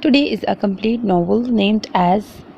Today is a complete novel named as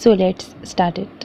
So let's start it.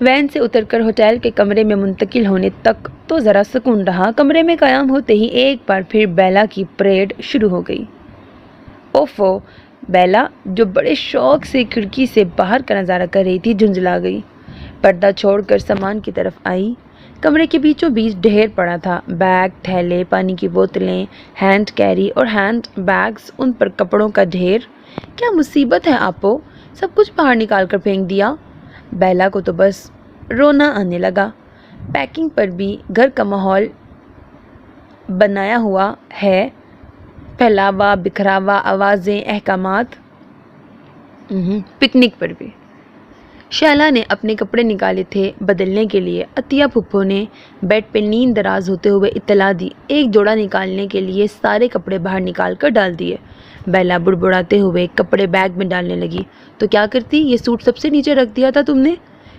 When سے اتر کر hotel کے کمرے میں منتقل ہونے تک تو ذرا سکون رہا، کمرے میں قیام ہوتے ہی ایک بار پھر بیلا کی پریڈ شروع ہو گئی۔ اوفو، بیلا جو بڑے شوق سے کھڑکی سے باہر کا نظارہ کر رہی تھی جھنجھلا گئی، پردہ چھوڑ کر سامان کی طرف آئی۔ کمرے کے بیچوں بیچ ڈھیر پڑا تھا، بیگ، تھیلے، پانی کی بوتلیں، ہینڈ کیری اور ہینڈ بیگز، ان پر کپڑوں کا ڈھیر۔ کیا مصیبت ہے آپو، سب کچھ باہر نکال کر پھینک دیا؟ بیلا کو تو بس رونا آنے لگا۔ پیکنگ پر بھی گھر کا ماحول بنایا ہوا ہے، پھیلاوا، بکھراوا، آوازیں، احکامات۔ پکنک پر بھی شیلا نے اپنے کپڑے نکالے تھے بدلنے کے لیے۔ عطیہ پھپھو نے بیڈ پہ نیند دراز ہوتے ہوئے اطلاع دی، ایک جوڑا نکالنے کے لیے سارے کپڑے باہر نکال کر ڈال دیے۔ بیلا بڑبڑاتے ہوئے کپڑے بیگ میں ڈالنے لگی۔ تو کیا کرتی، یہ سوٹ سب سے نیچے رکھ دیا تھا تم نے؟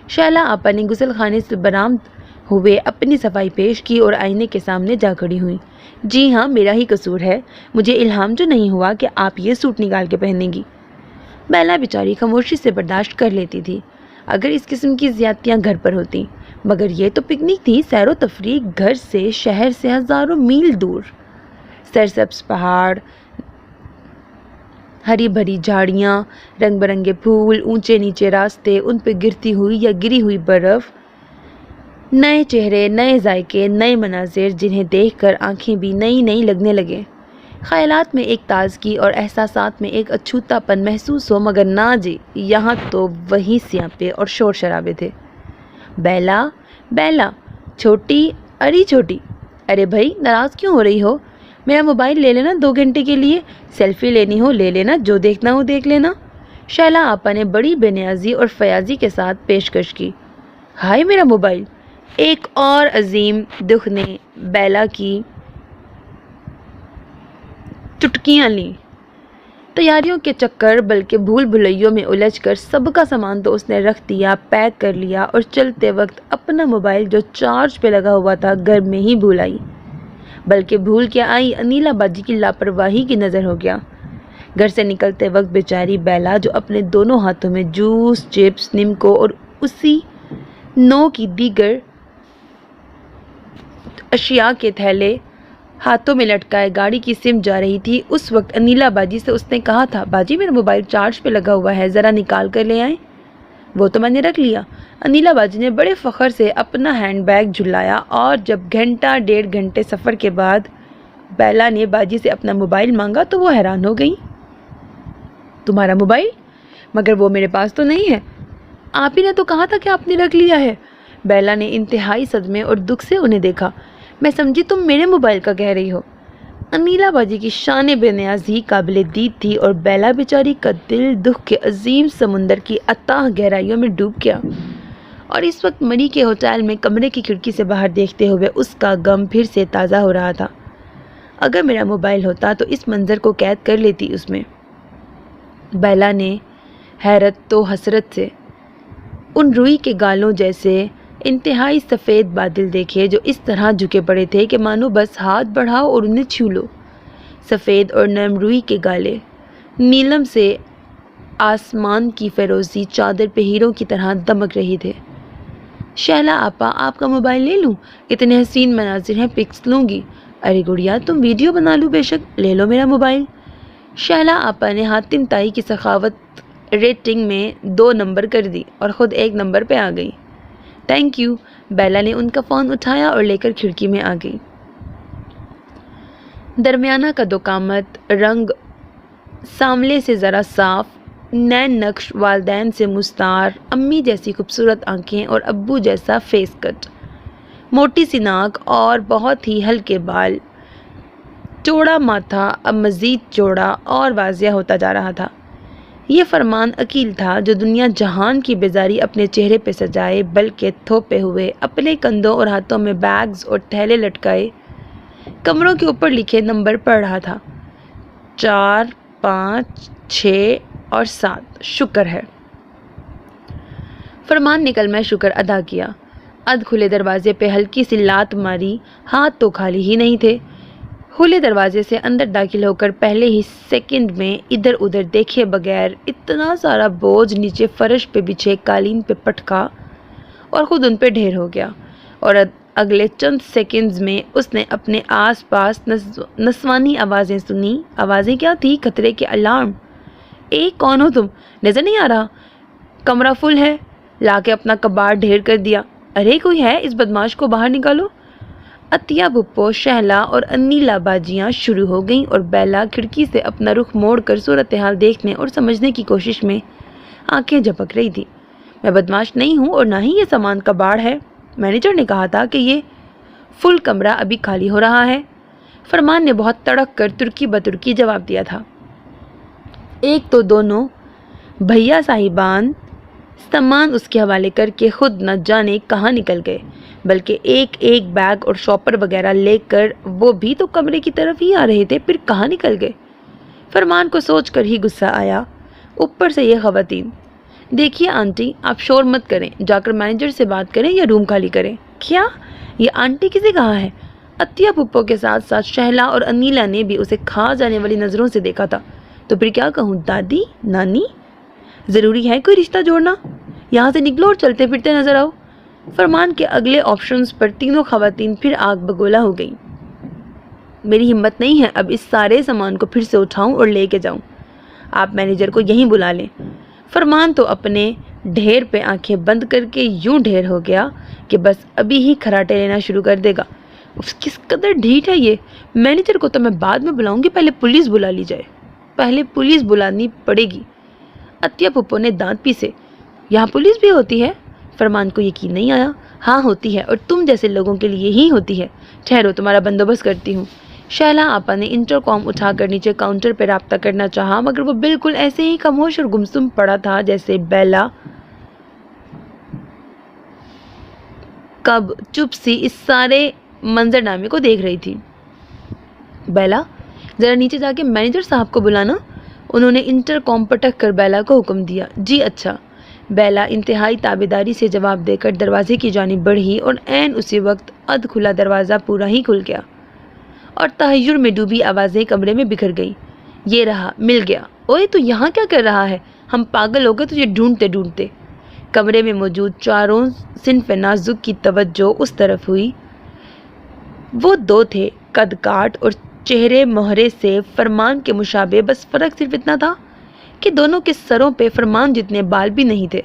شیلا آپا نے غسل خانے سے برآمد ہوئے اپنی صفائی پیش کی اور آئینے کے سامنے جا کھڑی ہوئی۔ جی ہاں، میرا ہی قصور ہے، مجھے الہام جو نہیں ہوا کہ آپ یہ سوٹ نکال کے پہنیں گی۔ بیلا بیچاری خاموشی سے برداشت کر لیتی تھی اگر اس قسم کی زیادتیاں گھر پر ہوتی، مگر یہ تو پکنک تھی، سیر و تفریح، گھر سے، شہر سے ہزاروں میل دور۔ سرسبز پہاڑ، ہری بھری جھاڑیاں، رنگ برنگے پھول، اونچے نیچے راستے، ان پہ گرتی ہوئی یا گری ہوئی برف، نئے چہرے، نئے ذائقے، نئے مناظر جنہیں دیکھ کر آنکھیں بھی نئی نئی لگنے لگے۔ خیالات میں ایک تازگی اور احساسات میں ایک اچھوتا پن محسوس ہو، مگر نہ جی، یہاں تو وہی سیاپے اور شور شرابے تھے۔ بیلا، بیلا، چھوٹی، ارے چھوٹی، ارے بھائی ناراض کیوں ہو رہی ہو؟ میرا موبائل لے لینا 2 گھنٹے کے لیے، سیلفی لینی ہو لے لینا، جو دیکھنا ہو دیکھ لینا۔ شیلا آپا نے بڑی بے نیازی اور فیاضی کے ساتھ پیشکش کی۔ ہائے میرا موبائل! ایک اور عظیم دکھ نے بیلا کی چٹکیاں لیں۔ تیاریوں کے چکر بلکہ بھول بھلیوں میں الجھ کر سب کا سامان تو اس نے رکھ دیا، پیک کر لیا، اور چلتے وقت اپنا موبائل جو چارج پہ لگا ہوا تھا گھر میں ہی بھول آئی۔ بلکہ بھول کے آئی، انیلا باجی کی لاپرواہی کی نظر ہو گیا۔ گھر سے نکلتے وقت بیچاری بیلا جو اپنے دونوں ہاتھوں میں جوس، چپس، نمکو اور اسی نوع کی دیگر اشیاء کے تھیلے ہاتھوں میں لٹکائے گاڑی کی سمت جا رہی تھی، اس وقت انیلا باجی سے اس نے کہا تھا، باجی میرا موبائل چارج پہ لگا ہوا ہے، ذرا نکال کر لے آئیں۔ وہ تو میں نے رکھ لیا۔ انیلا باجی نے بڑے فخر سے اپنا ہینڈ بیگ جھلایا، اور جب گھنٹہ 1.5 گھنٹے سفر کے بعد بیلا نے باجی سے اپنا موبائل مانگا تو وہ حیران ہو گئی۔ تمہارا موبائل؟ مگر وہ میرے پاس تو نہیں ہے۔ آپ ہی نے تو کہا تھا کہ آپ نے رکھ لیا ہے۔ بیلا نے انتہائی صدمے اور دکھ سے انہیں دیکھا۔ میں سمجھی تم میرے موبائل کا کہہ رہی ہو۔ انیلا باجی کی شان بے نیازی قابل دید تھی، اور بیلا بیچاری کا دل دکھ کے عظیم سمندر کی اتاہ گہرائیوں میں ڈوب گیا، اور اس وقت مری کے ہوٹل میں کمرے کی کھڑکی سے باہر دیکھتے ہوئے اس کا غم پھر سے تازہ ہو رہا تھا۔ اگر میرا موبائل ہوتا تو اس منظر کو قید کر لیتی اس میں۔ بیلا نے حیرت تو حسرت سے ان روئی کے گالوں جیسے انتہائی سفید بادل دیکھے جو اس طرح جھکے پڑے تھے کہ مانو بس ہاتھ بڑھاؤ اور انہیں چھو لو۔ سفید اور نرم روئی کے گالے، نیلم سے آسمان کی فیروزی چادر پہ ہیروں کی طرح دمک رہی تھے۔ شیلا آپا، آپ کا موبائل لے لوں؟ اتنے حسین مناظر ہیں، پکس لوں گی۔ ارے گڑیا، تم ویڈیو بنا لوں، بے شک، لے لو میرا موبائل۔ شیلا آپا نے حاتم تائی کی سخاوت ریٹنگ میں 2 نمبر کر دی اور خود 1 نمبر پہ آ گئی۔ Thank you. بیلا نے ان کا فون اٹھایا اور لے کر کھڑکی میں آ گئی۔ درمیانہ قد و قامت، رنگ سانولے سے ذرا صاف، نین نقش، والدین سے مستعار، امی جیسی خوبصورت آنکھیں اور ابو جیسا فیس کٹ، موٹی سی ناک اور بہت ہی ہلکے بال، چوڑا ماتھا اب مزید چوڑا اور واضح ہوتا جا رہا تھا۔ یہ فرمان عقیل تھا جو دنیا جہان کی بیزاری اپنے چہرے پہ سجائے، بلکہ تھوپے ہوئے اپنے کندھوں اور ہاتھوں میں بیگز اور تھیلے لٹکائے کمروں کے اوپر لکھے نمبر پڑھ رہا تھا، 4، 5، 6 اور 7۔ شکر ہے۔ فرمان نکل میں شکر ادا کیا۔ ادھ کھلے دروازے پہ ہلکی سی لات ماری، ہاتھ تو خالی ہی نہیں تھے۔ کھلے دروازے سے اندر داخل ہو کر پہلے ہی سیکنڈ میں ادھر ادھر دیکھے بغیر اتنا سارا بوجھ نیچے فرش پہ بچھے قالین پہ پٹکا، اور خود ان پہ ڈھیر ہو گیا، اور اگلے چند سیکنڈز میں اس نے اپنے آس پاس نسوانی آوازیں سنی۔ آوازیں کیا تھی؟ خطرے کے الارم۔ کون ہو تم؟ نظر نہیں آ رہا؟ کمرہ فل ہے، لا کے اپنا کباڑ ڈھیر کر دیا۔ ارے کوئی ہے؟ اس بدماش کو باہر نکالو۔ عطیہ پھپھو، شہلا اور انیلا باجیاں شروع ہو گئیں اور بیلا کھڑکی سے اپنا رخ موڑ کر صورتحال دیکھنے اور سمجھنے کی کوشش میں آنکھیں جھپک رہی تھی۔ میں بدماش نہیں ہوں اور نہ ہی یہ سامان کباڑ ہے۔ مینیجر نے کہا تھا کہ یہ فل کمرہ ابھی خالی ہو رہا ہے۔ فرمان نے بہت تڑک کر ترکی بترکی جواب دیا تھا۔ ایک تو دونوں بھیا صاحبان سامان اس کے حوالے کر کے خود نہ جانے کہاں نکل گئے، بلکہ ایک ایک بیگ اور شاپر وغیرہ لے کر وہ بھی تو کمرے کی طرف ہی آ رہے تھے، پھر کہاں نکل گئے؟ فرمان کو سوچ کر ہی غصہ آیا۔ اوپر سے یہ خواتین۔ دیکھیے آنٹی، آپ شور مت کریں، جا کر مینیجر سے بات کریں یا روم خالی کریں۔ کیا؟ یہ آنٹی کسے کہا ہے؟ عطیہ پھپھو کے ساتھ ساتھ شہلا اور انیلا نے بھی اسے کھا جانے والی نظروں سے دیکھا تھا۔ تو پھر کیا کہوں؟ دادی؟ نانی؟ ضروری ہے کوئی رشتہ جوڑنا؟ یہاں سے نکلو اور چلتے پھرتے نظر آؤ۔ فرمان کے اگلے آپشنز پر تینوں خواتین پھر آگ بگولا ہو گئیں۔ میری ہمت نہیں ہے اب اس سارے سامان کو پھر سے اٹھاؤں اور لے کے جاؤں۔ آپ مینیجر کو یہیں بلا لیں۔ فرمان تو اپنے ڈھیر پہ آنکھیں بند کر کے یوں ڈھیر ہو گیا کہ بس ابھی ہی کھراٹے لینا شروع کر دے گا۔ کس قدر ڈھیٹ ہے یہ! مینیجر کو تو میں بعد میں بلاؤں گی، پہلے پولیس بلا لی جائے۔ پہلے پولیس بلانی پڑے گی۔ عطیہ پھپھو نے دانت پیسے۔ یہاں پولیس بھی ہوتی ہے؟ فرمان کو یقین نہیں آیا۔ ہاں ہوتی ہے، اور تم جیسے لوگوں کے لیے ہی ہوتی ہے۔ ٹھہرو، تمہارا بندوبست کرتی ہوں۔ شہلا آپا نے انٹر کام اٹھا کر نیچے کاؤنٹر پہ رابطہ کرنا چاہا، مگر وہ بالکل ایسے ہی خاموش اور گمسم پڑا تھا جیسے بیلا کب چپ سی اس سارے منظرنامے کو دیکھ رہی تھی۔ بیلا، ذرا نیچے جا کے مینیجر صاحب کو بلانا۔ انہوں نے انٹر کام پٹک کر بیلا کو حکم دیا۔ جی اچھا۔ بیلا انتہائی تابیداری سے جواب دے کر دروازے کی جانب بڑھی اور عین اسی وقت ادھ کھلا دروازہ پورا ہی کھل گیا اور تحیر میں ڈوبی آوازیں کمرے میں بکھر گئی۔ یہ رہا، مل گیا۔ اوئے تو یہاں کیا کر رہا ہے؟ ہم پاگل ہو گئے تجھے ڈھونڈتے ڈھونڈتے۔ کمرے میں موجود چاروں صنف نازک کی توجہ اس طرف ہوئی۔ وہ دو تھے، قد کاٹ اور چہرے مہرے سے فرمان کے مشابہ، بس فرق صرف اتنا تھا کہ دونوں کے سروں پہ فرمان جتنے بال بھی نہیں تھے۔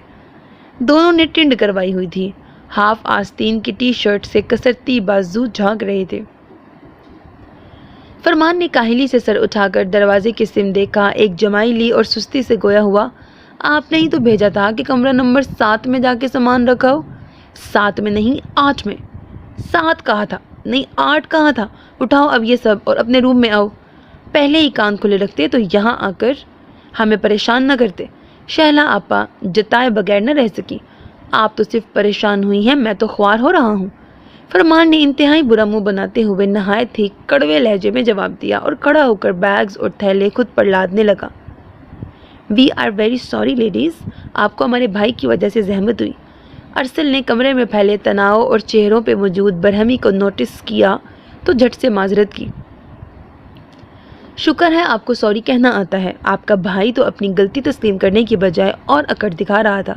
دونوں نے ٹنڈ کروائی ہوئی تھی۔ ہاف آستین کی ٹی شرٹ سے کسرتی بازو جھانک رہے تھے۔ فرمان نے کاہلی سے سر اٹھا کر دروازے کی سمت دیکھا۔ ایک جمائی لی اور سستی سے گویا ہوا، آپ نے ہی تو بھیجا تھا کہ کمرہ نمبر 7 میں جا کے سامان رکھاؤ۔ 7 میں نہیں، 8 میں۔ 7 کہا تھا، نہیں 8 کہا تھا۔ اٹھاؤ اب یہ سب اور اپنے روم میں آؤ۔ پہلے ہی کان کھلے رکھتے تو یہاں آ کر ہمیں پریشان نہ کرتے۔ شہلا آپا جتائے بغیر نہ رہ سکی۔ آپ تو صرف پریشان ہوئی ہیں، میں تو خوار ہو رہا ہوں۔ فرمان نے انتہائی برا منہ بناتے ہوئے نہایت ہی کڑوے لہجے میں جواب دیا اور کھڑا ہو کر بیگز اور تھیلے خود پر لادنے لگا۔ We are very sorry ladies, آپ کو ہمارے بھائی کی وجہ سے زحمت ہوئی۔ ارسل نے کمرے میں پھیلے تناؤ اور چہروں پہ موجود برہمی کو نوٹس کیا تو جھٹ سے معذرت کی۔ شکر ہے آپ کو سوری کہنا آتا ہے۔ آپ کا بھائی تو اپنی غلطی تسلیم کرنے کی بجائے اور اکڑ دکھا رہا تھا۔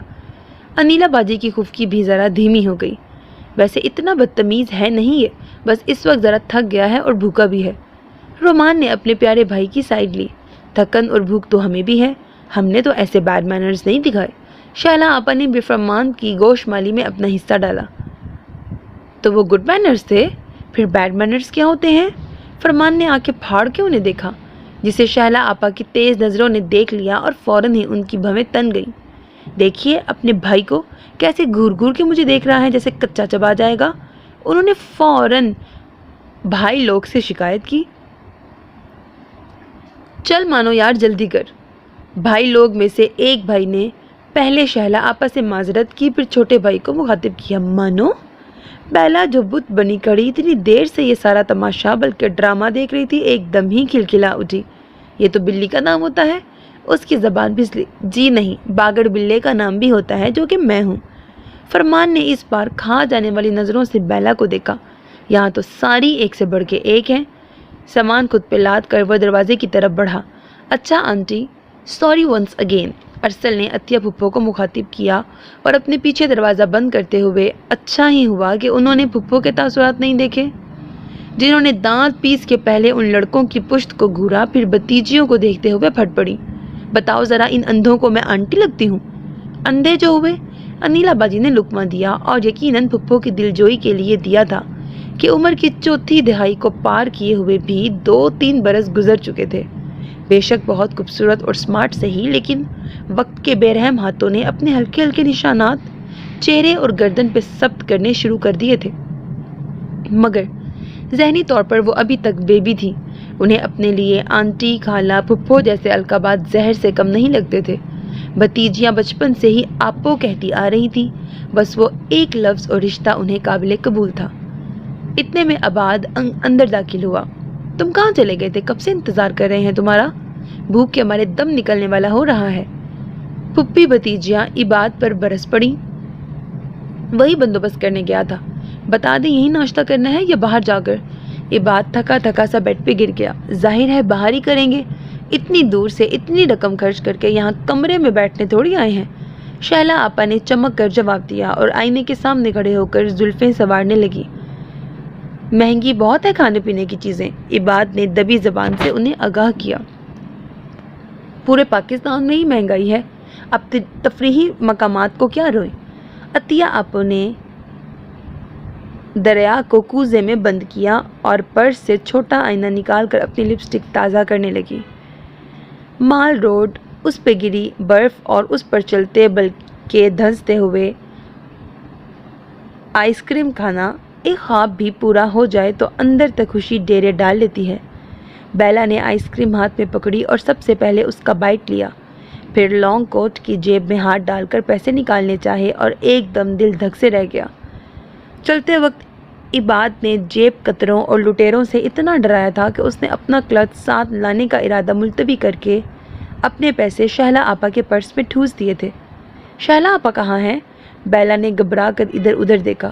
انیلا باجی کی خفکی بھی ذرا دھیمی ہو گئی۔ ویسے اتنا بدتمیز ہے نہیں یہ، بس اس وقت ذرا تھک گیا ہے اور بھوکا بھی ہے۔ رومان نے اپنے پیارے بھائی کی سائیڈ لی۔ تھکن اور بھوک تو ہمیں بھی ہے، ہم نے تو ایسے بیڈ مینرز نہیں دکھائے۔ شہلا آپا نے بھی فرمان کی گوش مالی میں اپنا حصہ ڈالا۔ تو وہ گڈ مینرز تھے، پھر بیڈ مینرز کیا ہوتے ہیں؟ فرمان نے آنکھیں پھاڑ کے انہیں دیکھا، جسے شہلا آپا کی تیز نظروں نے دیکھ لیا اور فوراً ہی ان کی بھویں تن گئی۔ دیکھیے اپنے بھائی کو، کیسے گھور گھور کے مجھے دیکھ رہا ہے جیسے کچا چبا جائے گا۔ انہوں نے فوراً بھائی لوگ سے شکایت کی۔ چل مانو یار، جلدی کر۔ بھائی لوگ میں سے ایک بھائی نے پہلے شہلا آپا سے معذرت کی، پھر چھوٹے بھائی کو مخاطب کیا۔ مانو؟ بیلا جو بت بنی کڑی اتنی دیر سے یہ سارا تماشا بلکہ ڈرامہ دیکھ رہی تھی، ایک دم ہی کھلکھلا اٹھی۔ یہ تو بلی کا نام ہوتا ہے؟ اس کی زبان پھسلی۔ جی نہیں، باگڑ بلے کا نام بھی ہوتا ہے، جو کہ میں ہوں۔ فرمان نے اس بار کھا جانے والی نظروں سے بیلا کو دیکھا۔ یہاں تو ساری ایک سے بڑھ کے ایک ہیں۔ سامان خود پہ لاد کر وہ دروازے کی طرف بڑھا۔ اچھا آنٹی، سوری ونس اگین۔ ارسل نے عطیہ پھپھو کو مخاطب کیا اور اپنے پیچھے دروازہ بند کرتے ہوئے اچھا ہی ہوا کہ انہوں نے پھپھو کے تاثرات نہیں دیکھے، جنہوں نے دانت پیس کے پہلے ان لڑکوں کی پشت کو گھورا، پھر بتیجیوں کو دیکھتے ہوئے پھٹ پڑی۔ بتاؤ ذرا، ان اندھوں کو میں آنٹی لگتی ہوں؟ اندھے جو ہوئے، انیلا باجی نے لقمہ دیا، اور یقیناً پھپھو کی دلجوئی کے لیے دیا تھا کہ عمر کی چوتھی دہائی کو پار کیے ہوئے بھی 2-3 برس گزر چکے تھے۔ بے شک بہت خوبصورت اور سمارٹ سے ہی، لیکن وقت کے بے رحم ہاتھوں نے اپنے ہلکے ہلکے نشانات چہرے اور گردن پہ ثبت کرنے شروع کر دیے تھے، مگر ذہنی طور پر وہ ابھی تک بیبی تھی۔ انہیں اپنے لیے آنٹی، خالہ، پھپھو جیسے القابات زہر سے کم نہیں لگتے تھے۔ بھتیجیاں بچپن سے ہی آپو کہتی آ رہی تھیں، بس وہ ایک لفظ اور رشتہ انہیں قابل قبول تھا۔ اتنے میں عباد اندر داخل ہوا۔ تم کہاں چلے گئے تھے؟ کب سے انتظار کر رہے ہیں تمہارا، بھوک کے ہمارے دم نکلنے والا ہو رہا ہے۔ پھپھی بھتیجیاں عباد پر برس پڑیں۔ وہی بندوبست کرنے گیا تھا، بتا دیں یہی ناشتہ کرنا ہے یا باہر جا کر؟ عباد تھکا تھکا سا بیڈ پہ گر گیا۔ ظاہر ہے باہر ہی کریں گے، اتنی دور سے اتنی رقم خرچ کر کے یہاں کمرے میں بیٹھنے تھوڑی آئے ہیں۔ شہلا آپا نے چمک کر جواب دیا اور آئینے کے سامنے کھڑے ہو کر زلفیں سنوارنے لگی۔ مہنگی بہت ہے کھانے پینے کی چیزیں، عباد نے دبی زبان سے انہیں آگاہ کیا۔ پورے پاکستان میں ہی مہنگائی ہے، اب تفریحی مقامات کو کیا روئیں؟ عطیہ آپا نے دریا کو کوزے میں بند کیا اور پرس سے چھوٹا آئینہ نکال کر اپنی لپسٹک تازہ کرنے لگی۔ مال روڈ، اس پہ گری برف اور اس پر چلتے بلکہ دھنستے ہوئے آئس کریم کھانا، ایک خواب بھی پورا ہو جائے تو اندر تک خوشی ڈیرے ڈال لیتی ہے۔ بیلا نے آئس کریم ہاتھ میں پکڑی اور سب سے پہلے اس کا بائٹ لیا، پھر لانگ کوٹ کی جیب میں ہاتھ ڈال کر پیسے نکالنے چاہے اور ایک دم دل دھک سے رہ گیا۔ چلتے وقت عباد نے جیب کتروں اور لٹیروں سے اتنا ڈرایا تھا کہ اس نے اپنا کلچ ساتھ لانے کا ارادہ ملتوی کر کے اپنے پیسے شہلا آپا کے پرس میں ٹھوس دیے تھے۔ شہلا آپا کہاں ہیں؟ بیلا نے گھبرا کر ادھر ادھر دیکھا۔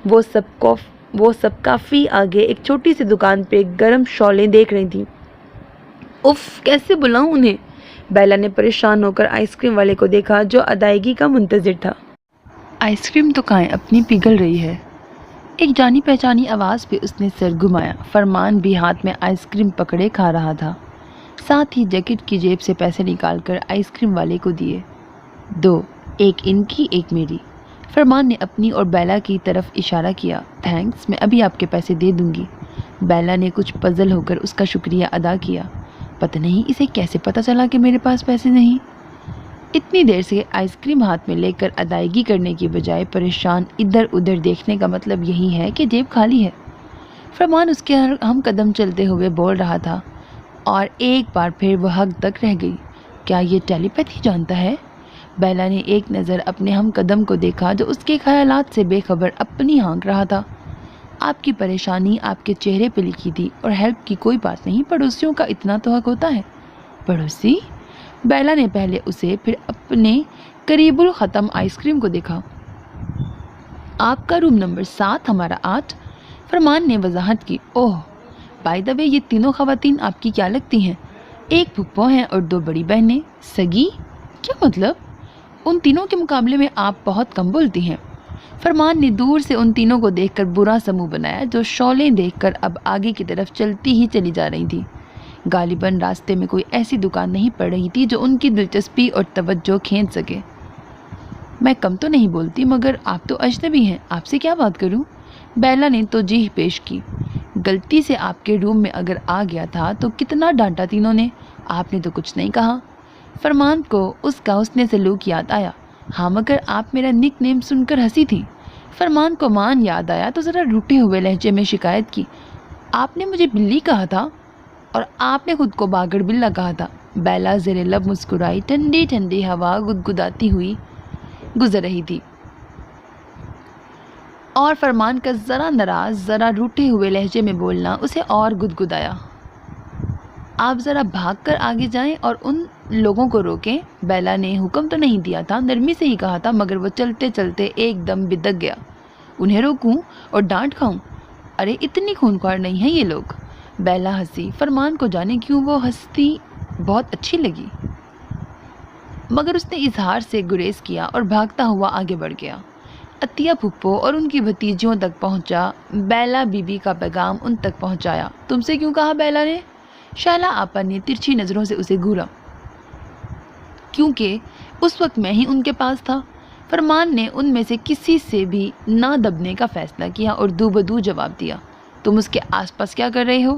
وہ سب کافی آگے ایک چھوٹی سی دکان پہ گرم شعلیں دیکھ رہی تھیں۔ اف، کیسے بلاؤں انہیں؟ بیلا نے پریشان ہو کر آئس کریم والے کو دیکھا جو ادائیگی کا منتظر تھا۔ آئس کریم تو کھائیں، اپنی پگھل رہی ہے۔ ایک جانی پہچانی آواز پہ اس نے سر گھمایا۔ فرمان بھی ہاتھ میں آئس کریم پکڑے کھا رہا تھا، ساتھ ہی جیکٹ کی جیب سے پیسے نکال کر آئس کریم والے کو دیے۔ 2، ایک ان کی ایک میری۔ فرمان نے اپنی اور بیلا کی طرف اشارہ کیا۔ تھینکس، میں ابھی آپ کے پیسے دے دوں گی۔ بیلا نے کچھ پزل ہو کر اس کا شکریہ ادا کیا۔ پتہ نہیں اسے کیسے پتہ چلا کہ میرے پاس پیسے نہیں۔ اتنی دیر سے آئس کریم ہاتھ میں لے کر ادائیگی کرنے کی بجائے پریشان ادھر ادھر دیکھنے کا مطلب یہی ہے کہ جیب خالی ہے۔ فرمان اس کے ہم قدم چلتے ہوئے بول رہا تھا اور ایک بار پھر وہ حق تک رہ گئی۔ کیا یہ ٹیلی پیتھی جانتا ہے؟ بیلا نے ایک نظر اپنے ہم قدم کو دیکھا جو اس کے خیالات سے بے خبر اپنی ہانک رہا تھا۔ آپ کی پریشانی آپ کے چہرے پہ لکھی تھی اور ہیلپ کی کوئی بات نہیں، پڑوسیوں کا اتنا تو حق ہوتا ہے۔ پڑوسی؟ بیلا نے پہلے اسے پھر اپنے قریب الختم آئس کریم کو دیکھا۔ آپ کا روم نمبر 7، ہمارا 8، فرمان نے وضاحت کی۔ اوہ، بائی دا وے یہ تینوں خواتین آپ کی کیا لگتی ہیں؟ ایک پھپھو ہیں اور 2 بڑی بہنیں۔ سگی؟ کیا مطلب؟ ان تینوں کے مقابلے میں آپ بہت کم بولتی ہیں۔ فرمان نے دور سے ان تینوں کو دیکھ کر برا سا منہ بنایا جو شعلیں دیکھ کر اب آگے کی طرف چلتی ہی چلی جا رہی تھی۔ غالباً راستے میں کوئی ایسی دکان نہیں پڑ رہی تھی جو ان کی دلچسپی اور توجہ کھینچ سکے۔ میں کم تو نہیں بولتی، مگر آپ تو اجنبی ہیں، آپ سے کیا بات کروں؟ بیلا نے توجیہ پیش کی۔ غلطی سے آپ کے روم میں اگر آ گیا تھا تو کتنا ڈانٹا تینوں نے، آپ نے تو کچھ نہیں کہا۔ فرمان کو اس کا حسن سلوک یاد آیا۔ ہاں، مگر آپ میرا نک نیم سن کر ہنسی تھی۔ فرمان کو مان یاد آیا تو ذرا روٹے ہوئے لہجے میں شکایت کی۔ آپ نے مجھے بلی کہا تھا اور آپ نے خود کو باگڑ بلا کہا تھا۔ بیلا زیر لب مسکرائی۔ ٹھنڈی ٹھنڈی ہوا گدگداتی ہوئی گزر رہی تھی اور فرمان کا ذرا ناراض ذرا روٹے ہوئے لہجے میں بولنا اسے اور گدگدایا۔ آپ ذرا بھاگ کر آگے جائیں اور ان لوگوں کو روکیں۔ بیلا نے حکم تو نہیں دیا تھا، نرمی سے ہی کہا تھا، مگر وہ چلتے چلتے ایک دم بدک گیا۔ انہیں روکوں اور ڈانٹ کھاؤں؟ ارے اتنی خونخوار نہیں ہیں یہ لوگ۔ بیلا ہنسی۔ فرمان کو جانے کیوں وہ ہستی بہت اچھی لگی۔ مگر اس نے اظہار سے گریز کیا اور بھاگتا ہوا آگے بڑھ گیا۔ عطیہ پھپھو اور ان کی بھتیجیوں تک پہنچا۔ بیلا بی بی کا پیغام ان تک پہنچایا۔ تم سے کیوں کہا بیلا نے؟ شہلا آپا نے ترچھی نظروں سے اسے گھورا، کیونکہ اس وقت میں ہی ان کے پاس تھا۔ فرمان نے ان میں سے کسی سے بھی نہ دبنے کا فیصلہ کیا اور دو بدو جواب دیا، تم اس کے آس پاس کیا کر رہے ہو؟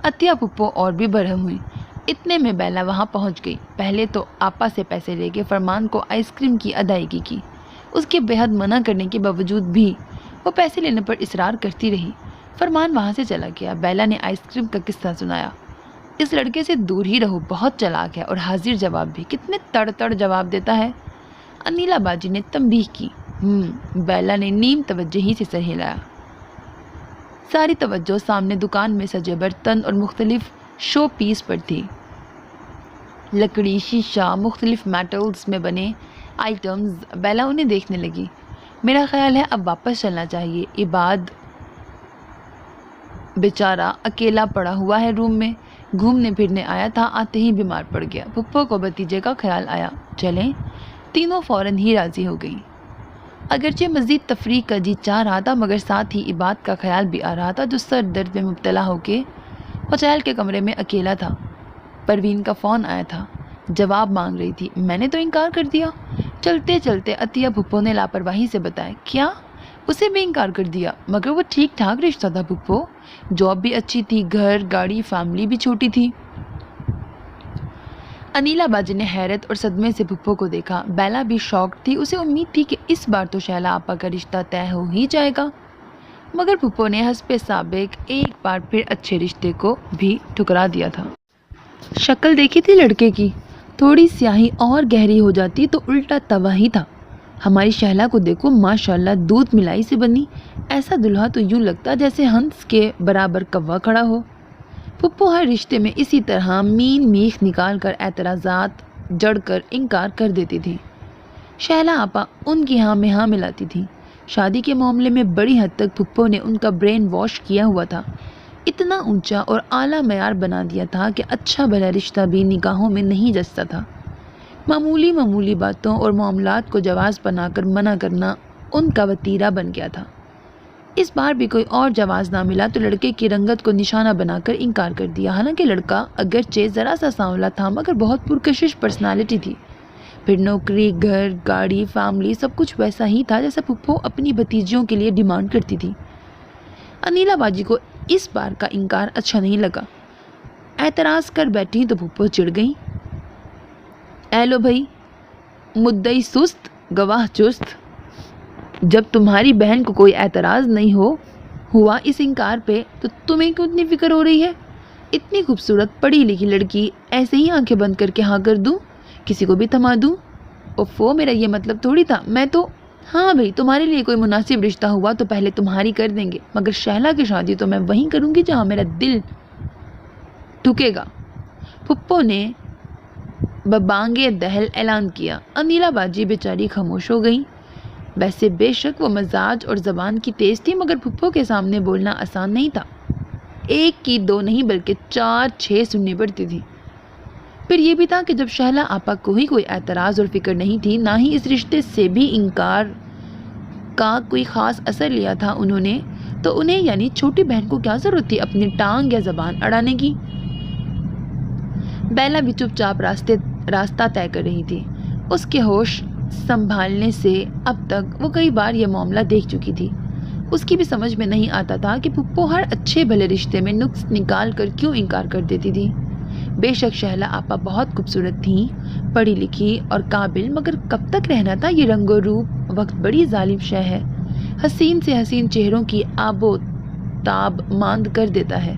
عطیہ پھپھو اور بھی برہم ہوئی۔ اتنے میں بیلا وہاں پہنچ گئی۔ پہلے تو آپا سے پیسے لے کے فرمان کو آئس کریم کی ادائیگی کی۔ اس کے بے حد منع کرنے کے باوجود بھی وہ پیسے لینے پر اصرار کرتی رہی۔ فرمان وہاں سے چلا گیا۔ بیلا نے آئس کریم کا قصہ سنایا۔ اس لڑکے سے دور ہی رہو، بہت چلاک ہے اور حاضر جواب بھی، کتنے تڑ جواب دیتا ہے۔ انیلا باجی نے تنبیہ کی۔ بیلا نے نیم توجہی سے سر ہلایا۔ ساری توجہ سامنے دکان میں سجے برتن اور مختلف شو پیس پر تھی۔ لکڑی، شیشہ، مختلف میٹلز میں بنے آئٹمز۔ بیلا انہیں دیکھنے لگی۔ میرا خیال ہے اب واپس چلنا چاہیے، عباد بیچارہ اکیلا پڑا ہوا ہے روم میں، گھومنے پھرنے آیا تھا، آتے ہی بیمار پڑ گیا۔ پھپھو کو بھتیجے کا خیال آیا۔ چلیں؟ تینوں فوراً ہی راضی ہو گئیں۔ اگرچہ مزید تفریح کا جی چاہ رہا تھا، مگر ساتھ ہی عباد کا خیال بھی آ رہا تھا، جو سر درد میں مبتلا ہو کے ہوٹل کے کمرے میں اکیلا تھا۔ پروین کا فون آیا تھا، جواب مانگ رہی تھی۔ میں نے تو انکار کر دیا۔ چلتے چلتے عطیہ پھپھو نے لاپرواہی سے بتایا۔ کیا؟ اسے بھی انکار کر دیا؟ مگر وہ ٹھیک ٹھاک رشتہ تھا پھپھو، جاب بھی اچھی تھی، گھر گاڑی، فیملی بھی چھوٹی تھی۔ انیلا باجی نے حیرت اور صدمے سے پھپھو کو دیکھا۔ بیلا بھی شاکڈ تھی، اسے امید تھی کہ اس بار تو شہلا آپا کا رشتہ طے ہو ہی جائے گا، مگر پھپھو نے حسب سابق ایک بار پھر اچھے رشتے کو بھی ٹھکرا دیا تھا۔ شکل دیکھی تھی لڑکے کی، تھوڑی سیاہی اور گہری ہو جاتی تو الٹا توا ہی تھا۔ ہماری شہلا کو دیکھو، ماشاءاللہ دودھ ملائی سے بنی، ایسا دلہا تو یوں لگتا جیسے ہنس کے برابر کوا کھڑا ہو۔ پھپھو ہر رشتے میں اسی طرح مین میخ نکال کر اعتراضات جڑ کر انکار کر دیتی تھی۔ شہلا آپا ان کی ہاں میں ہاں ملاتی تھی۔ شادی کے معاملے میں بڑی حد تک پھپھو نے ان کا برین واش کیا ہوا تھا، اتنا اونچا اور اعلیٰ معیار بنا دیا تھا کہ اچھا بھلا رشتہ بھی نگاہوں میں نہیں جچتا تھا۔ معمولی باتوں اور معاملات کو جواز بنا کر منع کرنا ان کا وتیرہ بن گیا تھا۔ اس بار بھی کوئی اور جواز نہ ملا تو لڑکے کی رنگت کو نشانہ بنا کر انکار کر دیا۔ حالانکہ لڑکا اگرچہ ذرا سا سانولا تھا، مگر بہت پرکشش پرسنالٹی تھی۔ پھر نوکری، گھر گاڑی، فیملی، سب کچھ ویسا ہی تھا جیسا پھپھو اپنی بھتیجیوں کے لیے ڈیمانڈ کرتی تھی۔ انیلا باجی کو اس بار کا انکار اچھا نہیں لگا۔ اعتراض کر بیٹھی تو پھپھو چڑ گئی۔ اے لو بھائی، مدعی سست گواہ چست، جب تمہاری بہن کو کوئی اعتراض نہیں ہوا اس انکار پہ تو تمہیں کیوں اتنی فکر ہو رہی ہے؟ اتنی خوبصورت پڑھی لکھی لڑکی ایسے ہی آنکھیں بند کر کے ہاں کر دوں، کسی کو بھی تھما دوں؟ اوفو، میرا یہ مطلب تھوڑی تھا، میں تو ہاں بھائی تمہارے لیے کوئی مناسب رشتہ ہوا تو پہلے تمہاری کر دیں گے، مگر شہلا کی شادی تو میں وہیں کروں گی جہاں میرا دل ٹھکے گا۔ پھپھو نے ببانگے دہل اعلان کیا۔ انیلا باجی بیچاری خاموش ہو گئی۔ ویسے بے شک وہ مزاج اور زبان کی تیز تھی، مگر پھپھو کے سامنے بولنا آسان نہیں تھا۔ ایک کی دو نہیں بلکہ 4-6 سننی پڑتی تھی۔ پھر یہ بھی تھا کہ جب شہلا آپا کو ہی کوئی اعتراض اور فکر نہیں تھی، نہ ہی اس رشتے سے بھی انکار کا کوئی خاص اثر لیا تھا انہوں نے، تو انہیں یعنی چھوٹی بہن کو کیا ضرورت تھی اپنی ٹانگ یا زبان اڑانے کی؟ بیلا بھی چپ چاپ راستہ طے کر رہی تھی۔ اس کے ہوش سنبھالنے سے اب تک وہ کئی بار یہ معاملہ دیکھ چکی تھی۔ اس کی بھی سمجھ میں نہیں آتا تھا کہ پھپھو ہر اچھے بھلے رشتے میں نقص نکال کر کیوں انکار کر دیتی تھی۔ بے شک شہلا آپا بہت خوبصورت تھیں، پڑھی لکھی اور قابل، مگر کب تک رہنا تھا یہ رنگ و روپ؟ وقت بڑی ظالم شے ہے، حسین سے حسین چہروں کی آب و تاب ماند کر دیتا ہے۔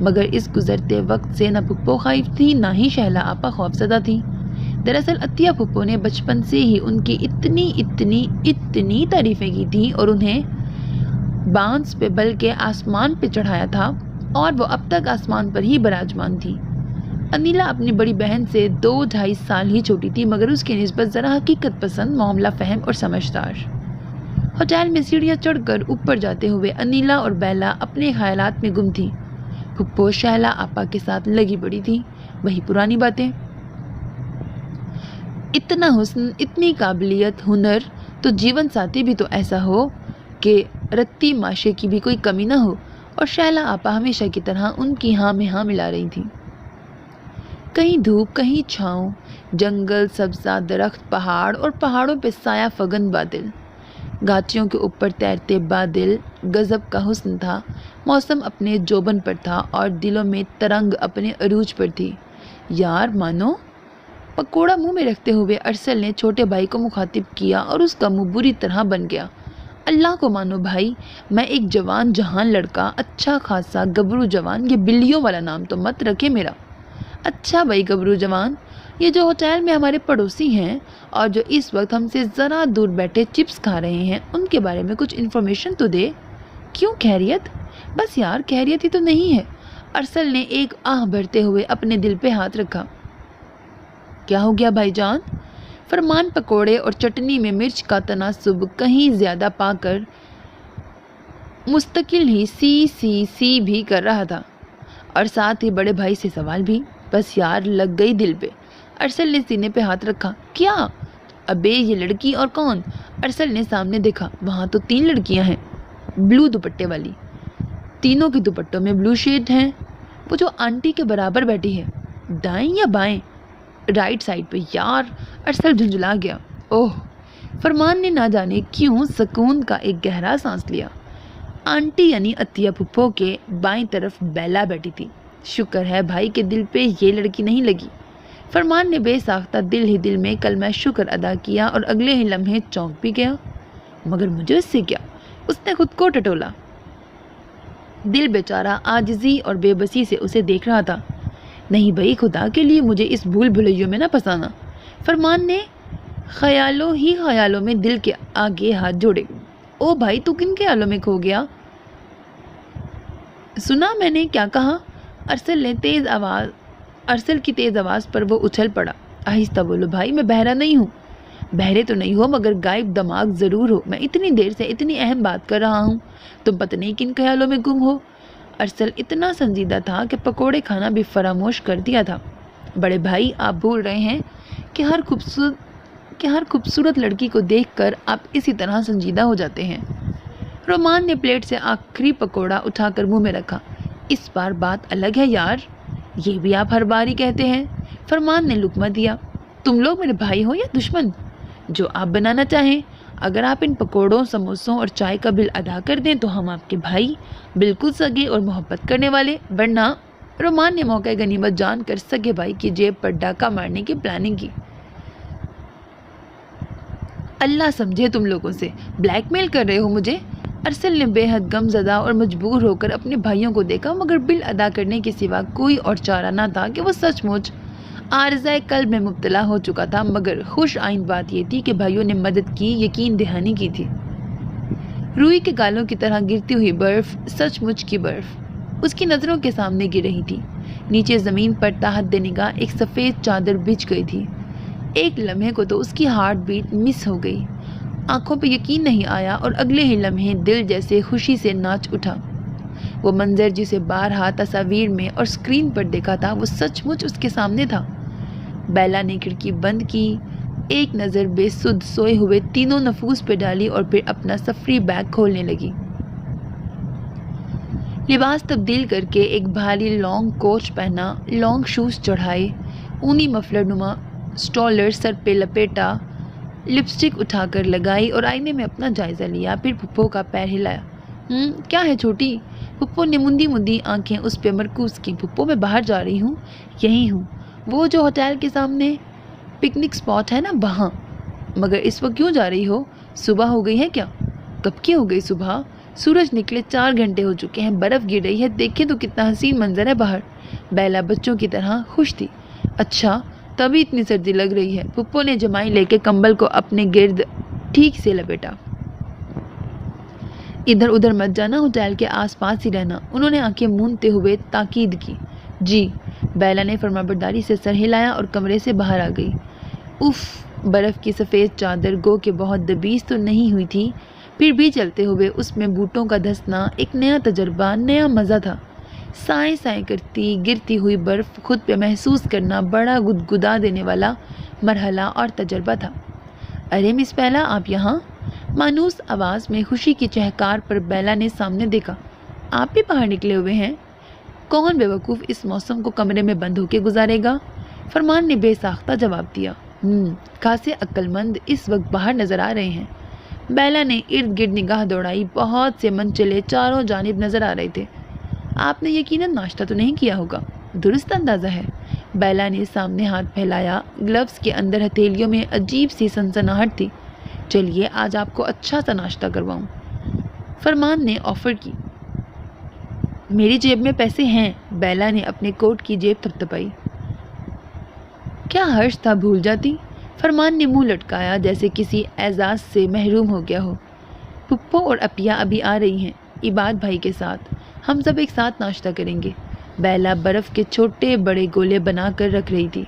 مگر اس گزرتے وقت سے نہ پھپھو خائف تھی، نہ ہی شہلا آپا خوفزدہ تھی۔ دراصل عطیہ پھپھو نے بچپن سے ہی ان کی اتنی تعریفیں کی تھیں اور انہیں بانس پہ بلکہ آسمان پہ چڑھایا تھا، اور وہ اب تک آسمان پر ہی براجمان تھی۔ انیلا اپنی بڑی بہن سے 2-2.5 سال ہی چھوٹی تھی، مگر اس کی نسبت ذرا حقیقت پسند، معاملہ فہم اور سمجھدار۔ ہوٹل میں سیڑھیاں چڑھ کر اوپر جاتے ہوئے انیلا اور بیلا اپنے خیالات میں گم تھی۔ پھپھو شہلا آپا کے ساتھ لگی پڑی تھی، وہی پرانی باتیں۔ اتنا حسن، اتنی قابلیت، ہنر، تو جیون ساتھی بھی تو ایسا ہو کہ رتی ماشے کی بھی کوئی کمی نہ ہو۔ اور شیلا آپا ہمیشہ کی طرح ان کی ہاں میں ہاں ملا رہی تھی۔ کہیں دھوپ، کہیں چھاؤں، جنگل، سبزہ، درخت، پہاڑ، اور پہاڑوں پہ سایہ فگن بادل، گھاٹیوں کے اوپر تیرتے بادل، غضب کا حسن تھا۔ موسم اپنے جوبن پر تھا اور دلوں میں ترنگ اپنے عروج پر تھی۔ یار مانو، پکوڑا منہ میں رکھتے ہوئے ارسل نے چھوٹے بھائی کو مخاطب کیا اور اس کا منہ بری طرح بن گیا۔ اللہ کو مانو بھائی، میں ایک جوان جہان لڑکا، اچھا خاصا گبرو جوان، یہ بلیوں والا نام تو مت رکھے میرا۔ اچھا بھائی گبرو جوان، یہ جو ہوٹل میں ہمارے پڑوسی ہیں اور جو اس وقت ہم سے ذرا دور بیٹھے چپس کھا رہے ہیں، ان کے بارے میں کچھ انفارمیشن تو دے۔ کیوں خیریت؟ بس یار خیریت ہی تو نہیں ہے۔ ارسل نے ایک آہ بھرتے ہوئے اپنے دل پہ ہاتھ رکھا۔ کیا ہو گیا بھائی جان؟ فرمان پکوڑے اور چٹنی میں مرچ کا تناسب کہیں زیادہ پا کر مستقل ہی سی سی سی بھی کر رہا تھا، اور ساتھ ہی بڑے بھائی سے سوال بھی۔ بس یار لگ گئی دل پہ۔ ارسل نے سینے پہ ہاتھ رکھا۔ کیا؟ ابے یہ لڑکی اور کون؟ ارسل نے سامنے دیکھا۔ وہاں تو 3 لڑکیاں ہیں، بلو دوپٹے والی۔ تینوں کے دوپٹوں میں بلو شیڈ ہیں۔ وہ جو آنٹی کے برابر بیٹھی ہے، دائیں یا بائیں؟ رائٹ سائڈ پہ۔ یار ارسل جھنجھلا گیا۔ اوہ! فرمان نے نہ جانے کیوں سکون کا ایک گہرا سانس لیا۔ آنٹی یعنی عطیہ پھپھو کے بائیں طرف بیلا بیٹھی تھی۔ شکر ہے بھائی کے دل پہ یہ لڑکی نہیں لگی۔ فرمان نے بے ساختہ دل ہی دل میں کلمہ شکر ادا کیا اور اگلے ہی لمحے چونک بھی گیا۔ مگر مجھے اس سے کیا؟ اس نے خود کو ٹٹولا۔ دل بیچارہ عاجزی اور بے بسی سے اسے دیکھ رہا تھا۔ نہیں بھائی، خدا کے لیے مجھے اس بھول بھلیوں میں نہ پھنسانا۔ فرمان نے خیالوں ہی خیالوں میں دل کے آگے ہاتھ جوڑے۔ او بھائی، تو کن خیالوں میں کھو گیا؟ سنا میں نے کیا کہا؟ ارسل کی تیز آواز پر وہ اچھل پڑا۔ آہستہ بولو بھائی، میں بہرا نہیں ہوں۔ بہرے تو نہیں ہو مگر غائب دماغ ضرور ہو۔ میں اتنی دیر سے اتنی اہم بات کر رہا ہوں، تم پتہ نہیں کن خیالوں میں گم ہو۔ ارسل اتنا سنجیدہ تھا کہ پکوڑے کھانا بھی فراموش کر دیا تھا۔ بڑے بھائی، آپ بھول رہے ہیں کہ ہر خوبصورت لڑکی کو دیکھ کر آپ اسی طرح سنجیدہ ہو جاتے ہیں۔ رومان نے پلیٹ سے آخری پکوڑا اٹھا کر منہ میں رکھا۔ اس بار بات الگ ہے یار، یہ بھی آپ ہر بار ہی کہتے ہیں۔ فرمان نے لقمہ دیا۔ تم لوگ میرے بھائی ہو یا دشمن؟ جو آپ بنانا چاہیں۔ اگر آپ ان پکوڑوں، سموسوں اور چائے کا بل ادا کر دیں تو ہم آپ کے بھائی، بالکل سگے اور محبت کرنے والے، ورنہ۔ رومان نے موقع غنیمت جان کر سگے بھائی کی جیب پر ڈاکہ مارنے کی پلاننگ کی۔ اللہ سمجھے تم لوگوں سے بلیک میل کر رہے ہو مجھے؟ ارسل نے بے حد غم زدہ اور مجبور ہو کر اپنے بھائیوں کو دیکھا، مگر بل ادا کرنے کے سوا کوئی اور چارہ نہ تھا کہ وہ سچ مچ عارضۂ قلب میں مبتلا ہو چکا تھا۔ مگر خوش آئند بات یہ تھی کہ بھائیوں نے مدد کی، یقین دہانی کی تھی۔ روئی کے گالوں کی طرح گرتی ہوئی برف، سچ مچ کی برف، اس کی نظروں کے سامنے گر رہی تھی۔ نیچے زمین پر تحت نگاہ ایک سفید چادر بچھ گئی تھی۔ ایک لمحے کو تو اس کی ہارٹ بیٹ مس ہو گئی، آنکھوں پہ یقین نہیں آیا، اور اگلے ہی لمحے دل جیسے خوشی سے ناچ اٹھا۔ وہ منظر جسے بارہا تصاویر میں اور سکرین پر دیکھا تھا، وہ سچ مچ اس کے سامنے تھا۔ بیلا نے کھڑکی بند کی، ایک نظر بے سدھ سوئے ہوئے تینوں نفوس پہ ڈالی اور پھر اپنا سفری بیگ کھولنے لگی۔ لباس تبدیل کر کے ایک بھاری لانگ کوٹ پہنا، لانگ شوز چڑھائے، اونی مفلر نما سٹولر سر پہ لپیٹا، لپسٹک اٹھا کر لگائی اور آئینے میں اپنا جائزہ لیا، پھر پھپھو کا پیر ہلایا۔ کیا ہے چھوٹی؟ پھپھو نے مندی مندی آنکھیں اس پہ مرکوز کی۔ پھپھو میں باہر جا رہی ہوں، یہی ہوں، وہ جو ہوٹل کے سامنے پکنک اسپاٹ ہے نا، وہاں۔ مگر اس وقت کیوں جا رہی ہو؟ صبح ہو گئی ہے کیا؟ کب کی ہو گئی صبح؟ سورج نکلے 4 گھنٹے ہو چکے ہیں، برف گر رہی ہے، دیکھیں تو کتنا حسین منظر ہے باہر۔ بیلا بچوں کی طرح خوش تھی۔ اچھا، تبھی اتنی سردی لگ رہی ہے۔ پھپھو نے جمائی لے کے کمبل کو اپنے گرد ٹھیک سے لپیٹا۔ ادھر ادھر مت جانا، ہوٹل کے آس پاس ہی رہنا۔ انہوں نے آنکھیں مونتے ہوئے تاکید کی۔ جی۔ بیلا نے فرمانبرداری سے سر ہلایا اور کمرے سے باہر آ گئی۔ اف! برف کی سفید چادر گو کہ بہت دبیز تو نہیں ہوئی تھی، پھر بھی چلتے ہوئے اس میں بوٹوں کا دھسنا ایک نیا تجربہ، نیا مزہ تھا۔ سائے سائے کرتی گرتی ہوئی برف خود پہ محسوس کرنا بڑا گدگدا دینے والا مرحلہ اور تجربہ تھا۔ ارے مس بیلا، آپ یہاں؟ مانوس آواز میں خوشی کی چہکار پر بیلا نے سامنے دیکھا۔ آپ بھی باہر نکلے ہوئے ہیں؟ کون بے وقوف اس موسم کو کمرے میں بند ہو کے گزارے گا؟ فرمان نے بے ساختہ جواب دیا۔ خاصے عقل مند اس وقت باہر نظر آ رہے ہیں۔ بیلا نے ارد گرد نگاہ دوڑائی۔ بہت سے منچلے چاروں جانب نظر آ رہے تھے۔ آپ نے یقیناً ناشتہ تو نہیں کیا ہوگا؟ درست اندازہ ہے۔ بیلا نے سامنے ہاتھ پھیلایا۔ گلوز کے اندر ہتھیلیوں میں عجیب سی سنسناہٹ تھی۔ چلیے آج آپ کو اچھا سا ناشتہ کرواؤں، فرمان نے آفر کی۔ میری جیب میں پیسے ہیں۔ بیلا نے اپنے کوٹ کی جیب تھپتھپائی۔ کیا حرج تھا، بھول جاتی؟ فرمان نے منہ لٹکایا جیسے کسی اعزاز سے محروم ہو گیا ہو۔ پپو اور اپیا ابھی آ رہی ہیں، عباد بھائی کے ساتھ۔ ہم سب ایک ساتھ ناشتہ کریں گے۔ بیلا برف کے چھوٹے بڑے گولے بنا کر رکھ رہی تھی۔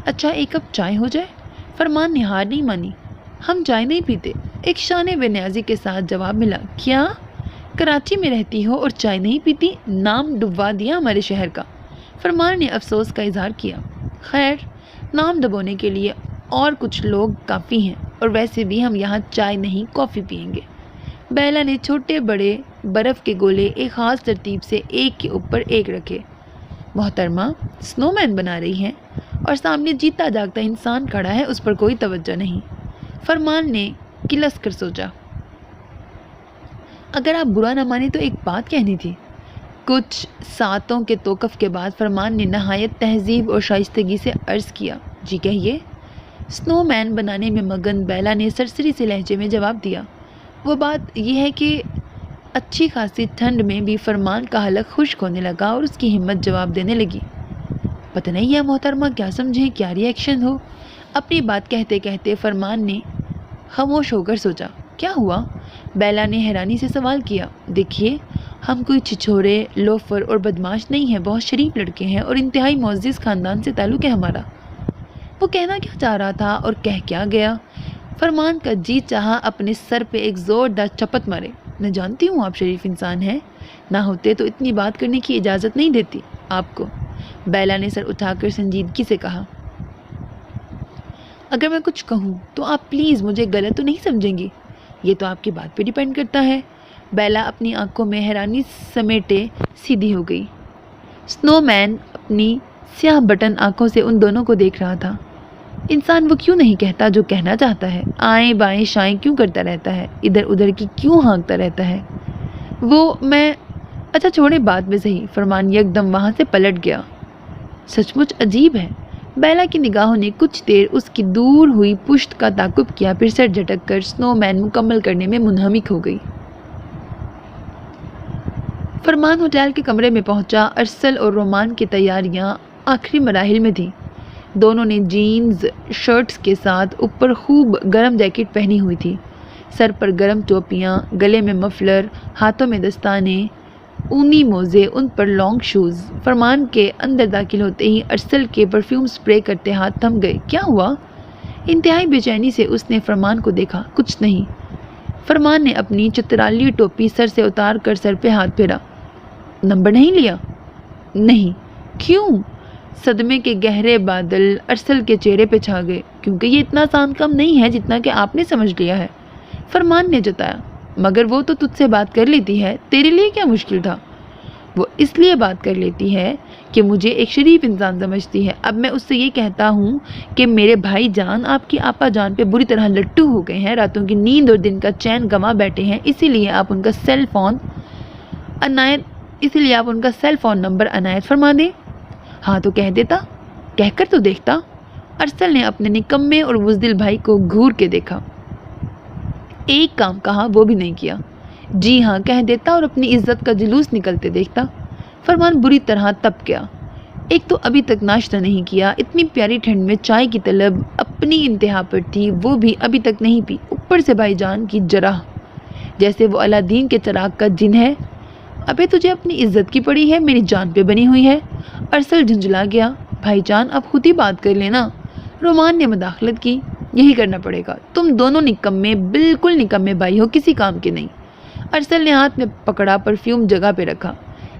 اچھا ایک کپ چائے ہو جائے؟ فرمان نے ہار نہیں مانی۔ ہم چائے نہیں پیتے، ایک شان بے نیازی کے ساتھ جواب ملا۔ کیا کراچی میں رہتی ہو اور چائے نہیں پیتی؟ نام ڈبوا دیا ہمارے شہر کا۔ فرمان نے افسوس کا اظہار کیا۔ خیر، نام دبونے کے لیے اور کچھ لوگ کافی ہیں، اور ویسے بھی ہم یہاں چائے نہیں کافی پئیں گے۔ بیلا نے چھوٹے بڑے برف کے گولے ایک خاص ترتیب سے ایک کے اوپر ایک رکھے۔ محترمہ سنو مین بنا رہی ہیں اور سامنے جیتا جاگتا انسان کھڑا ہے، اس پر کوئی توجہ نہیں۔ فرمان نے کلس کر سوچا۔ اگر آپ برا نہ مانے تو ایک بات کہنی تھی۔ کچھ ساعتوں کے توقف کے بعد فرمان نے نہایت تہذیب اور شائستگی سے عرض کیا۔ جی کہیے۔ سنو مین بنانے میں مگن بیلا نے سرسری سے لہجے میں جواب دیا۔ وہ بات یہ ہے کہ اچھی خاصی ٹھنڈ میں بھی فرمان کا حلق خشک ہونے لگا اور اس کی ہمت جواب دینے لگی۔ پتہ نہیں ہے محترمہ کیا سمجھیں، کیا ری ایکشن ہو۔ اپنی بات کہتے کہتے فرمان نے خاموش ہو کر سوچا۔ کیا ہوا؟ بیلا نے حیرانی سے سوال کیا۔ دیکھیے ہم کوئی چھچھورے، لوفر اور بدماش نہیں ہیں، بہت شریف لڑکے ہیں اور انتہائی معزز خاندان سے تعلق ہے ہمارا۔ وہ کہنا کیا چاہ رہا تھا اور کہہ کیا گیا؟ فرمان کا جی چاہا اپنے سر پہ ایک زوردار چپت مارے۔ میں جانتی ہوں آپ شریف انسان ہیں، نہ ہوتے تو اتنی بات کرنے کی اجازت نہیں دیتی آپ کو۔ بیلا نے سر اٹھا کر سنجیدگی سے کہا۔ اگر میں کچھ کہوں تو آپ پلیز مجھے غلط تو نہیں سمجھیں گی؟ یہ تو آپ کی بات پہ ڈیپینڈ کرتا ہے۔ بیلا اپنی آنکھوں میں حیرانی سمیٹے سیدھی ہو گئی۔ سنو مین اپنی سیاہ بٹن آنکھوں سے ان دونوں کو دیکھ رہا تھا۔ انسان وہ کیوں نہیں کہتا جو کہنا چاہتا ہے؟ آئیں بائیں شائیں کیوں کرتا رہتا ہے؟ ادھر ادھر کی کیوں ہانکتا رہتا ہے؟ میں اچھا چھوڑے بات میں صحیح۔ فرمان یکدم وہاں سے پلٹ گیا۔ سچ مچ عجیب ہے۔ بیلا کی نگاہوں نے کچھ دیر اس کی دور ہوئی پشت کا تعاقب کیا، پھر سر جھٹک کر سنو مین مکمل کرنے میں منہمک ہو گئی۔ فرمان ہوٹل کے کمرے میں پہنچا۔ ارسل اور رومان کی تیاریاں آخری مراحل میں تھیں۔ دونوں نے جینز شرٹس کے ساتھ اوپر خوب گرم جیکٹ پہنی ہوئی تھی۔ سر پر گرم ٹوپیاں، گلے میں مفلر، ہاتھوں میں دستانے، اونی موزے، ان پر لانگ شوز۔ فرمان کے اندر داخل ہوتے ہی ارسل کے پرفیوم سپرے کرتے ہاتھ تھم گئے۔ کیا ہوا؟ انتہائی بے چینی سے اس نے فرمان کو دیکھا۔ کچھ نہیں۔ فرمان نے اپنی چترالی ٹوپی سر سے اتار کر سر پہ ہاتھ پھیرا۔ نمبر نہیں لیا؟ نہیں۔ کیوں؟ صدمے کے گہرے بادل ارسل کے چہرے پہ چھا گئے۔ کیونکہ یہ اتنا آسان کام نہیں ہے جتنا کہ آپ نے سمجھ لیا ہے، فرمان نے جتایا۔ مگر وہ تو تجھ سے بات کر لیتی ہے، تیرے لیے کیا مشکل تھا؟ وہ اس لیے بات کر لیتی ہے کہ مجھے ایک شریف انسان سمجھتی ہے۔ اب میں اس سے یہ کہتا ہوں کہ میرے بھائی جان آپ کی آپا جان پہ بری طرح لٹو ہو گئے ہیں، راتوں کی نیند اور دن کا چین گنوا بیٹھے ہیں، اسی لیے آپ ان کا سیل فون نمبر عنایت فرما دیں۔ ہاں تو کہہ دیتا، کہہ کر تو دیکھتا۔ ارسل نے اپنے نکمے اور بزدل بھائی کو گھور کے دیکھا۔ ایک کام کہا وہ بھی نہیں کیا۔ جی ہاں کہہ دیتا اور اپنی عزت کا جلوس نکلتے دیکھتا۔ فرمان بری طرح تپ گیا۔ ایک تو ابھی تک ناشتہ نہیں کیا، اتنی پیاری ٹھنڈ میں چائے کی طلب اپنی انتہا پر تھی، وہ بھی ابھی تک نہیں پی، اوپر سے بھائی جان کی جرح جیسے وہ علادین کے چراغ کا جن ہے۔ ابے تجھے اپنی عزت کی پڑی ہے، میری جان پہ بنی ہوئی ہے۔ ارسل جھنجھلا گیا۔ بھائی جان اب خود ہی بات کر لینا، رومان نے مداخلت کی۔ یہی کرنا پڑے گا، تم دونوں نکمے، بالکل نکمے بھائی ہو، کسی کام کے نہیں۔ ارسل نے ہاتھ میں پکڑا پرفیوم جگہ پہ رکھا۔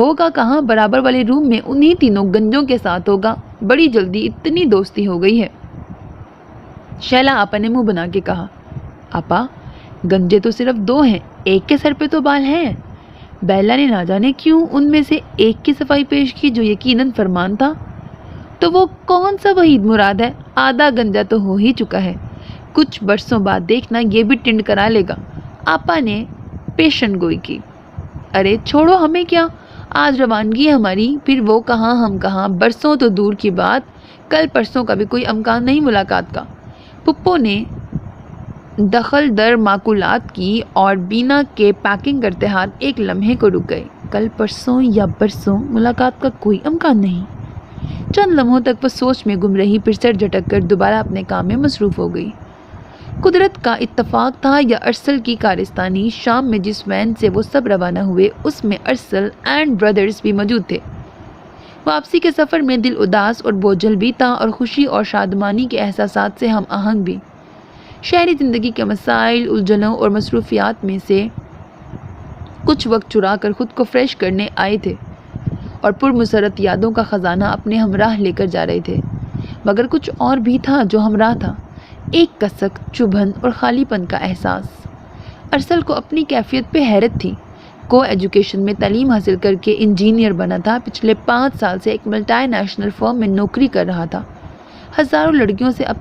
ہوگا کہاں، برابر والے روم میں انہی تینوں گنجوں کے ساتھ ہوگا۔ بڑی جلدی اتنی دوستی ہو گئی ہے۔ شیلا آپا نے منہ بنا کے کہا۔ آپا گنجے تو صرف 2 ہیں، ایک کے سر پہ تو بال ہیں۔ بیلا نے نہ جانے کیوں ان میں سے ایک کی صفائی پیش کی جو یقیناً فرمان تھا۔ تو وہ کون سا وحید مراد ہے؟ آدھا گنجا تو ہو ہی چکا ہے، کچھ برسوں بعد دیکھنا یہ بھی ٹنڈ کرا لے گا۔ آپا نے پیشن گوئی کی۔ ارے چھوڑو، ہمیں کیا، آج روانگی ہے ہماری، پھر وہ کہاں ہم کہاں، برسوں تو دور کی بات، کل پرسوں کا بھی کوئی امکان نہیں ملاقات کا۔ پپو نے دخل در معقولات کی اور بینا کے پیکنگ کرتے ہاتھ ایک لمحے کو رک گئے۔ کل پرسوں یا برسوں ملاقات کا کوئی امکان نہیں۔ چند لمحوں تک وہ سوچ میں گم رہی، پھر سر جھٹک کر دوبارہ اپنے کام میں مصروف ہو گئی۔ قدرت کا اتفاق تھا یا ارسل کی کارستانی، شام میں جس وین سے وہ سب روانہ ہوئے اس میں ارسل اینڈ برادرز بھی موجود تھے۔ واپسی کے سفر میں دل اداس اور بوجھل بھی تھا اور خوشی اور شادمانی کے احساسات سے ہم آہنگ بھی۔ شہری زندگی کے مسائل، الجھنوں اور مصروفیات میں سے کچھ وقت چرا کر خود کو فریش کرنے آئے تھے اور پرمسرت یادوں کا خزانہ اپنے ہمراہ لے کر جا رہے تھے، مگر کچھ اور بھی تھا جو ہمراہ تھا، ایک کسک، چبھن اور خالی پن کا احساس۔ ارسل کو اپنی کیفیت پہ حیرت تھی۔ کو ایجوکیشن میں تعلیم حاصل کر کے انجینئر بنا تھا، پچھلے 5 سال سے ایک ملٹی نیشنل فرم میں نوکری کر رہا تھا، ہزاروں لڑکیوں سے اب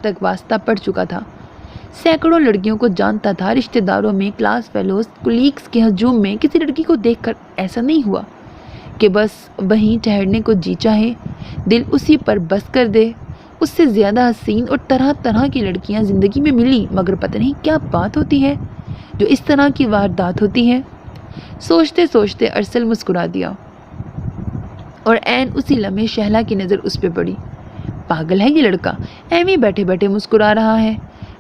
تک واسطہ پڑ چکا تھا، سینکڑوں لڑکیوں کو جانتا تھا، رشتہ داروں میں، کلاس فیلوز، کولیگز کے ہجوم میں کسی لڑکی کو دیکھ کر ایسا نہیں ہوا کہ بس وہیں ٹھہرنے کو جی چاہے، دل اسی پر بس کر دے۔ اس سے زیادہ حسین اور طرح طرح کی لڑکیاں زندگی میں ملی، مگر پتہ نہیں کیا بات ہوتی ہے جو اس طرح کی واردات ہوتی ہے۔ سوچتے سوچتے ارسل مسکرا دیا اور عین اسی لمحے شہلا کی نظر اس پہ پڑی۔ پاگل ہے یہ لڑکا، ایویں بیٹھے بیٹھے مسکرا رہا ہے۔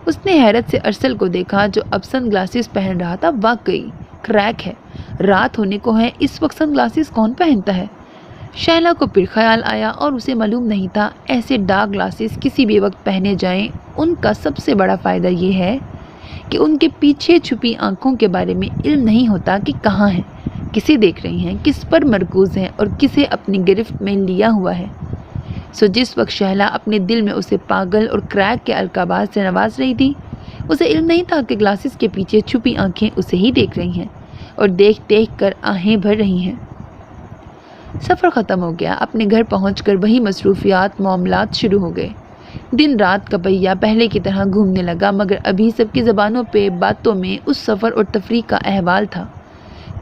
اس نے حیرت سے ارسل کو دیکھا جو اب سن گلاسز پہن رہا تھا۔ واقعی کریک ہے، رات ہونے کو ہے، اس وقت سن گلاسز کون پہنتا ہے؟ شیلا کو پھر خیال آیا اور اسے معلوم نہیں تھا ایسے ڈارک گلاسز کسی بھی وقت پہنے جائیں، ان کا سب سے بڑا فائدہ یہ ہے کہ ان کے پیچھے چھپی آنکھوں کے بارے میں علم نہیں ہوتا کہ کہاں ہیں، کسے دیکھ رہی ہیں، کس پر مرکوز ہیں اور کسے اپنی گرفت میں لیا ہوا ہے۔ سو جس وقت شہلا اپنے دل میں اسے پاگل اور کریک کے القابات سے نواز رہی تھی، اسے علم نہیں تھا کہ گلاسز کے پیچھے چھپی آنکھیں اسے ہی دیکھ رہی ہیں اور دیکھ دیکھ کر آہیں بھر رہی ہیں۔ سفر ختم ہو گیا۔ اپنے گھر پہنچ کر وہی مصروفیات، معاملات شروع ہو گئے۔ دن رات کا پہیہ پہلے کی طرح گھومنے لگا، مگر ابھی سب کی زبانوں پہ، باتوں میں اس سفر اور تفریح کا احوال تھا۔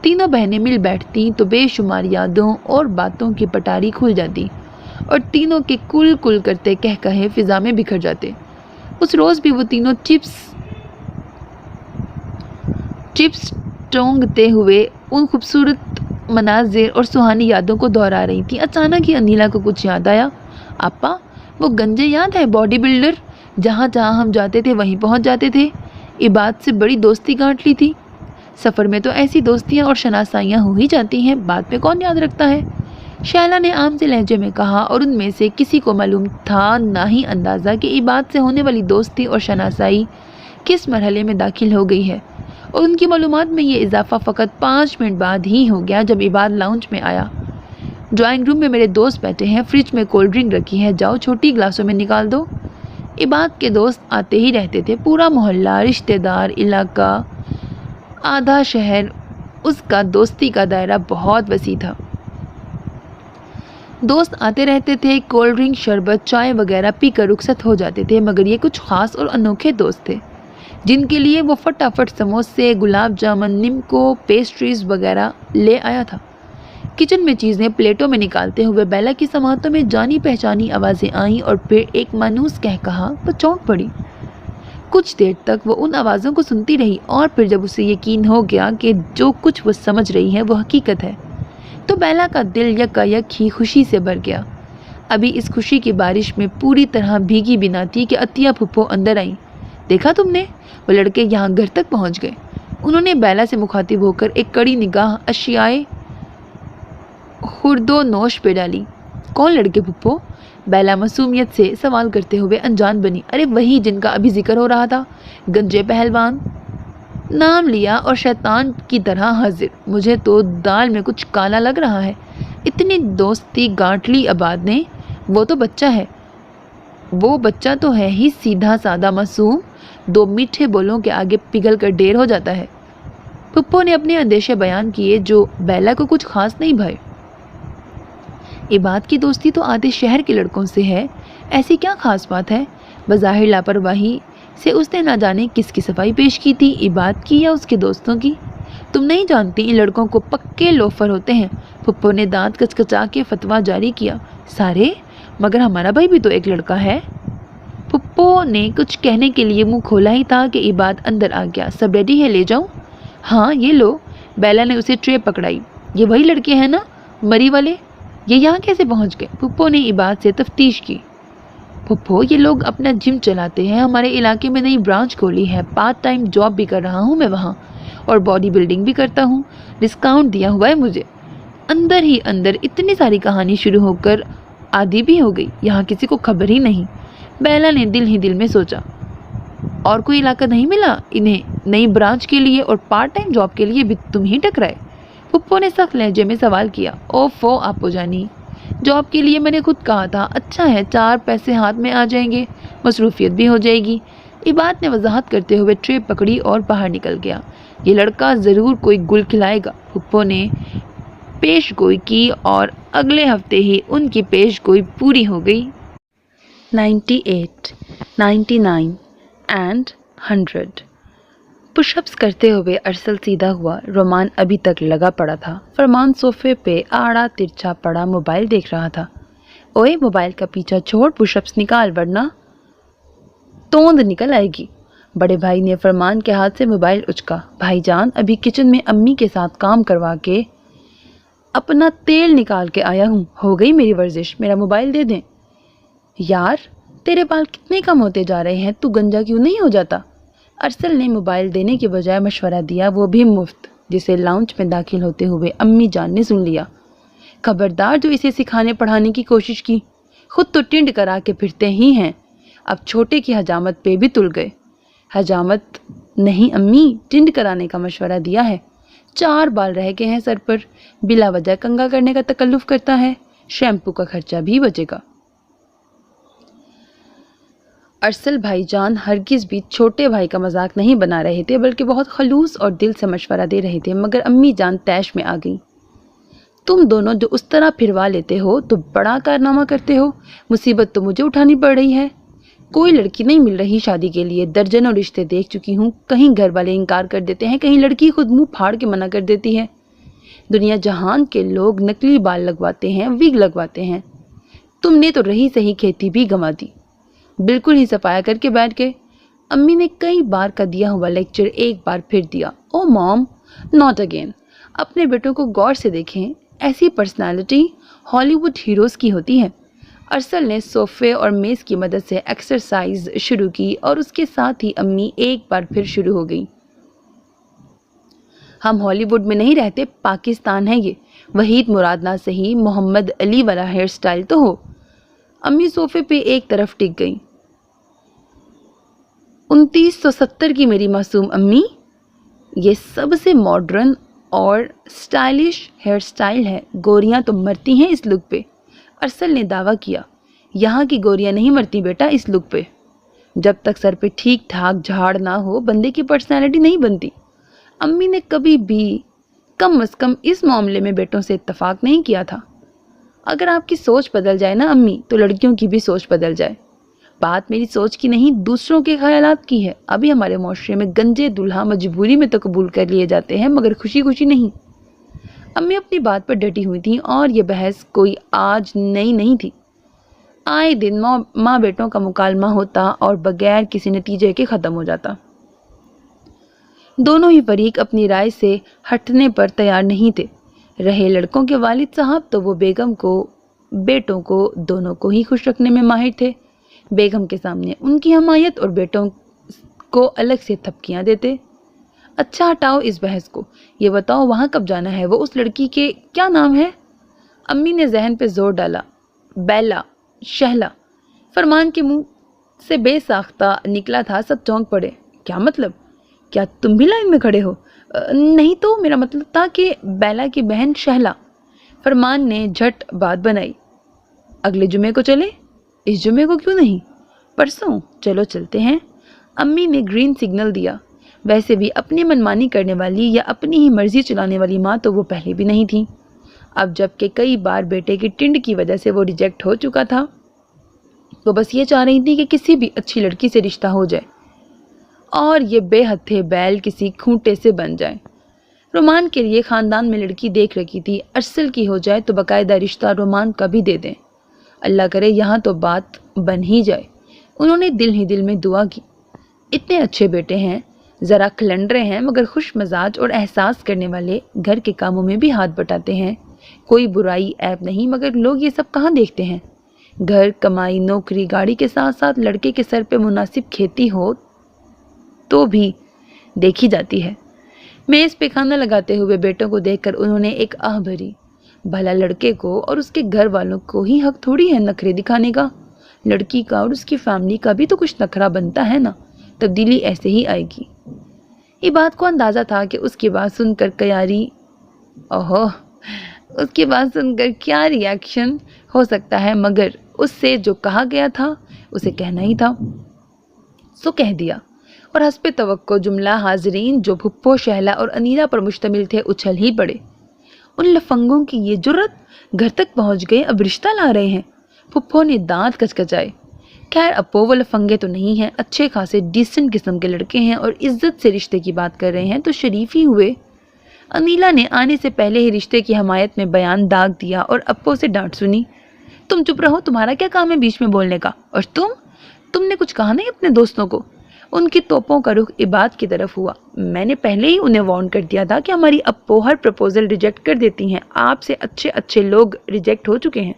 تینوں بہنیں مل بیٹھتیں تو بے شمار یادوں اور باتوں کی پٹاری کھل جاتی اور تینوں کے کل کل کرتے کہے فضا میں بکھر جاتے۔ اس روز بھی وہ تینوں چپس ٹونگتے ہوئے ان خوبصورت مناظر اور سہانی یادوں کو دہرا رہی تھیں۔ اچانک ہی انیلا کو کچھ یاد آیا۔ آپا وہ گنجے یاد ہے، باڈی بلڈر، جہاں جہاں ہم جاتے تھے وہیں پہنچ جاتے تھے، عباد سے بڑی دوستی گانٹ لی تھی۔ سفر میں تو ایسی دوستیاں اور شناسائیاں ہو ہی جاتی ہیں، بعد میں کون یاد رکھتا ہے؟ شیلا نے عام سے لہجے میں کہا، اور ان میں سے کسی کو معلوم تھا نہ ہی اندازہ کہ عباد سے ہونے والی دوستی اور شناسائی کس مرحلے میں داخل ہو گئی ہے، اور ان کی معلومات میں یہ اضافہ فقط 5 منٹ بعد ہی ہو گیا جب عباد لاؤنج میں آیا۔ ڈرائنگ روم میں میرے دوست بیٹھے ہیں، فریج میں کولڈ ڈرنک رکھی ہے، جاؤ چھوٹی گلاسوں میں نکال دو۔ عباد کے دوست آتے ہی رہتے تھے، پورا محلہ، رشتہ دار، علاقہ، آدھا شہر، اس کا دوستی کا دائرہ بہت وسیع تھا۔ دوست آتے رہتے تھے، کولڈ ڈرنک، شربت، چائے وغیرہ پی کر رخصت ہو جاتے تھے، مگر یہ کچھ خاص اور انوکھے دوست تھے جن کے لیے وہ فٹافٹ سموسے، گلاب جامن، نمکو، پیسٹریز وغیرہ لے آیا تھا۔ کچن میں چیزیں پلیٹوں میں نکالتے ہوئے بیلا کی سماعتوں میں جانی پہچانی آوازیں آئیں اور پھر ایک مانوس کہا وہ چونک پڑی۔ کچھ دیر تک وہ ان آوازوں کو سنتی رہی اور پھر جب اسے یقین ہو گیا کہ جو کچھ وہ سمجھ رہی ہے وہ حقیقت ہے تو بیلا کا دل یکایک ہی خوشی سے بھر گیا۔ ابھی اس خوشی کی بارش میں پوری طرح بھیگی بھی نہ تھی کہ عطیہ پھپھو اندر آئیں۔ دیکھا تم نے، وہ لڑکے یہاں گھر تک پہنچ گئے۔ انہوں نے بیلا سے مخاطب ہو کر ایک کڑی نگاہ اشیائے خرد و نوش پہ ڈالی۔ کون لڑکے پھپھو؟ بیلا معصومیت سے سوال کرتے ہوئے انجان بنی۔ ارے وہی جن کا ابھی ذکر ہو رہا تھا، گنجے پہلوان۔ نام لیا اور شیطان کی طرح حاضر، مجھے تو دال میں کچھ کالا لگ رہا ہے۔ اتنی دوستی گانٹ لی عباد نے، وہ تو بچہ ہے، وہ بچہ تو ہے ہی سیدھا سادہ معصوم، 2 میٹھے بولوں کے آگے پگھل کر ڈیر ہو جاتا ہے۔ پھپھو نے اپنے اندیشے بیان کیے جو بیلا کو کچھ خاص نہیں بھائے۔ عباد کی دوستی تو آدھے شہر کے لڑکوں سے ہے، ایسی کیا خاص بات ہے؟ بظاہر لاپرواہی سے اس نے نہ جانے کس کی صفائی پیش کی تھی، عباد کی یا اس کے دوستوں کی؟ تم نہیں جانتی ان لڑکوں کو پکے لوفر ہوتے ہیں۔ پھپھو نے دانت کچکچا کے فتویٰ جاری کیا۔ سارے؟ مگر ہمارا بھائی بھی تو ایک لڑکا ہے۔ پھپھو نے کچھ کہنے کے لیے منہ کھولا ہی تھا کہ عباد اندر آ گیا۔ سب ریڈی ہے، لے جاؤں؟ ہاں یہ لو۔ بیلا نے اسے ٹرے پکڑائی۔ یہ وہی لڑکے ہیں نا مری والے؟ یہ یہاں کیسے پہنچ گئے؟ پھپھو نے عباد سے تفتیش کی۔ پھپھو یہ لوگ اپنا جم چلاتے ہیں، ہمارے علاقے میں نئی برانچ کھولی ہے، پارٹ ٹائم جاب بھی کر رہا ہوں میں وہاں، اور باڈی بلڈنگ بھی کرتا ہوں، ڈسکاؤنٹ دیا ہوا ہے مجھے۔ اندر ہی اندر اتنی ساری کہانی شروع ہو کر آدھی بھی ہو گئی، یہاں کسی کو خبر ہی نہیں۔ بیلا نے دل ہی دل میں سوچا، اور کوئی علاقہ نہیں ملا انہیں نئی برانچ کے لیے اور پارٹ ٹائم جاب کے لیے بھی تم ہی ٹکرائے؟ پھپھو نے سخت لہجے میں سوال کیا۔ اوفو آپو جانی، جاب کے لیے میں نے خود کہا تھا، اچھا ہے 4 پیسے ہاتھ میں آ جائیں گے، مصروفیت بھی ہو جائے گی۔ عباد نے وضاحت کرتے ہوئے ٹرے پکڑی اور باہر نکل گیا۔ یہ لڑکا ضرور کوئی گل کھلائے گا۔ پھپھو نے پیش گوئی کی اور اگلے ہفتے ہی ان کی پیش گوئی پوری ہو گئی۔ 98, 99 and 100 پش اپس کرتے ہوئے ارسل سیدھا ہوا۔ رومان ابھی تک لگا پڑا تھا۔ فرمان صوفے پہ آڑا ترچھا پڑا موبائل دیکھ رہا تھا۔ اوئے موبائل کا پیچھا چھوڑ، پش اپس نکال ورنہ توند نکل آئے گی۔ بڑے بھائی نے فرمان کے ہاتھ سے موبائل اچکا۔ بھائی جان ابھی کچن میں امی کے ساتھ کام کروا کے اپنا تیل نکال کے آیا ہوں، ہو گئی میری ورزش، میرا موبائل دے دیں۔ یار تیرے بال کتنے کم ہوتے جا رہے ہیں، تو گنجا کیوں نہیں ہو جاتا؟ ارسل نے موبائل دینے کے بجائے مشورہ دیا، وہ بھی مفت، جسے لاؤنج میں داخل ہوتے ہوئے امی جان نے سن لیا۔ خبردار جو اسے سکھانے پڑھانے کی کوشش کی، خود تو ٹنڈ کرا کے پھرتے ہی ہیں، اب چھوٹے کی حجامت پہ بھی تل گئے۔ حجامت نہیں امی، ٹنڈ کرانے کا مشورہ دیا ہے، 4 بال رہ گئے ہیں سر پر، بلا وجہ کنگا کرنے کا تکلف کرتا ہے، شیمپو کا خرچہ بھی بچے گا۔ ارسل بھائی جان ہرگز بھی چھوٹے بھائی کا مذاق نہیں بنا رہے تھے، بلکہ بہت خلوص اور دل سے مشورہ دے رہے تھے، مگر امی جان طیش میں آ گئی۔ تم دونوں جو اس طرح پھروا لیتے ہو تو بڑا کارنامہ کرتے ہو، مصیبت تو مجھے اٹھانی پڑ رہی ہے۔ کوئی لڑکی نہیں مل رہی شادی کے لیے، درجنوں رشتے دیکھ چکی ہوں، کہیں گھر والے انکار کر دیتے ہیں، کہیں لڑکی خود منہ پھاڑ کے منع کر دیتی ہے۔ دنیا جہان کے لوگ نکلی بال لگواتے ہیں، وگ لگواتے ہیں، تم نے تو رہی صحیح کھیتی بھی گنوا دی، بالکل ہی صفایا کر کے بیٹھ گئے۔ امی نے کئی بار کا دیا ہوا لیکچر ایک بار پھر دیا۔ او موم، ناٹ اگین۔ اپنے بیٹوں کو غور سے دیکھیں، ایسی پرسنالٹی ہالی ووڈ ہیروز کی ہوتی ہے۔ ارسل نے صوفے اور میز کی مدد سے ایکسرسائز شروع کی اور اس کے ساتھ ہی امی ایک بار پھر شروع ہو گئی۔ ہم ہالی ووڈ میں نہیں رہتے، پاکستان ہے یہ، وحید مراد نہ صحیح محمد علی والا ہیئر سٹائل تو ہو۔ امی صوفے پہ ایک طرف ٹک گئی۔ 2970 کی میری معصوم امی، یہ سب سے ماڈرن اور سٹائلش ہیئر سٹائل ہے، گوریاں تو مرتی ہیں اس لک پہ۔ ارسل نے دعویٰ کیا۔ یہاں کی گوریاں نہیں مرتی بیٹا اس لک پہ، جب تک سر پہ ٹھیک ٹھاک جھاڑ نہ ہو بندے کی پرسنالٹی نہیں بنتی۔ امی نے کبھی بھی کم از کم اس معاملے میں بیٹوں سے اتفاق نہیں کیا تھا۔ اگر آپ کی سوچ بدل جائے نا امی، تو لڑکیوں کی بھی سوچ بدل جائے۔ بات میری سوچ کی نہیں، دوسروں کے خیالات کی ہے۔ ابھی ہمارے معاشرے میں گنجے دلہا مجبوری میں تو قبول کر لیے جاتے ہیں، مگر خوشی خوشی نہیں۔ امی اپنی بات پر ڈٹی ہوئی تھیں اور یہ بحث کوئی آج نئی نہیں تھی۔ آئے دن ماں بیٹوں کا مکالمہ ہوتا اور بغیر کسی نتیجے کے ختم ہو جاتا۔ دونوں ہی فریق اپنی رائے سے ہٹنے پر تیار نہیں تھے۔ رہے لڑکوں کے والد صاحب تو وہ بیگم کو، بیٹوں کو، دونوں کو ہی خوش رکھنے میں ماہر تھے۔ بیگم کے سامنے ان کی حمایت اور بیٹوں کو الگ سے تھپکیاں دیتے۔ اچھا ہٹاؤ اس بحث کو، یہ بتاؤ وہاں کب جانا ہے؟ وہ اس لڑکی کے کیا نام ہے؟ امی نے ذہن پہ زور ڈالا۔ بیلا، شہلا۔ فرمان کے منہ سے بے ساختہ نکلا تھا، سب چونک پڑے۔ کیا مطلب؟ کیا تم بھی لائن میں کھڑے ہو؟ نہیں تو میرا مطلب تھا کہ بیلا کی بہن شہلا۔ فرمان نے جھٹ بات بنائی۔ اگلے جمعے کو چلے؟ اس جمعے کو کیوں نہیں؟ پرسوں؟ چلو چلتے ہیں۔ امی نے گرین سگنل دیا۔ ویسے بھی اپنی منمانی کرنے والی یا اپنی ہی مرضی چلانے والی ماں تو وہ پہلے بھی نہیں تھی۔ اب جب کہ کئی بار بیٹے کی ٹنڈ کی وجہ سے وہ ریجیکٹ ہو چکا تھا، وہ بس یہ چاہ رہی تھی کہ کسی بھی اچھی لڑکی سے رشتہ ہو جائے اور یہ بے ہتھے بیل کسی کھونٹے سے بن جائے۔ رومان کے لیے خاندان میں لڑکی دیکھ رکھی تھی، ارسل کی ہو جائے تو باقاعدہ رشتہ رومان کا بھی دے دیں۔ اللہ کرے یہاں تو بات بن ہی جائے۔ انہوں نے دل ہی دل میں دعا کی۔ اتنے اچھے بیٹے ہیں، ذرا کھلنڈرے ہیں مگر خوش مزاج اور احساس کرنے والے، گھر کے کاموں میں بھی ہاتھ بٹاتے ہیں۔ کوئی برائی عیب نہیں، مگر لوگ یہ سب کہاں دیکھتے ہیں؟ گھر، کمائی، نوکری، گاڑی کے ساتھ ساتھ لڑکے کے سر پہ مناسب کھیتی ہو تو بھی دیکھی جاتی ہے۔ میز پہ کھانا لگاتے ہوئے بیٹوں کو دیکھ کر انہوں نے ایک آہ بھری۔ بھلا لڑکے کو اور اس کے گھر والوں کو ہی حق تھوڑی ہے نخرے دکھانے کا، لڑکی کا اور اس کی فیملی کا بھی تو کچھ نخرہ بنتا ہے نا، تبدیلی ایسے ہی آئے گی۔ یہ بات کو اندازہ تھا کہ اس کی بات سن کر کیا ریاکشن ہو سکتا ہے، مگر اس سے جو کہا گیا تھا اسے کہنا ہی تھا، سو کہہ دیا۔ اور حسب توقع جملہ حاضرین جو پھپھو، شہلا اور انیلا پر مشتمل تھے اچھل ہی پڑے۔ ان لفنگوں کی یہ جرت، گھر تک پہنچ گئے، اب رشتہ لا رہے ہیں۔ پھپھو نے دانت کچکچائے۔ خیر اپو، وہ لفنگے تو نہیں ہیں، اچھے خاصے ڈیسنٹ قسم کے لڑکے ہیں اور عزت سے رشتے کی بات کر رہے ہیں تو شریف ہی ہوئے۔ انیلا نے آنے سے پہلے ہی رشتے کی حمایت میں بیان داغ دیا اور اپو سے ڈانٹ سنی۔ تم چپ رہو، تمہارا کیا کام ہے بیچ میں بولنے کا؟ اور تم نے کچھ کہا نہیں اپنے دوستوں کو؟ ان کی توپوں کا رخ عباد کی طرف ہوا۔ میں نے پہلے ہی انہیں وارن کر دیا تھا کہ ہماری اپو ہر پرپوزل ریجیکٹ کر دیتی ہیں، آپ سے اچھے لوگ ریجیکٹ ہو چکے ہیں،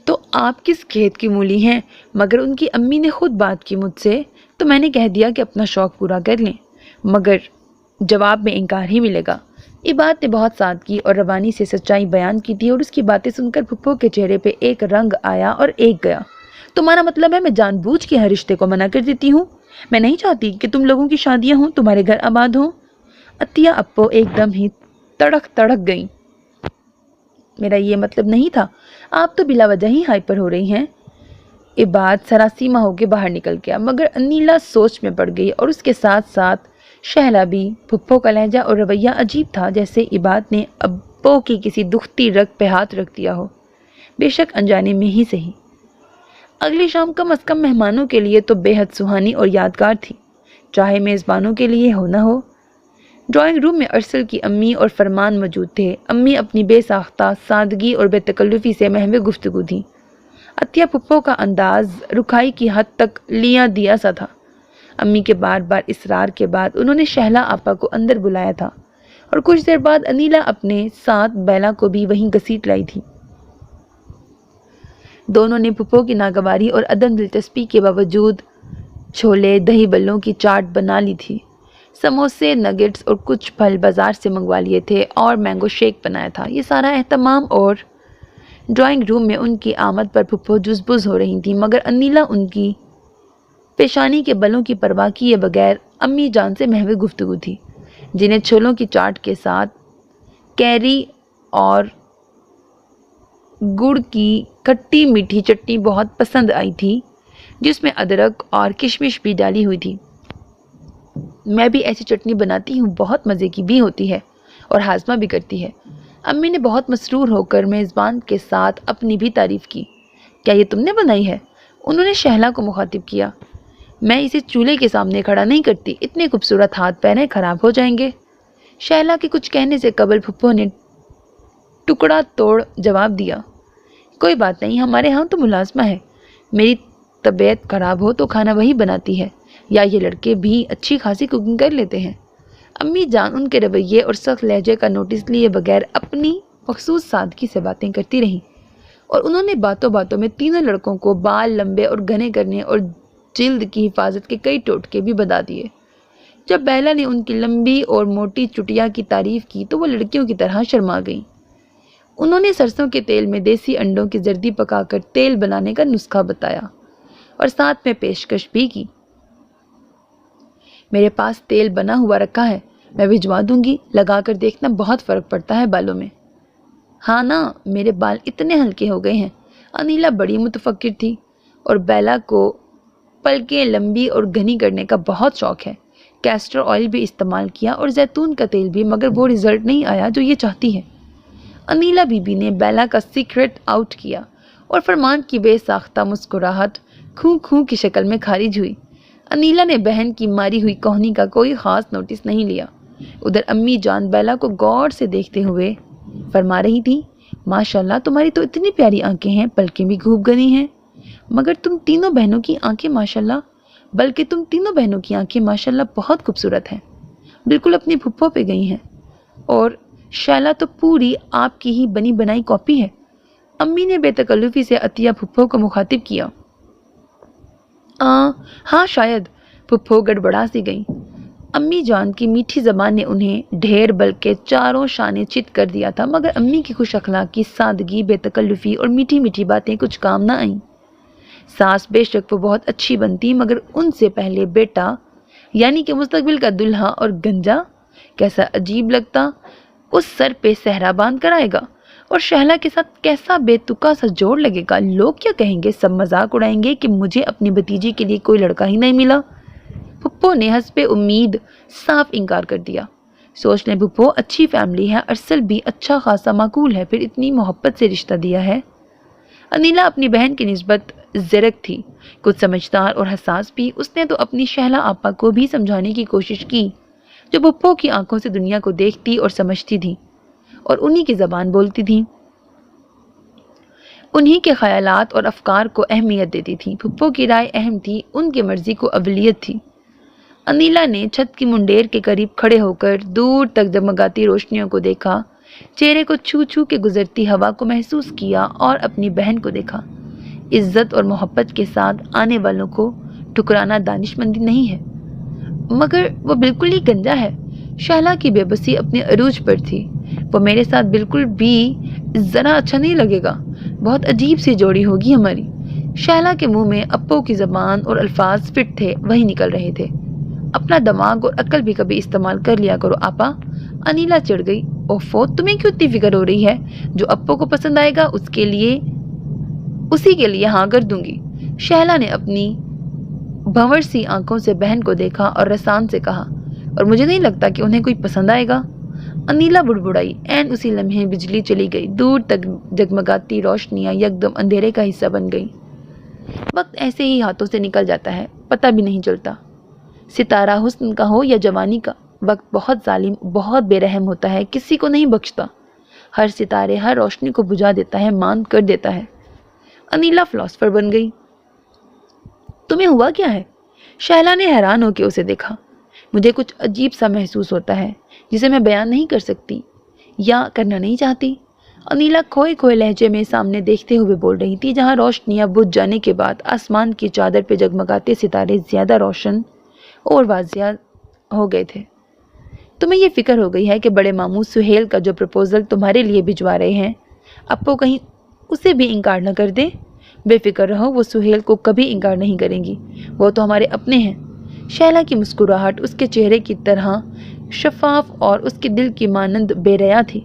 تو آپ کس کھیت کی مولی ہیں؟ مگر ان کی امی نے خود بات کی مجھ سے تو میں نے کہہ دیا کہ اپنا شوق پورا کر لیں، مگر جواب میں انکار ہی ملے گا۔ عباد نے بہت سادگی اور روانی سے سچائی بیان کی تھی اور اس کی باتیں سن کر پھپھو کے چہرے پہ ایک رنگ آیا اور ایک گیا۔ تمہارا مطلب ہے میں جان بوجھ کے ہر رشتے کو منع کر دیتی ہوں؟ میں نہیں چاہتی کہ تم لوگوں کی شادیاں ہوں، تمہارے گھر آباد ہوں۔ عطیہ اپو ایک دم ہی تڑک گئیں۔ میرا یہ مطلب نہیں تھا، آپ تو بلا وجہ ہی ہائپر ہو رہی ہیں۔ عباد سراسیمہ ہو کے باہر نکل گیا، مگر انیلا سوچ میں پڑ گئی اور اس کے ساتھ ساتھ شہلا بھی۔ پھپھو کا لہجہ اور رویہ عجیب تھا، جیسے عباد نے ابو کی کسی دکھتی رگ پہ ہاتھ رکھ دیا ہو، بے شک انجانے میں ہی صحیح۔ اگلی شام کم از کم مہمانوں کے لیے تو بے حد سہانی اور یادگار تھی، چاہے میزبانوں کے لیے ہو نہ ہو۔ ڈرائنگ روم میں ارسل کی امی اور فرمان موجود تھے۔ امی اپنی بے ساختہ سادگی اور بے تکلفی سے محو گفتگو تھی۔ عطیہ پھپھو کا انداز رکھائی کی حد تک لیاں دیا سا تھا۔ امی کے بار بار اصرار کے بعد انہوں نے شہلا آپا کو اندر بلایا تھا اور کچھ دیر بعد انیلا اپنے ساتھ بیلا کو بھی وہیں گھسیٹ لائی تھی۔ دونوں نے پھپھو کی ناگواری اور عدم دلچسپی کے باوجود چھولے دہی بلوں کی چاٹ بنا لی تھی۔ سموسے، نگٹس اور کچھ پھل بازار سے منگوا لیے تھے اور مینگو شیک بنایا تھا۔ یہ سارا اہتمام، اور ڈرائنگ روم میں ان کی آمد پر پھپھو جزبز ہو رہی تھی، مگر انیلا ان کی پیشانی کے بلوں کی پرواہ کیے بغیر امی جان سے محو گفتگو تھی، جنہیں چھولوں کی چاٹ کے ساتھ کیری اور گڑ کی کھٹی میٹھی چٹنی بہت پسند آئی تھی، جس میں ادرک اور کشمش بھی ڈالی ہوئی تھی۔ میں بھی ایسی چٹنی بناتی ہوں، بہت مزے کی بھی ہوتی ہے اور ہاضمہ بھی کرتی ہے۔ امی نے بہت مسرور ہو کر میزبان کے ساتھ اپنی بھی تعریف کی۔ کیا یہ تم نے بنائی ہے؟ انہوں نے شہلا کو مخاطب کیا۔ میں اسے چولہے کے سامنے کھڑا نہیں کرتی، اتنے خوبصورت ہاتھ پیریں خراب ہو جائیں گے۔ شہلا کے کچھ کہنے سے قبل پھپھو نے ٹکڑا توڑ جواب دیا، کوئی بات نہیں، ہمارے ہاں تو ملازمہ ہے، میری طبیعت خراب ہو تو کھانا وہی بناتی ہے، یا یہ لڑکے بھی اچھی خاصی کوکنگ کر لیتے ہیں۔ امی جان ان کے رویے اور سخت لہجے کا نوٹس لیے بغیر اپنی مخصوص سادگی سے باتیں کرتی رہیں، اور انہوں نے باتوں باتوں میں تینوں لڑکوں کو بال لمبے اور گھنے کرنے اور جلد کی حفاظت کے کئی ٹوٹکے بھی بتا دیے۔ جب بیلا نے ان کی لمبی اور موٹی چٹیا کی تعریف کی تو وہ لڑکیوں کی طرح شرما گئیں۔ انہوں نے سرسوں کے تیل میں دیسی انڈوں کی زردی پکا کر تیل بنانے کا نسخہ بتایا اور ساتھ میں پیشکش بھی کی میرے پاس تیل بنا ہوا رکھا ہے، میں بھجوا دوں گی، لگا کر دیکھنا، بہت فرق پڑتا ہے بالوں میں۔ ہاں نا، میرے بال اتنے ہلکے ہو گئے ہیں۔ انیلا بڑی متفکر تھی اور بیلا کو پلکیں لمبی اور گھنی کرنے کا بہت شوق ہے۔ کیسٹر آئل بھی استعمال کیا اور زیتون کا تیل بھی، مگر وہ رزلٹ نہیں آیا جو یہ چاہتی ہے۔ انیلا بی بی نے بیلا کا سیکرٹ آؤٹ کیا اور فرمان کی بے ساختہ مسکراہٹ کھوں کھوں کی شکل میں خارج ہوئی۔ انیلا نے بہن کی ماری ہوئی کوہنی کا کوئی خاص نوٹس نہیں لیا۔ ادھر امی جان بیلا کو غور سے دیکھتے ہوئے فرما رہی تھی، ماشاءاللہ تمہاری تو اتنی پیاری آنکھیں ہیں، پلکیں بھی خوب گنی ہیں، مگر تم تینوں بہنوں کی آنکھیں ماشاءاللہ بہت خوبصورت ہیں، بالکل اپنی پھپھو پہ گئی ہیں، اور شیلا تو پوری آپ کی ہی بنی بنائی کاپی ہے۔ امی نے بے تکلفی سے عطیہ پھپھو کو مخاطب کیا۔ ہاں شاید، پھپھو گڑبڑا سی گئی۔ امی جان کی میٹھی زبان نے انہیں ڈھیر بلکہ چاروں شانے چت کر دیا تھا، مگر امی کی خوش اخلاقی، سادگی، بے تکلفی اور میٹھی میٹھی باتیں کچھ کام نہ آئیں۔ ساس بے شک وہ بہت اچھی بنتی، مگر ان سے پہلے بیٹا یعنی کہ مستقبل کا دلہا اور گنجا کیسا عجیب لگتا، اس سر پہ صحرا باندھ کر آئے گا اور شہلا کے ساتھ کیسا بے تکا سا جوڑ لگے گا۔ لوگ کیا کہیں گے، سب مذاق اڑائیں گے کہ مجھے اپنی بھتیجی کے لیے کوئی لڑکا ہی نہیں ملا۔ پھپھو نے حسب امید صاف انکار کر دیا۔ سوچ لیں پھپھو، اچھی فیملی ہے، ارسل بھی اچھا خاصا معقول ہے، پھر اتنی محبت سے رشتہ دیا ہے۔ انیلا اپنی بہن کی نسبت زرک تھی، کچھ سمجھدار اور حساس بھی۔ اس نے تو اپنی شہلا آپا کو بھی سمجھانے کی کوشش کی، جو پھپھو کی آنکھوں سے دنیا کو دیکھتی اور سمجھتی تھی اور انہی کی زبان بولتی تھی، انہی کے خیالات اور افکار کو اہمیت دیتی تھی۔ پھپھو کی رائے اہم تھی، ان کی مرضی کو اولویت تھی۔ انیلا نے چھت کی منڈیر کے قریب کھڑے ہو کر دور تک جگمگاتی روشنیوں کو دیکھا، چہرے کو چھو چھو کے گزرتی ہوا کو محسوس کیا اور اپنی بہن کو دیکھا۔ عزت اور محبت کے ساتھ آنے والوں کو ٹھکرانا دانش مندی نہیں ہے، مگر وہ بالکل ہی گنجا ہے۔ شہلا کی بے بسی اپنے عروج پر تھی۔ وہ میرے ساتھ بالکل بھی ذرا اچھا نہیں لگے گا، بہت عجیب سی جوڑی ہوگی ہماری۔ شہلا کے منہ میں اپو کی زبان اور الفاظ فٹ تھے، وہی نکل رہے تھے۔ اپنا دماغ اور عقل بھی کبھی استعمال کر لیا کرو آپا۔ انیلا چڑھ گئی، اوفو تمہیں کیوں اتنی فکر ہو رہی ہے؟ جو اپو کو پسند آئے گا اسی کے لیے ہاں کر دوں گی۔ شہلا نے اپنی بھنور سی آنکھوں سے بہن کو دیکھا اور رسان سے کہا، اور مجھے نہیں لگتا کہ انہیں کوئی پسند آئے گا۔ انیلا بڑبڑائی، عین اسی لمحے بجلی چلی گئی، دور تک جگمگاتی روشنیاں یکدم اندھیرے کا حصہ بن گئی۔ وقت ایسے ہی ہاتھوں سے نکل جاتا ہے، پتہ بھی نہیں چلتا۔ ستارہ حسن کا ہو یا جوانی کا، وقت بہت ظالم، بہت بے رحم ہوتا ہے، کسی کو نہیں بخشتا۔ ہر ستارے ہر روشنی کو بجھا دیتا ہے، ماند کر دیتا ہے۔ انیلا فلاسفر بن گئی۔ تمہیں ہوا کیا ہے؟ شہلا نے حیران ہو کے اسے دیکھا۔ مجھے کچھ عجیب سا محسوس ہوتا ہے جسے میں بیان نہیں کر سکتی یا کرنا نہیں چاہتی۔ انیلا کھوئے کھوئے لہجے میں سامنے دیکھتے ہوئے بول رہی تھی، جہاں روشنیاں بجھ جانے کے بعد آسمان کی چادر پہ جگمگاتے ستارے زیادہ روشن اور واضح ہو گئے تھے۔ تمہیں یہ فکر ہو گئی ہے کہ بڑے ماموں سہیل کا جو پرپوزل تمہارے لیے بھجوا رہے ہیں، اپو کہیں اسے بھی انکار نہ کر دے؟ بے فکر رہو، وہ سہیل کو کبھی انکار نہیں کریں گی، وہ تو ہمارے اپنے ہیں۔ شہلا کی مسکراہٹ اس کے چہرے کی طرح شفاف اور اس کے دل کی مانند بے ریا تھی۔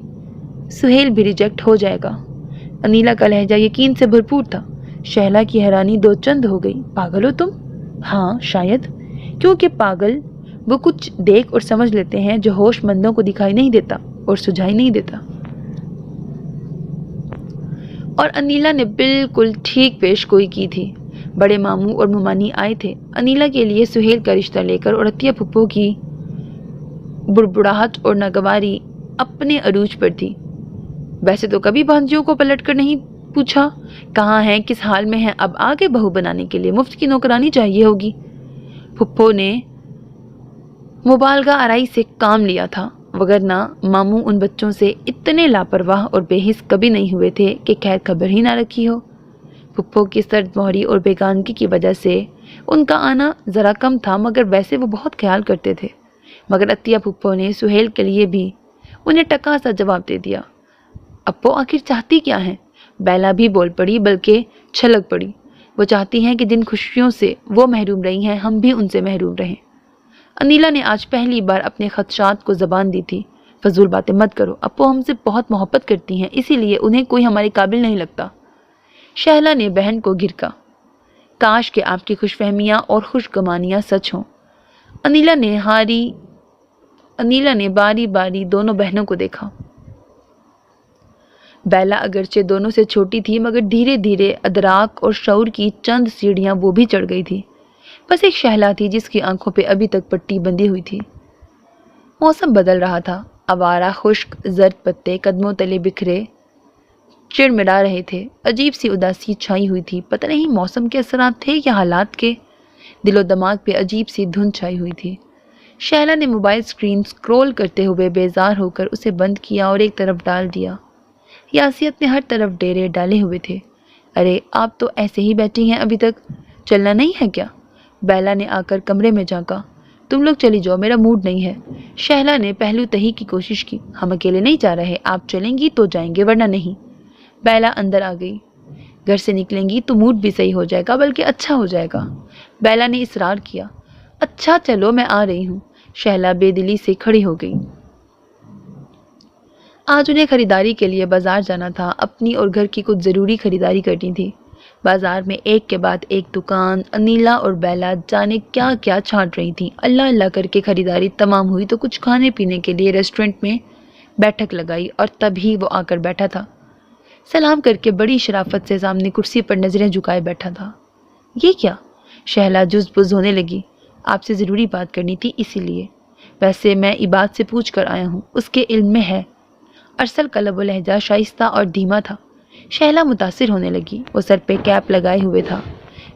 سہیل بھی ریجیکٹ ہو جائے گا۔ انیلا کا لہجہ یقین سے بھرپور تھا۔ شہلا کی حیرانی دو چند ہو گئی۔ پاگل ہو تم؟ ہاں شاید، کیونکہ پاگل وہ کچھ دیکھ اور سمجھ لیتے ہیں جو ہوش مندوں کو دکھائی نہیں دیتا اور سجھائی نہیں دیتا۔ اور انیلا نے بالکل ٹھیک پیش گوئی کی تھی۔ بڑے ماموں اور ممانی آئے تھے انیلا کے لیے سہیل کا رشتہ لے کر، اور عطیہ پھپھو کی بڑبڑاہٹ اور ناگواری اپنے عروج پر تھی۔ ویسے تو کبھی بھانجیوں کو پلٹ کر نہیں پوچھا کہاں ہیں، کس حال میں ہیں، اب آگے بہو بنانے کے لیے مفت کی نوکرانی چاہیے ہوگی۔ پھپھو نے مبالغہ آرائی سے کام لیا تھا، وگرنہ ماموں ان بچوں سے اتنے لاپرواہ اور بے حس کبھی نہیں ہوئے تھے کہ خیر خبر ہی نہ رکھی ہو۔ پھپھو کی سرد مہری اور بیگانگی کی وجہ سے ان کا آنا ذرا کم تھا، مگر ویسے وہ بہت خیال کرتے تھے۔ مگر عطیہ پھپھو نے سہیل کے لیے بھی انہیں ٹکا سا جواب دے دیا۔ اپو آخر چاہتی کیا ہیں؟ بیلا بھی بول پڑی، بلکہ چھلک پڑی۔ وہ چاہتی ہیں کہ جن خوشیوں سے وہ محروم رہی ہیں، ہم بھی ان سے محروم رہیں۔ انیلا نے آج پہلی بار اپنے خدشات کو زبان دی تھی۔ فضول باتیں مت کرو، اپو ہم سے بہت محبت کرتی ہیں، اسی لیے انہیں کوئی ہمارے قابل نہیں لگتا۔ شہلا نے بہن کو گھرکا۔ کاش کہ آپ کی خوش فہمیاں اور خوش گمانیاں سچ ہوں۔ انیلا نے باری باری دونوں بہنوں کو دیکھا۔ بیلا اگرچہ دونوں سے چھوٹی تھی مگر دھیرے دھیرے ادراک اور شعور کی چند سیڑھیاں وہ بھی چڑھ گئی تھی۔ بس ایک شہلا تھی جس کی آنکھوں پہ ابھی تک پٹی بندھی ہوئی تھی۔ موسم بدل رہا تھا۔ آوارہ خشک زرد پتے قدموں تلے بکھرے چڑمڑا رہے تھے۔ عجیب سی اداسی چھائی ہوئی تھی۔ پتہ نہیں موسم کے اثرات تھے یا حالات کے۔ دل و دماغ پہ عجیب سی دھند چھائی ہوئی تھی۔ شہلا نے موبائل سکرین سکرول کرتے ہوئے بیزار ہو کر اسے بند کیا اور ایک طرف ڈال دیا۔ یاسیت نے ہر طرف ڈیرے ڈالے ہوئے تھے۔ ارے آپ تو ایسے ہی بیٹھی ہیں ابھی تک، چلنا نہیں ہے کیا؟ بیلا نے آ کر کمرے میں جھانکا۔ تم لوگ چلی جاؤ، میرا موڈ نہیں ہے۔ شہلا نے پہلو تہی کی کوشش کی۔ ہم اکیلے نہیں جا رہے، آپ چلیں گی تو جائیں گے ورنہ نہیں۔ بیلا اندر آ گئی۔ گھر سے نکلیں گی تو موڈ بھی صحیح ہو جائے گا، بلکہ اچھا ہو جائے گا۔ بیلا نے اصرار کیا۔ اچھا چلو میں آ رہی ہوں۔ شہلا بے دلی سے کھڑی ہو گئی۔ آج انہیں خریداری کے لیے بازار جانا تھا، اپنی اور گھر کی کچھ ضروری خریداری کرنی تھی۔ بازار میں ایک کے بعد ایک دکان، انیلا اور بیلا جانے کیا کیا چھانٹ رہی تھیں۔ اللہ اللہ کر کے خریداری تمام ہوئی تو کچھ کھانے پینے کے لیے ریسٹورنٹ میں بیٹھک لگائی اور تبھی وہ آ کر بیٹھا تھا۔ سلام کر کے بڑی شرافت سے سامنے کرسی پر نظریں جھکائے بیٹھا تھا۔ یہ کیا؟ شہلا جز بز ہونے لگی۔ آپ سے ضروری بات کرنی تھی اسی لیے۔ ویسے میں عباد سے پوچھ کر آیا ہوں، اس کے علم میں ہے۔ ارسل کا لب و لہجہ شائستہ اور دھیما تھا۔ شہلا متاثر ہونے لگی۔ وہ سر پہ کیپ لگائے ہوئے تھا،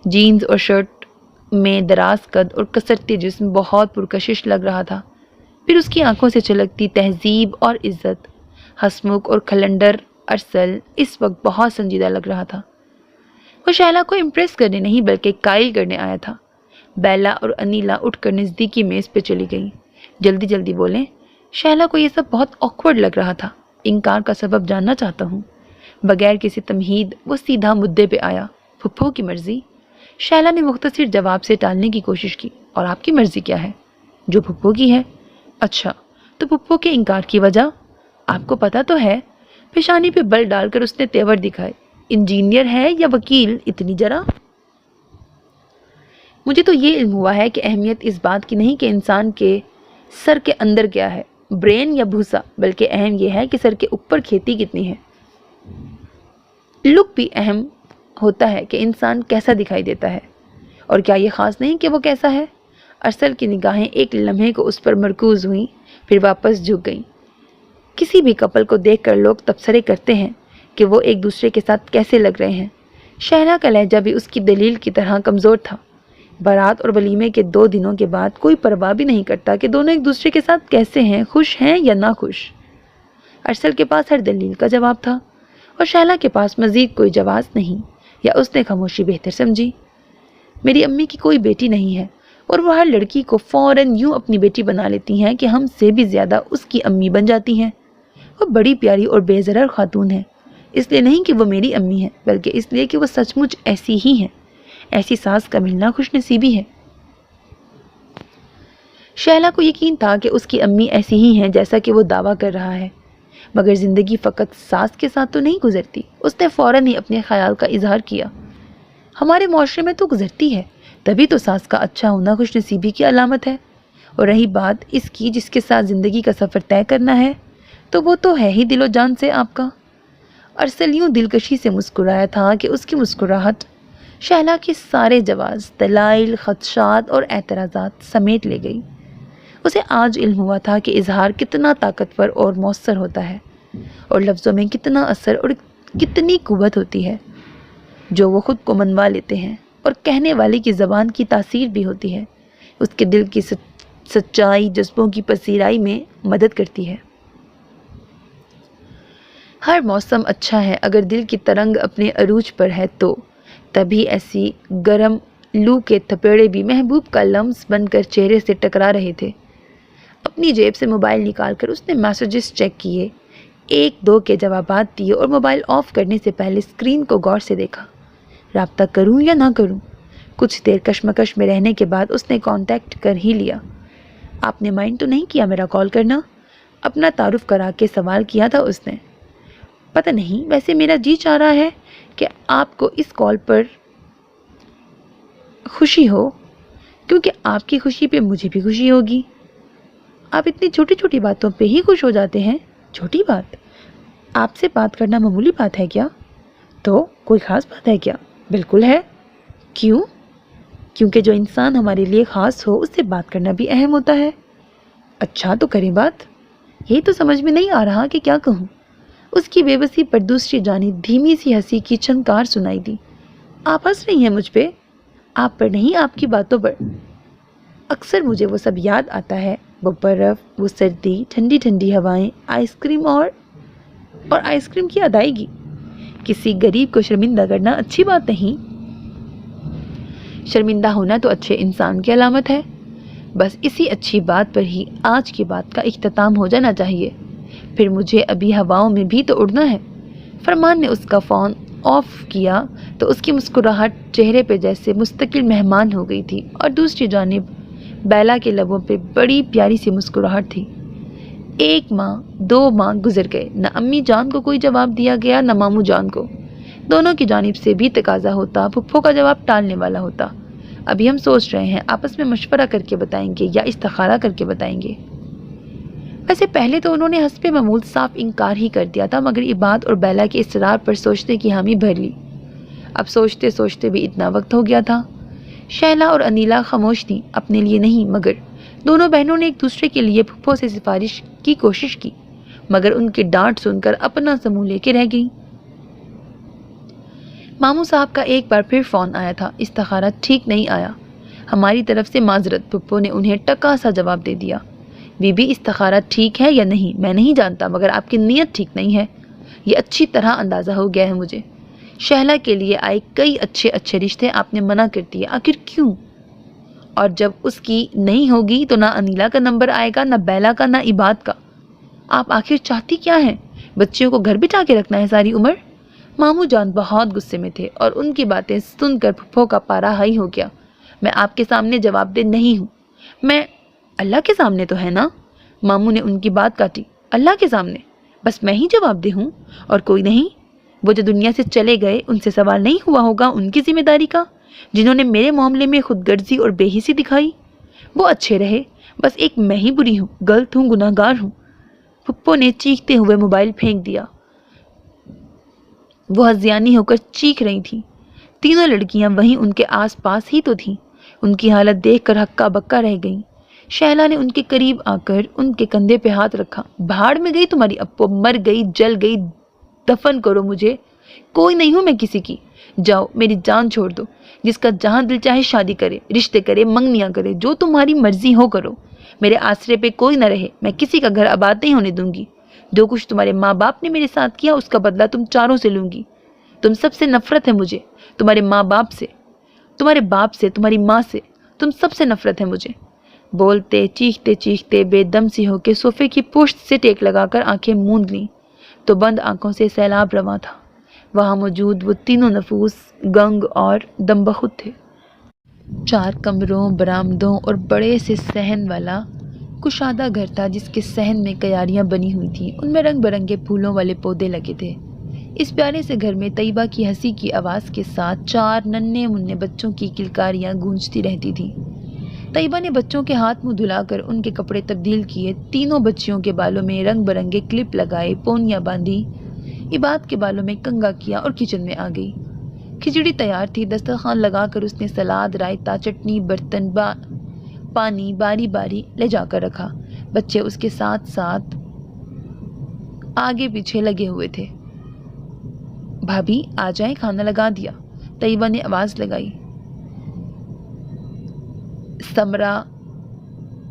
جینز اور شرٹ میں دراز قد اور کسرتی جسم بہت پرکشش لگ رہا تھا۔ پھر اس کی آنکھوں سے چھلکتی تہذیب اور عزت۔ ہسمکھ اور کھلنڈر ارسل اس وقت بہت سنجیدہ لگ رہا تھا۔ وہ شہلا کو امپریس کرنے نہیں بلکہ قائل کرنے آیا تھا۔ بیلا اور انیلا اٹھ کر نزدیکی میز پہ چلی گئیں۔ جلدی جلدی بولیں۔ شہلا کو یہ سب بہت آکورڈ لگ رہا تھا۔ انکار کا سبب جاننا چاہتا ہوں۔ بغیر کسی تمہید وہ سیدھا مدعے پہ آیا۔ پھپھو کی مرضی؟ شہلا نے مختصر جواب سے ٹالنے کی کوشش کی۔ اور آپ کی مرضی کیا ہے؟ جو پھپھو کی ہے۔ اچھا تو پھپھو کے انکار کی وجہ آپ کو پتا تو ہے؟ پیشانی پہ بل ڈال کر اس نے تیور دکھائے۔ انجینئر ہے یا وکیل؟ اتنی جرا؟ مجھے تو یہ علم ہوا ہے کہ اہمیت اس بات کی نہیں کہ انسان کے سر کے اندر کیا ہے، برین یا بھوسا، بلکہ اہم یہ ہے کہ سر کے اوپر کھیتی کتنی ہے۔ لک بھی اہم ہوتا ہے کہ انسان کیسا دکھائی دیتا ہے، اور کیا یہ خاص نہیں کہ وہ کیسا ہے؟ ارسل کی نگاہیں ایک لمحے کو اس پر مرکوز ہوئیں، پھر واپس جھک گئیں۔ کسی بھی کپل کو دیکھ کر لوگ تبصرے کرتے ہیں کہ وہ ایک دوسرے کے ساتھ کیسے لگ رہے ہیں۔ شہلا کا لہجہ بھی اس کی دلیل کی طرح کمزور تھا۔ بارات اور ولیمے کے 2 دنوں کے بعد کوئی پرواہ بھی نہیں کرتا کہ دونوں ایک دوسرے کے ساتھ کیسے ہیں، خوش ہیں یا ناخوش۔ ارسل کے پاس ہر دلیل کا جواب تھا اور شہلا کے پاس مزید کوئی جواز نہیں، یا اس نے خاموشی بہتر سمجھی۔ میری امی کی کوئی بیٹی نہیں ہے اور وہ ہر لڑکی کو فوراً یوں اپنی بیٹی بنا لیتی ہیں کہ ہم سے بھی زیادہ اس کی امی بن جاتی ہیں۔ وہ بڑی پیاری اور بے ضرر خاتون ہے، اس لیے نہیں کہ وہ میری امی ہے، بلکہ اس لیے کہ وہ سچ مچ ایسی ہی ہیں۔ ایسی ساس کا ملنا خوش نصیبی ہے۔ شہلا کو یقین تھا کہ اس کی امی ایسی ہی ہیں جیسا کہ وہ دعویٰ کر رہا ہے، مگر زندگی فقط ساس کے ساتھ تو نہیں گزرتی۔ اس نے فوراً ہی اپنے خیال کا اظہار کیا۔ ہمارے معاشرے میں تو گزرتی ہے، تبھی تو ساس کا اچھا ہونا خوش نصیبی کی علامت ہے۔ اور رہی بات اس کی جس کے ساتھ زندگی کا سفر طے کرنا ہے، تو وہ تو ہے ہی دل و جان سے آپ کا۔ ارسل یوں دلکشی سے مسکرایا تھا کہ اس کی مسکراہٹ شہلا کے سارے جواز، دلائل، خدشات اور اعتراضات سمیٹ لے گئی۔ اسے آج علم ہوا تھا کہ اظہار کتنا طاقتور اور مؤثر ہوتا ہے، اور لفظوں میں کتنا اثر اور کتنی قوت ہوتی ہے جو وہ خود کو منوا لیتے ہیں، اور کہنے والے کی زبان کی تاثیر بھی ہوتی ہے، اس کے دل کی سچائی، جذبوں کی پذیرائی میں مدد کرتی ہے۔ ہر موسم اچھا ہے اگر دل کی ترنگ اپنے عروج پر ہے تو، تبھی ایسی گرم لو کے تھپیڑے بھی محبوب کا لمس بن کر چہرے سے ٹکرا رہے تھے۔ اپنی جیب سے موبائل نکال کر اس نے میسیجز چیک کیے، 1-2 کے جوابات دیے اور موبائل آف کرنے سے پہلے اسکرین کو غور سے دیکھا۔ رابطہ کروں یا نہ کروں؟ کچھ دیر کشمکش میں رہنے کے بعد اس نے کانٹیکٹ کر ہی لیا۔ آپ نے مائنڈ تو نہیں کیا میرا کال کرنا؟ اپنا تعارف کرا کے سوال کیا تھا اس نے۔ پتہ نہیں، ویسے میرا جی چاہ رہا ہے کہ آپ کو اس کال پر خوشی ہو، کیونکہ آپ کی خوشی پہ مجھے بھی خوشی ہوگی۔ آپ اتنی چھوٹی چھوٹی باتوں پہ ہی خوش ہو جاتے ہیں۔ چھوٹی بات؟ آپ سے بات کرنا معمولی بات ہے کیا؟ تو کوئی خاص بات ہے کیا؟ بالکل ہے۔ کیوں؟ کیونکہ جو انسان ہمارے لیے خاص ہو اس سے بات کرنا بھی اہم ہوتا ہے۔ اچھا تو کریں بات۔ یہ تو سمجھ میں نہیں آ رہا کہ کیا کہوں۔ اس کی بے بسی پر دوسری جانب دھیمی سی ہنسی کی چھنکار سنائی دی۔ آپ ہنس رہی ہیں مجھ پہ؟ آپ پر نہیں، آپ کی باتوں پر۔ اکثر مجھے وہ سب یاد آتا ہے، وہ برف، وہ سردی، ٹھنڈی ٹھنڈی ہوائیں، آئس کریم اور آئس کریم کی ادائیگی۔ کسی غریب کو شرمندہ کرنا اچھی بات نہیں۔ شرمندہ ہونا تو اچھے انسان کی علامت ہے۔ بس اسی اچھی بات پر ہی آج کی بات کا اختتام ہو جانا چاہیے، پھر مجھے ابھی ہواؤں میں بھی تو اڑنا ہے۔ فرمان نے اس کا فون آف کیا تو اس کی مسکراہٹ چہرے پہ جیسے مستقل مہمان ہو گئی تھی، اور دوسری جانب بیلا کے لبوں پہ بڑی پیاری سی مسکراہٹ تھی۔ 1 ماہ 2 ماہ گزر گئے، نہ امی جان کو کوئی جواب دیا گیا نہ ماموں جان کو۔ دونوں کی جانب سے بھی تقاضا ہوتا، پھپھو کا جواب ٹالنے والا ہوتا۔ ابھی ہم سوچ رہے ہیں، آپس میں مشورہ کر کے بتائیں گے یا استخارہ کر کے بتائیں گے۔ ویسے پہلے تو انہوں نے حسب معمول صاف انکار ہی کر دیا تھا، مگر عباد اور بیلا کے اصرار پر سوچنے کی حامی بھر لی۔ اب سوچتے سوچتے بھی اتنا وقت ہو گیا تھا۔ شیلا اور انیلا خاموش تھیں، اپنے لیے نہیں، مگر دونوں بہنوں نے ایک دوسرے کے لیے پھپھو سے سفارش کی کوشش کی، مگر ان کی ڈانٹ سن کر اپنا سموں لے کے رہ گئیں۔ ماموں صاحب کا ایک بار پھر فون آیا تھا، استخارہ ٹھیک نہیں آیا، ہماری طرف سے معذرت۔ پھپھو نے انہیں ٹکا سا جواب دے دیا، بی بی استخارہ ٹھیک ہے یا نہیں میں نہیں جانتا، مگر آپ کی نیت ٹھیک نہیں ہے، یہ اچھی طرح اندازہ ہو گیا ہے مجھے۔ شہلا کے لیے آئے کئی اچھے رشتے آپ نے منع کر دیے، آخر کیوں؟ اور جب اس کی نہیں ہوگی تو نہ انیلا کا نمبر آئے گا، نہ بیلا کا، نہ عباد کا۔ آپ آخر چاہتی کیا ہیں؟ بچیوں کو گھر بٹھا کے رکھنا ہے ساری عمر؟ ماموں جان بہت غصے میں تھے، اور ان کی باتیں سن کر پھپھو کا پارا ہائی ہو گیا۔ میں آپ کے سامنے جواب دہ نہیں ہوں۔ میں اللہ کے سامنے تو ہے نا؟ ماموں نے ان کی بات کاٹی۔ اللہ کے سامنے؟ بس میں ہی جواب دہ ہوں اور کوئی نہیں؟ وہ جو دنیا سے چلے گئے ان سے سوال نہیں ہوا ہوگا ان کی ذمہ داری کا، جنہوں نے میرے معاملے میں خود غرضی اور بے حسی دکھائی؟ وہ اچھے رہے، بس ایک میں ہی بری ہوں، غلط ہوں، گناہ گار ہوں۔ پھپھو نے چیختے ہوئے موبائل پھینک دیا۔ وہ ہذیانی ہو کر چیخ رہی تھیں۔ تینوں لڑکیاں وہیں ان کے آس پاس ہی تو تھیں۔ ان کی حالت دیکھ کر ہکا بکا رہ گئیں۔ شہلا نے ان کے قریب آ کر ان کے کندھے پہ ہاتھ رکھا۔ بھاڑ میں گئی تمہاری اپو، مر گئی، جل گئی، دفن کرو مجھے، کوئی نہیں ہوں میں کسی کی۔ جاؤ، میری جان چھوڑ دو، جس کا جہاں دل چاہے شادی کرے، رشتے کرے، منگنیاں کرے، جو تمہاری مرضی ہو کرو، میرے آسرے پہ کوئی نہ رہے، میں کسی کا گھر آباد نہیں ہونے دوں گی۔ جو کچھ تمہارے ماں باپ نے میرے ساتھ کیا اس کا بدلہ تم چاروں سے لوں گی۔ تم سب سے نفرت ہے مجھے، تمہارے ماں باپ سے، تمہارے باپ سے، تمہاری ماں سے، تم سب سے نفرت ہے مجھے۔ بولتے چیختے چیختے بے دم سی ہو کے صوفے کی پشت سے ٹیک لگا کر آنکھیں موند لیں تو بند آنکھوں سے سیلاب رواں تھا۔ وہاں موجود وہ تینوں نفوس گنگ اور دم بخود تھے۔ 4 کمروں، برآمدوں اور بڑے سے صحن والا کشادہ گھر تھا، جس کے صحن میں کیاریاں بنی ہوئی تھیں، ان میں رنگ برنگے پھولوں والے پودے لگے تھے۔ اس پیارے سے گھر میں طیبہ کی ہنسی کی آواز کے ساتھ 4 ننھے منھے بچوں کی کلکاریاں گونجتی رہتی تھیں۔ طیبہ نے بچوں کے ہاتھ منہ دھلا کر ان کے کپڑے تبدیل کیے، تینوں بچیوں کے بالوں میں رنگ برنگے کلپ لگائے، پونیاں باندھی، عباد کے بالوں میں کنگھا کیا اور کچن میں آ گئی۔ کھچڑی تیار تھی، دسترخوان لگا کر اس نے سلاد، رائتا، چٹنی، برتن، پانی باری باری لے جا کر رکھا۔ بچے اس کے ساتھ ساتھ آگے پیچھے لگے ہوئے تھے۔ بھابھی آ جائیں، کھانا لگا دیا، طیبہ نے آواز لگائی۔ سمرا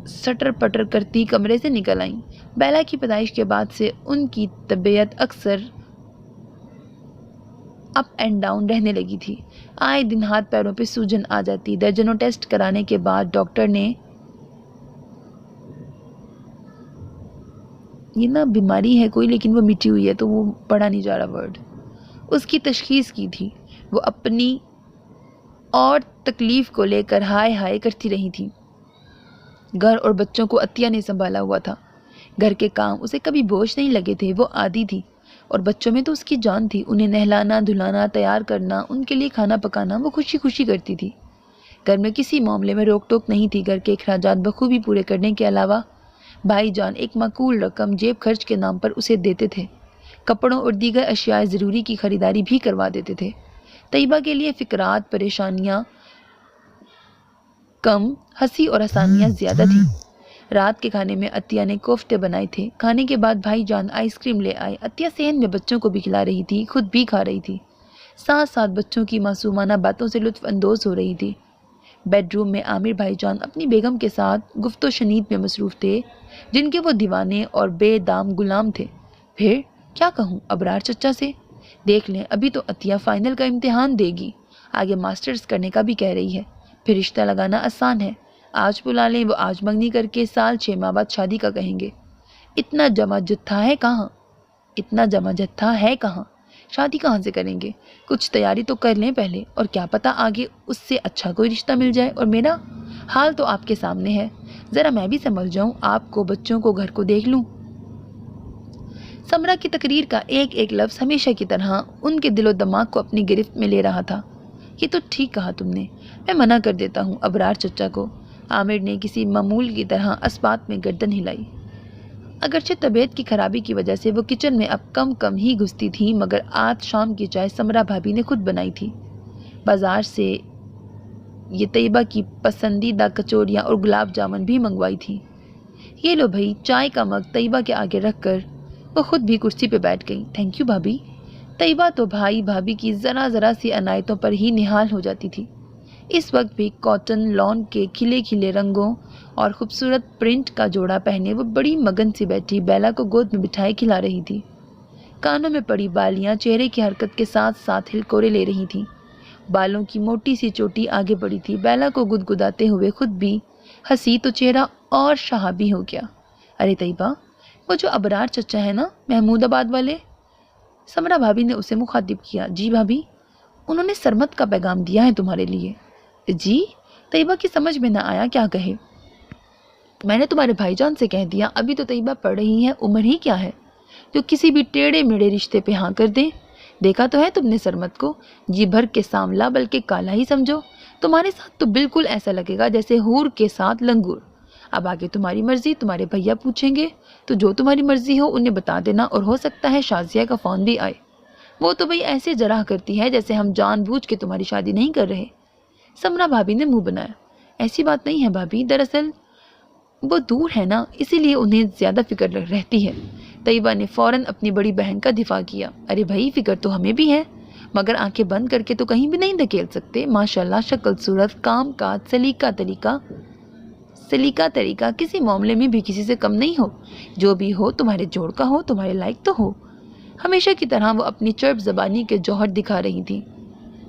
سٹر پٹر کرتی کمرے سے نکل آئیں۔ بیلا کی پیدائش کے بعد سے ان کی طبیعت اکثر اپ اینڈ ڈاؤن رہنے لگی تھی۔ آئے دن ہاتھ پیروں پہ سوجن آ جاتی۔ درجنوں ٹیسٹ کرانے کے بعد ڈاکٹر نے یہ نہ بیماری ہے کوئی، لیکن وہ مٹی ہوئی ہے تو وہ پڑھا نہیں جا رہا ورڈ، اس کی تشخیص کی تھی۔ وہ اپنی اور تکلیف کو لے کر ہائے ہائے کرتی رہی تھی۔ گھر اور بچوں کو عطیہ نے سنبھالا ہوا تھا۔ گھر کے کام اسے کبھی بوجھ نہیں لگے تھے، وہ عادی تھی، اور بچوں میں تو اس کی جان تھی۔ انہیں نہلانا، دھلانا، تیار کرنا، ان کے لیے کھانا پکانا وہ خوشی خوشی کرتی تھی۔ گھر میں کسی معاملے میں روک ٹوک نہیں تھی۔ گھر کے اخراجات بخوبی پورے کرنے کے علاوہ بھائی جان ایک معقول رقم جیب خرچ کے نام پر اسے دیتے تھے۔ کپڑوں اور دیگر اشیاء ضروری کی خریداری بھی کروا دیتے تھے۔ طیبہ کے لیے فکرات، پریشانیاں کم، ہنسی اور آسانیاں زیادہ تھیں۔ رات کے کھانے میں عطیہ نے کوفتے بنائے تھے۔ کھانے کے بعد بھائی جان آئس کریم لے آئے۔ عطیہ صحن میں بچوں کو بھی کھلا رہی تھی، خود بھی کھا رہی تھی، ساتھ ساتھ بچوں کی معصومانہ باتوں سے لطف اندوز ہو رہی تھی۔ بیڈ روم میں عامر بھائی جان اپنی بیگم کے ساتھ گفت و شنید میں مصروف تھے، جن کے وہ دیوانے اور بے دام غلام تھے۔ پھر کیا کہوں ابرار چچا سے؟ دیکھ لیں، ابھی تو عطیہ فائنل کا امتحان دے گی، آگے ماسٹرز کرنے کا بھی کہہ رہی ہے۔ پھر رشتہ لگانا آسان ہے، آج بلا لیں، وہ آج منگنی کر کے سال 6 ماہ بعد شادی کا کہیں گے۔ اتنا جمع جتھا ہے کہاں؟ شادی کہاں سے کریں گے؟ کچھ تیاری تو کر لیں پہلے، اور کیا پتا آگے اس سے اچھا کوئی رشتہ مل جائے۔ اور میرا حال تو آپ کے سامنے ہے، ذرا میں بھی سنبھل جاؤں، آپ کو، بچوں کو، گھر کو دیکھ لوں۔ سمرا کی تقریر کا ایک ایک لفظ ہمیشہ کی طرح ان کے دل و دماغ کو اپنی گرفت میں لے رہا تھا۔ یہ تو ٹھیک کہا تم نے، میں منع کر دیتا ہوں ابرار چچا کو۔ عامر نے کسی معمول کی طرح اسبات میں گردن ہلائی۔ اگرچہ طبیعت کی خرابی کی وجہ سے وہ کچن میں اب کم ہی گھستی تھی، مگر آج شام کی چائے سمرا بھابی نے خود بنائی تھی۔ بازار سے یہ طیبہ کی پسندیدہ کچوریاں اور گلاب جامن بھی منگوائی تھی۔ یہ لو بھائی، چائے کا مگ طیبہ کے آگے رکھ کر وہ خود بھی کرسی پہ بیٹھ گئی۔ تھینک یو بھابی۔ طیبہ تو بھائی بھابھی کی ذرا سی عنایتوں پر ہی نہال ہو جاتی تھی۔ اس وقت بھی کاٹن لان کے کھلے کھلے رنگوں اور خوبصورت پرنٹ کا جوڑا پہنے وہ بڑی مگن سی بیٹھی بیلا کو گود میں بٹھائے کھلا رہی تھی۔ کانوں میں پڑی بالیاں چہرے کی حرکت کے ساتھ ساتھ ہلکورے لے رہی تھیں۔ بالوں کی موٹی سی چوٹی آگے بڑھی تھی۔ بیلا کو گدگداتے ہوئے خود بھی ہنسی تو چہرہ اور شہابی ہو گیا۔ ارے طیبہ، وہ جو ابرار چچا ہے نا، محمود آباد والے؟ سمرا بھابی نے اسے مخاطب کیا۔ جی بھابی، انہوں نے سرمت کا پیغام دیا ہے تمہارے لیے۔ جی؟ طیبہ کی سمجھ میں نہ آیا کیا کہے۔ میں نے تمہارے بھائی جان سے کہہ دیا، ابھی تو طیبہ پڑھ رہی ہے، عمر ہی کیا ہے جو کسی بھی ٹیڑے میڑے رشتے پہ ہاں کر دیں۔ دیکھا تو ہے تم نے سرمت کو، جی بھر کے سانولا بلکہ کالا ہی سمجھو۔ تمہارے ساتھ تو بالکل ایسا لگے گا جیسے ہور کے ساتھ لنگور۔ اب آگے تمہاری مرضی، تمہارے بھیا پوچھیں گے تو جو تمہاری مرضی ہو انہیں بتا دینا، اور ہو سکتا ہے شازیہ کا فون بھی آئے۔ وہ تو بھئی ایسے جراح کرتی ہے جیسے ہم جان بوجھ کے تمہاری شادی نہیں کر رہے۔ سمرا بھابی نے منہ بنایا۔ ایسی بات نہیں ہے بھابی، دراصل وہ دور ہے نا، اسی لیے انہیں زیادہ فکر رہتی ہے۔ طیبہ نے فوراً اپنی بڑی بہن کا دفاع کیا۔ ارے بھائی، فکر تو ہمیں بھی ہے، مگر آنکھیں بند کر کے تو کہیں بھی نہیں دھکیل سکتے۔ ماشاءاللہ، شکل صورت، کام کاج، سلیقہ طریقہ کسی معاملے میں بھی کسی سے کم نہیں ہو۔ جو بھی ہو تمہارے جوڑ کا ہو، تمہارے لائق تو ہو۔ ہمیشہ کی طرح وہ اپنی چرب زبانی کے جوہر دکھا رہی تھی۔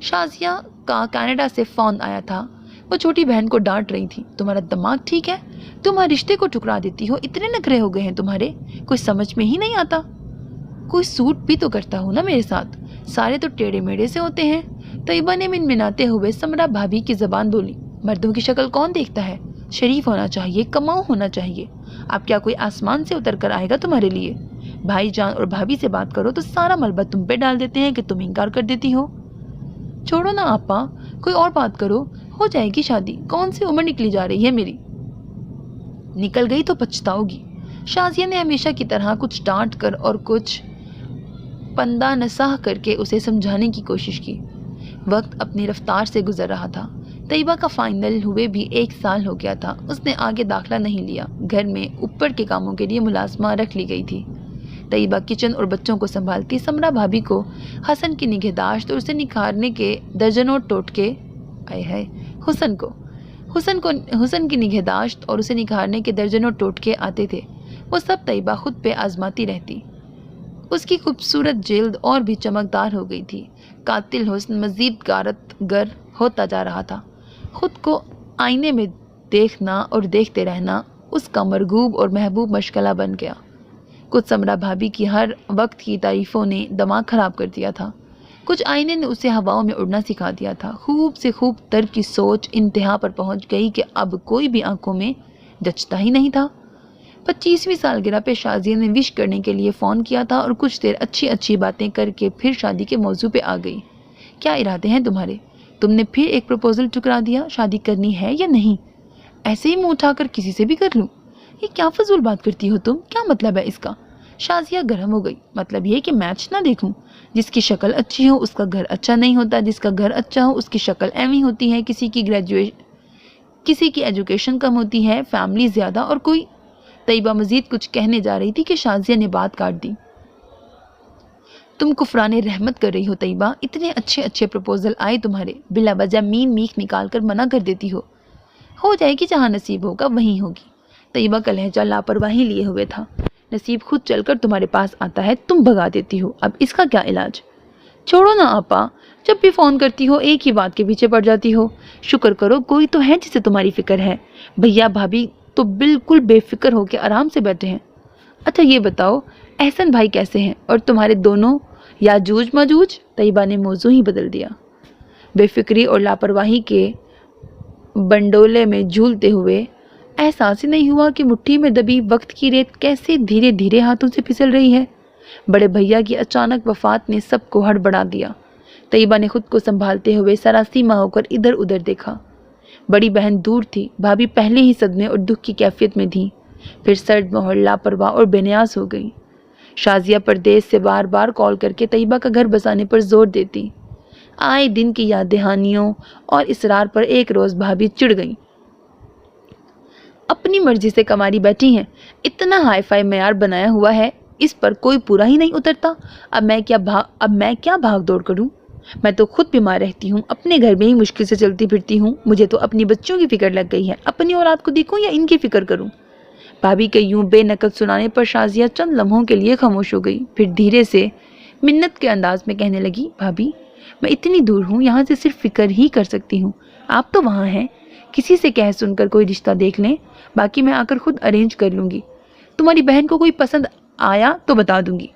شازیہ کا کینیڈا سے فون آیا تھا، وہ چھوٹی بہن کو ڈانٹ رہی تھی۔ تمہارا دماغ ٹھیک ہے؟ تم ہر رشتے کو ٹکرا دیتی ہو، اتنے نخرے ہو گئے ہیں تمہارے، کوئی سمجھ میں ہی نہیں آتا۔ کوئی سوٹ بھی تو کرتا ہو نا میرے ساتھ، سارے تو ٹیڑے میڑے سے ہوتے ہیں۔ طیبہ نے منمناتے ہوئے سمرا بھابی کی زبان بولی۔ مردوں کی شکل کون دیکھتا ہے؟ شریف ہونا چاہیے، کماؤ ہونا چاہیے۔ اب کیا کوئی آسمان سے اتر کر آئے گا تمہارے لیے؟ بھائی جان اور بھابھی سے بات کرو تو سارا ملبہ تم پہ ڈال دیتے ہیں کہ تم انکار کر دیتی ہو۔ چھوڑو نا آپا، کوئی اور بات کرو، ہو جائے گی شادی، کون سی عمر نکلی جا رہی ہے میری؟ نکل گئی تو پچھتاؤ گی۔ شازیہ نے ہمیشہ کی طرح کچھ ڈانٹ کر اور کچھ پندہ نصاح کر کے اسے سمجھانے کی کوشش کی۔ وقت اپنی رفتار سے گزر رہا تھا۔ طیبہ کا فائنل ہوئے بھی 1 سال ہو گیا تھا۔ اس نے آگے داخلہ نہیں لیا۔ گھر میں اوپر کے کاموں کے لیے ملازمہ رکھ لی گئی تھی۔ طیبہ کچن اور بچوں کو سنبھالتی۔ سمرا بھابی کو حسن کی نگہداشت اور اسے نکھارنے کے درجنوں ٹوٹکے حسن کی نگہداشت اور اسے نکھارنے کے درجنوں ٹوٹکے آتے تھے، وہ سب طیبہ خود پہ آزماتی رہتی۔ اس کی خوبصورت جلد اور بھی چمکدار ہو گئی تھی۔ قاتل حسن مزید غارت گر ہوتا جا رہا تھا۔ خود کو آئینے میں دیکھنا اور دیکھتے رہنا اس کا مرغوب اور محبوب مشغلہ بن گیا۔ کچھ سمرا بھابی کی ہر وقت کی تعریفوں نے دماغ خراب کر دیا تھا، کچھ آئینے نے اسے ہواؤں میں اڑنا سکھا دیا تھا۔ خوب سے خوب تر کی سوچ انتہا پر پہنچ گئی کہ اب کوئی بھی آنکھوں میں جچتا ہی نہیں تھا۔ 25ویں سالگرہ پہ شازیہ نے وش کرنے کے لیے فون کیا تھا اور کچھ دیر اچھی اچھی باتیں کر کے پھر شادی کے موضوع پہ آ گئی۔ کیا ارادے ہیں تمہارے؟ تم نے پھر ایک پروپوزل ٹھکرا دیا، شادی کرنی ہے یا نہیں؟ ایسے ہی منہ اٹھا کر کسی سے بھی کر لوں؟ یہ کیا فضول بات کرتی ہو تم؟ کیا مطلب ہے اس کا؟ شازیہ گرم ہو گئی۔ مطلب یہ کہ میچ نہ دیکھوں؟ جس کی شکل اچھی ہو اس کا گھر اچھا نہیں ہوتا، جس کا گھر اچھا ہو اس کی شکل ایویں ہوتی ہے، کسی کی ایجوکیشن کم ہوتی ہے، فیملی زیادہ، اور کوئی۔ طیبہ مزید کچھ کہنے جا رہی تھی کہ شازیہ نے بات کاٹ دی۔ تم کفران رحمت کر رہی ہو طیبہ، اتنے اچھے اچھے پروپوزل آئے تمہارے، بلا وجہ مین میخ نکال کر منع کر دیتی ہو جائے گی، جہاں نصیب ہوگا وہیں ہوگی۔ طیبہ کا لہجہ لاپرواہی لیے ہوئے تھا۔ نصیب خود چل کر تمہارے پاس آتا ہے، تم بھگا دیتی ہو، اب اس کا کیا علاج؟ چھوڑو نا آپا، جب بھی فون کرتی ہو ایک ہی بات کے پیچھے پڑ جاتی ہو۔ شکر کرو کوئی تو ہے جسے تمہاری فکر ہے، بھیا بھابھی تو بالکل بے فکر ہو کے آرام سے بیٹھے ہیں۔ اچھا یہ بتاؤ احسن بھائی کیسے ہیں، اور تمہارے دونوں یاجوج ماجوج؟ طیبہ نے موضوع ہی بدل دیا۔ بے فکری اور لاپرواہی کے بنڈولے میں جھولتے ہوئے احساس ہی نہیں ہوا کہ مٹھی میں دبی وقت کی ریت کیسے دھیرے دھیرے ہاتھوں سے پھسل رہی ہے۔ بڑے بھیا کی اچانک وفات نے سب کو ہڑبڑا دیا۔ طیبہ نے خود کو سنبھالتے ہوئے سراسیمہ ہو کر ادھر ادھر دیکھا۔ بڑی بہن دور تھی، بھابھی پہلے ہی صدمے اور دکھ کی کیفیت میں تھی، پھر سرد مہر، لاپرواہ اور بے نیاز ہو گئی۔ شازیہ پردیس سے بار بار کال کر کے طیبہ کا گھر بسانے پر زور دیتی۔ آئے دن کی یاد دہانیوں اور اصرار پر ایک روز بھابھی چڑ گئی۔ اپنی مرضی سے کماری بیٹھی ہیں، اتنا ہائی فائی معیار بنایا ہوا ہے، اس پر کوئی پورا ہی نہیں اترتا۔ اب میں کیا بھاگ دوڑ کروں؟ میں تو خود بیمار رہتی ہوں، اپنے گھر میں ہی مشکل سے چلتی پھرتی ہوں، مجھے تو اپنی بچوں کی فکر لگ گئی ہے، اپنی اولاد کو دیکھوں یا ان کی فکر کروں؟ بھابھی کے یوں بے نقد سنانے پر شازیہ چند لمحوں کے لیے خاموش ہو گئی، پھر دھیرے سے منت کے انداز میں کہنے لگی، بھابھی میں اتنی دور ہوں، یہاں سے صرف فکر ہی کر سکتی ہوں، آپ تو وہاں ہیں، کسی سے کہہ سن کر کوئی رشتہ دیکھ لیں، باقی میں آ کر خود ارینج کر لوں گی، تمہاری بہن کو کوئی پسند آیا تو بتا دوں گی۔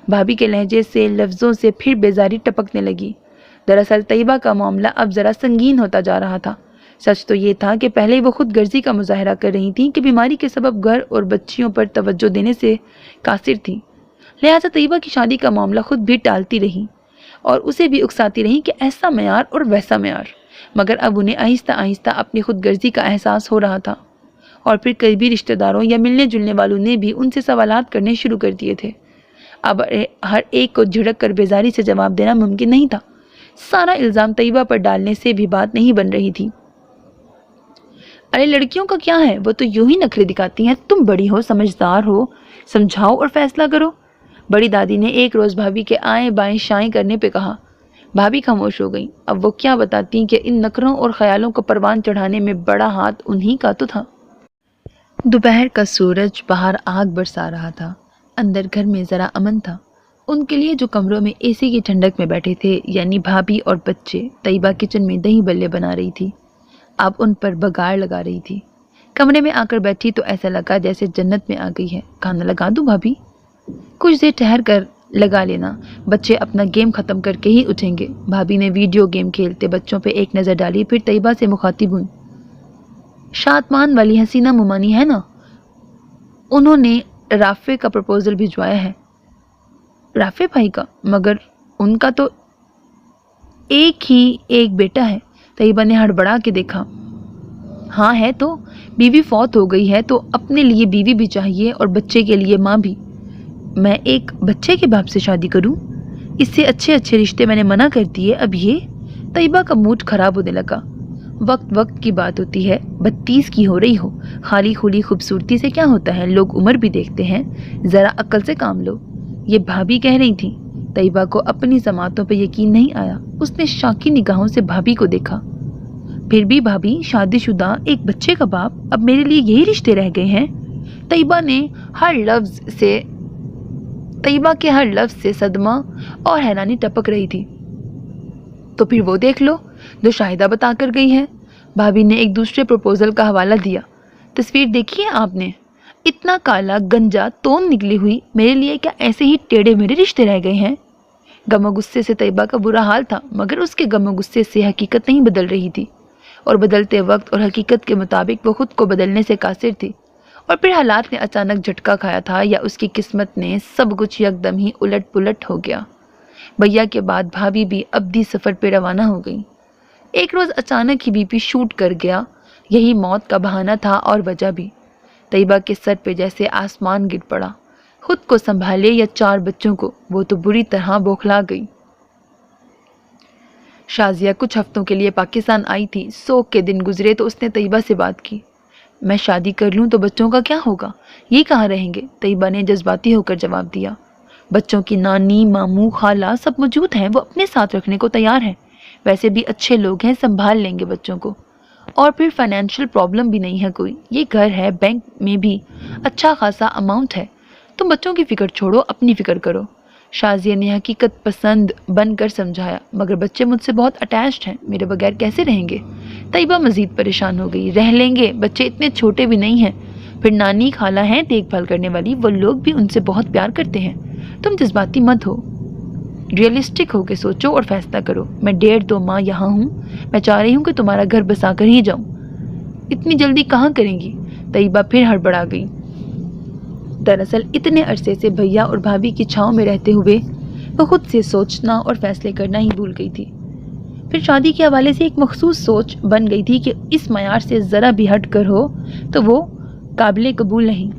بھابھی کے لہجے سے لفظوں سے پھر بیزاری ٹپکنے لگی۔ دراصل طیبہ کا معاملہ اب ذرا سنگین ہوتا جا رہا تھا۔ سچ تو یہ تھا کہ پہلے وہ خود غرضی کا مظاہرہ کر رہی تھیں کہ بیماری کے سبب گھر اور بچیوں پر توجہ دینے سے قاصر تھیں، لہٰذا طیبہ کی شادی کا معاملہ خود بھی ٹالتی رہی اور اسے بھی اکساتی رہی کہ ایسا معیار اور ویسا معیار، مگر اب انہیں آہستہ آہستہ اپنی خود غرضی کا احساس ہو رہا تھا، اور پھر قریبی رشتہ داروں یا ملنے جلنے والوں نے بھی ان سے سوالات کرنے شروع کر دیے تھے۔ اب ہر ایک کو جھڑک کر بیزاری سے جواب دینا ممکن نہیں تھا، سارا الزام طیبہ پر ڈالنے سے بھی بات نہیں بن رہی تھی۔ ارے لڑکیوں کا کیا ہے، وہ تو یوں ہی نخرے دکھاتی ہیں، تم بڑی ہو، سمجھدار ہو، سمجھاؤ اور فیصلہ کرو۔ بڑی دادی نے ایک روز بھابھی کے آئیں بائیں شائیں کرنے پہ کہا۔ بھابھی خاموش ہو گئی۔ اب وہ کیا بتاتی کہ ان نخروں اور خیالوں کو پروان چڑھانے میں بڑا ہاتھ انہی کا تو تھا۔ دوپہر کا سورج باہر آگ برسا رہا تھا، اندر گھر میں ذرا امن تھا۔ ان کے لیے جو کمروں میں اے سی کی ٹھنڈک میں بیٹھے تھے، یعنی بھابھی اور بچے، طیبہ کچن میں دہی بلے بنا رہی تھی، اب ان پر بگاڑ لگا رہی تھی۔ کمرے میں آ کر بیٹھی تو ایسا لگا جیسے جنت میں آ گئی ہے۔ کھانا لگا دوں بھابھی؟ کچھ دیر ٹھہر کر لگا لینا، بچے اپنا گیم ختم کر کے ہی اٹھیں گے۔ بھابھی نے ویڈیو گیم کھیلتے بچوں پہ ایک نظر ڈالی، پھر طیبہ سے مخاطب ہوئی۔ شادمان والی حسینہ مومانی ہے نا، انہوں نے رافع کا پروپوزل بھجوایا ہے۔ رافع بھائی کا؟ مگر ان کا تو ایک بیٹا ہے۔ طیبہ نے ہڑبڑا کے دیکھا۔ ہاں ہے تو، بیوی فوت ہو گئی ہے تو اپنے لیے بیوی بھی چاہیے اور بچے کے لیے ماں بھی۔ میں ایک بچے کے باپ سے شادی کروں؟ اس سے اچھے اچھے رشتے میں نے منع کر دیے، اب یہ؟ طیبہ کا موڈ خراب ہونے لگا۔ وقت کی بات ہوتی ہے، 32 کی ہو رہی ہو، خالی خولی خوبصورتی سے کیا ہوتا ہے، لوگ عمر بھی دیکھتے ہیں، ذرا عقل سے کام لو، یہ بھابھی کہہ رہی تھی۔ طیبہ کو اپنی سماعتوں پہ یقین نہیں آیا، اس نے شاکی نگاہوں سے بھابھی کو دیکھا۔ پھر بھی بھابھی، شادی شدہ، ایک بچے کا باپ، اب میرے لیے یہی رشتے رہ گئے ہیں؟ طیبہ کے ہر لفظ سے صدمہ اور حیرانی ٹپک رہی تھی۔ تو پھر وہ دیکھ لو جو شاہدہ بتا کر گئی ہے۔ بھابھی نے ایک دوسرے پروپوزل کا حوالہ دیا۔ تصویر دیکھی ہے آپ نے؟ اتنا کالا گنجا تون نکلی ہوئی، میرے لیے کیا ایسے ہی ٹیڑھے میرے رشتے رہ گئے ہیں؟ غم و غصے سے طیبہ کا برا حال تھا، مگر اس کے غم و غصے سے حقیقت نہیں بدل رہی تھی، اور بدلتے وقت اور حقیقت کے مطابق وہ خود کو بدلنے سے قاصر تھی، اور پھر حالات نے اچانک جھٹکا کھایا تھا یا اس کی قسمت نے سب کچھ یکدم ہی الٹ پلٹ ہو گیا۔ بھیا کے بعد بھابھی بھی ابدی سفر پہ روانہ ہو گئی۔ ایک روز اچانک ہی بی پی شوٹ کر گیا، یہی موت کا بہانہ تھا اور وجہ بھی۔ طیبہ کے سر پہ جیسے آسمان گر پڑا۔ خود کو سنبھالے یا 4 بچوں کو، وہ تو بری طرح بوکھلا گئی۔ شازیہ کچھ ہفتوں کے لیے پاکستان آئی تھی۔ سوگ کے دن گزرے تو اس نے طیبہ سے بات کی۔ میں شادی کر لوں تو بچوں کا کیا ہوگا؟ یہ کہاں رہیں گے؟ طیبہ نے جذباتی ہو کر جواب دیا۔ بچوں کی نانی، ماموں، خالہ سب موجود ہیں، وہ اپنے ساتھ رکھنے کو تیار ہیں۔ ویسے بھی اچھے لوگ ہیں، سنبھال لیں گے بچوں کو۔ اور پھر فائنینشیل پرابلم بھی نہیں ہے کوئی، یہ گھر ہے، بینک میں بھی اچھا خاصا اماؤنٹ ہے۔ تم بچوں کی فکر چھوڑو، اپنی فکر کرو۔ شازیہ نے حقیقت پسند بن کر سمجھایا۔ مگر بچے مجھ سے بہت اٹیچڈ ہیں، میرے بغیر کیسے رہیں گے؟ طیبہ مزید پریشان ہو گئی۔ رہ لیں گے، بچے اتنے چھوٹے بھی نہیں ہیں، پھر نانی خالہ ہیں دیکھ بھال کرنے والی، وہ لوگ بھی ان سے بہت پیار کرتے ہیں۔ تم جذباتی مت ہو، ریئلسٹک ہو کے سوچو اور فیصلہ کرو۔ میں 1.5-2 ماہ یہاں ہوں، میں چاہ رہی ہوں کہ تمہارا گھر بسا کر ہی جاؤں۔ اتنی جلدی کہاں کریں گی؟ طیبہ پھر ہڑبڑا گئی۔ دراصل اتنے عرصے سے بھیا اور بھابھی کی چھاؤں میں رہتے ہوئے وہ خود سے سوچنا اور فیصلے کرنا ہی بھول گئی تھی۔ پھر شادی کے حوالے سے ایک مخصوص سوچ بن گئی تھی کہ اس معیار سے ذرا بھی ہٹ کر ہو تو وہ قابل قبول نہیں۔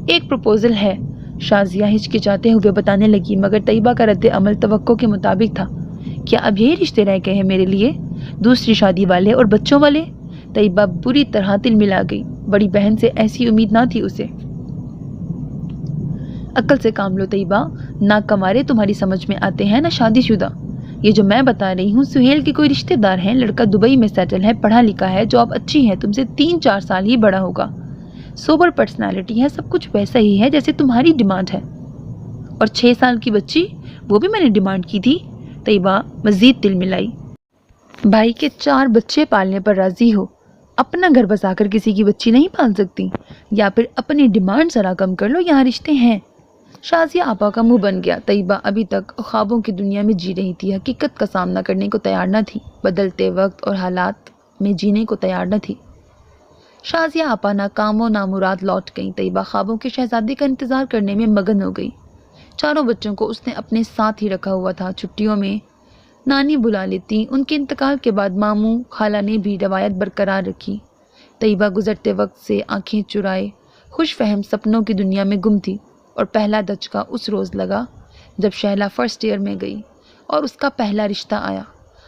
ایک پروپوزل ہے، شازیہ ہچکچاتے ہوئے بتانے لگی، مگر طیبہ کا رد عمل توقع کے مطابق تھا۔ کیا اب یہی رشتے رہ گئے ہیں میرے لیے؟ دوسری شادی والے اور بچوں والے؟ طیبہ بری طرح تل ملا گئی۔ بڑی بہن سے ایسی امید نہ تھی اسے۔ عقل سے کام لو طیبہ، نہ کمارے تمہاری سمجھ میں آتے ہیں نہ شادی شدہ۔ یہ جو میں بتا رہی ہوں، سہیل کے کوئی رشتے دار ہیں، لڑکا دبئی میں سیٹل ہے، پڑھا لکھا ہے، جاب اچھی ہے، تم سے 3-4 سال ہی بڑا ہوگا، سوبر پرسنالٹی ہے، سب کچھ ویسا ہی ہے جیسے تمہاری ڈیمانڈ ہے۔ اور 6 سال کی بچی، وہ بھی میں نے ڈیمانڈ کی تھی۔ طیبہ مزید تل ملائی۔ بھائی کے 4 بچے پالنے پر راضی ہو، اپنا گھر بسا کر کسی کی بچی نہیں پال سکتی؟ یا پھر اپنی ڈیمانڈ ذرا کم کر لو، یہاں رشتے ہیں۔ شازیہ آپا کا منہ بن گیا۔ طیبہ ابھی تک خوابوں کی دنیا میں جی رہی تھی، حقیقت کا سامنا کرنے کو تیار نہ تھی، بدلتے وقت اور حالات میں جینے کو تیار نہ تھی۔ شازیہ آپا ناکام و نامراد لوٹ گئیں۔ طیبہ خوابوں کے شہزادے کا انتظار کرنے میں مگن ہو گئی۔ 4 بچوں کو اس نے اپنے ساتھ ہی رکھا ہوا تھا۔ چھٹیوں میں نانی بلا لیتی، ان کے انتقال کے بعد ماموں خالہ نے بھی روایت برقرار رکھی۔ طیبہ گزرتے وقت سے آنکھیں چرائے خوش فہم سپنوں کی دنیا میں گم تھی، اور پہلا دھچکا اس روز لگا جب شہلا فرسٹ ایئر میں گئی اور اس کا پہلا رشتہ آیا،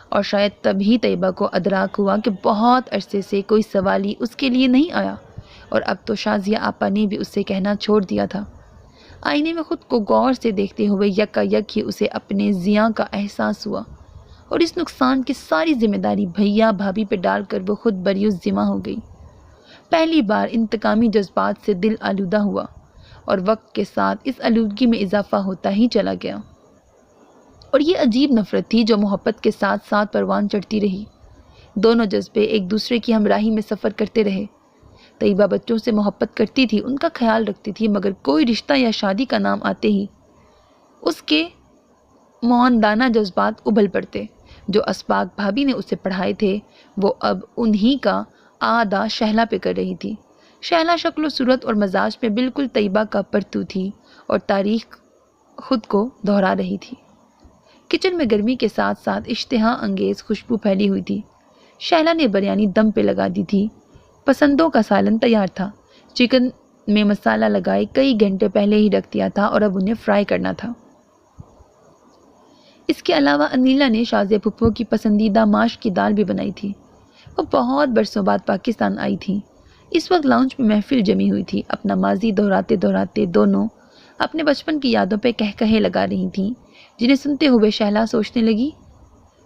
اور شاید تبھی طیبہ کو ادراک ہوا کہ بہت عرصے سے کوئی سوال ہی اس کے لیے نہیں آیا، اور اب تو شازیہ آپا نے بھی اس سے کہنا چھوڑ دیا تھا۔ آئینے میں خود کو غور سے دیکھتے ہوئے یکا یک ہی اسے اپنے زیاں کا احساس ہوا، اور اس نقصان کی ساری ذمہ داری بھیا بھابھی پہ ڈال کر وہ خود بری ذمہ ہو گئی۔ پہلی بار انتقامی جذبات سے دل آلودہ ہوا، اور وقت کے ساتھ اس آلودگی میں اضافہ ہوتا ہی چلا گیا۔ اور یہ عجیب نفرت تھی جو محبت کے ساتھ ساتھ پروان چڑھتی رہی۔ دونوں جذبے ایک دوسرے کی ہمراہی میں سفر کرتے رہے۔ طیبہ بچوں سے محبت کرتی تھی، ان کا خیال رکھتی تھی، مگر کوئی رشتہ یا شادی کا نام آتے ہی اس کے معاندانہ جذبات ابل پڑتے۔ جو اسباق بھابھی نے اسے پڑھائے تھے وہ اب انہی کا اعادہ شہلا پہ کر رہی تھی۔ شہلا شکل و صورت اور مزاج میں بالکل طیبہ کا پرتو تھی، اور تاریخ خود کو دہرا رہی تھی۔ کچن میں گرمی کے ساتھ ساتھ اشتہا انگیز خوشبو پھیلی ہوئی تھی۔ شہلا نے بریانی دم پہ لگا دی تھی۔ پسندوں کا سالن تیار تھا۔ چکن میں مسالہ لگائے کئی گھنٹے پہلے ہی رکھ دیا تھا، اور اب انہیں فرائی کرنا تھا۔ اس کے علاوہ انیلا نے شازیہ پھپھو کی پسندیدہ ماش کی دال بھی بنائی تھی۔ وہ بہت برسوں بعد پاکستان آئی تھی۔ اس وقت لاؤنج میں محفل جمی ہوئی تھی۔ اپنا ماضی دہراتے دہراتے دونوں اپنے بچپن کی یادوں پہ کہکہے لگا رہی تھیں، جنہیں سنتے ہوئے شہلا سوچنے لگی،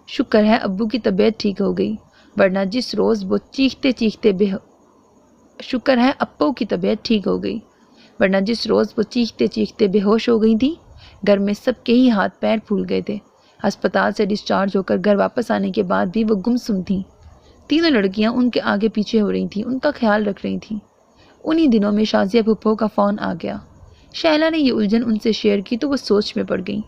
شکر ہے ابو کی طبیعت ٹھیک ہو گئی، ورنہ جس روز وہ چیختے چیختے بے ہوش ہو گئی تھی، گھر میں سب کے ہی ہاتھ پیر پھول گئے تھے۔ ہسپتال سے ڈسچارج ہو کر گھر واپس آنے کے بعد بھی وہ گمسم تھیں۔ 3 لڑکیاں ان کے آگے پیچھے ہو رہی تھیں، ان کا خیال رکھ رہی تھیں۔ انہی دنوں میں شازیہ پھپھو کا فون آ گیا۔ شہلا نے یہ الجھن ان سے شیئر کی تو وہ سوچ میں پڑ گئی۔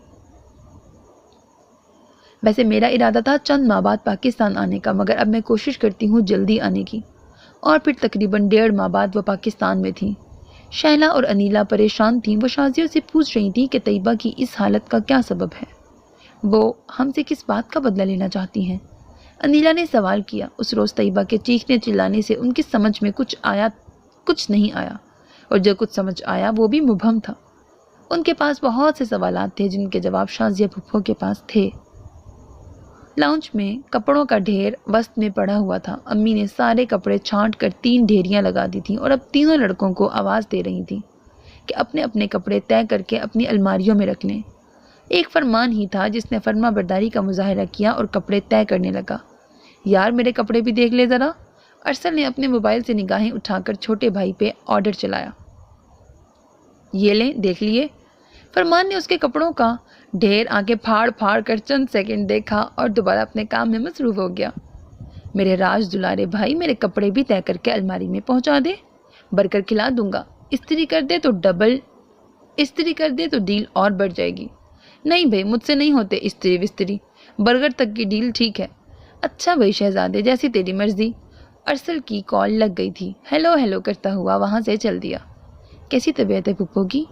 ویسے میرا ارادہ تھا چند ماہ بعد پاکستان آنے کا، مگر اب میں کوشش کرتی ہوں جلدی آنے کی۔ اور پھر تقریباً 1.5 ماہ بعد وہ پاکستان میں تھیں۔ شہلا اور انیلا پریشان تھیں۔ وہ شازیہ سے پوچھ رہی تھیں کہ طیبہ کی اس حالت کا کیا سبب ہے، وہ ہم سے کس بات کا بدلہ لینا چاہتی ہیں؟ انیلا نے سوال کیا۔ اس روز طیبہ کے چیخنے چلانے سے ان کی سمجھ میں کچھ نہیں آیا، اور جو کچھ سمجھ آیا وہ بھی مبہم تھا۔ ان کے پاس بہت سے سوالات تھے جن کے جواب شازیہ پھپھو کے پاس تھے۔ لاؤنج میں کپڑوں کا ڈھیر وسط میں پڑا ہوا تھا۔ امی نے سارے کپڑے چھانٹ کر 3 ڈھیریاں لگا دی تھیں اور اب تینوں لڑکوں کو آواز دے رہی تھیں کہ اپنے اپنے کپڑے طے کر کے اپنی الماریوں میں رکھ لیں۔ ایک فرمان ہی تھا جس نے فرما برداری کا مظاہرہ کیا اور کپڑے طے کرنے لگا۔ یار میرے کپڑے بھی دیکھ لے ذرا۔ ارسل نے اپنے موبائل سے نگاہیں اٹھا کر چھوٹے بھائی پہ آرڈر چلایا۔ یہ لیں، دیکھ لیے۔ فرمان نے اس کے کپڑوں کا ڈھیر آنکھیں پھاڑ پھاڑ کر چند سیکنڈ دیکھا اور دوبارہ اپنے کام میں مصروف ہو گیا۔ میرے راج دلارے بھائی، میرے کپڑے بھی طے کر کے الماری میں پہنچا دے، برگر کھلا دوں گا۔ استری کر دے تو ڈیل اور بڑھ جائے گی۔ نہیں بھائی، مجھ سے نہیں ہوتے استری وستری، برگر تک کی ڈیل ٹھیک ہے۔ اچھا بھائی شہزادے، جیسی تیری مرضی۔ ارسل کی کال لگ گئی تھی۔ ہیلو ہیلو کرتا ہوا وہاں سے چل دیا۔ کیسی طبیعت ہے پھپھو کی؟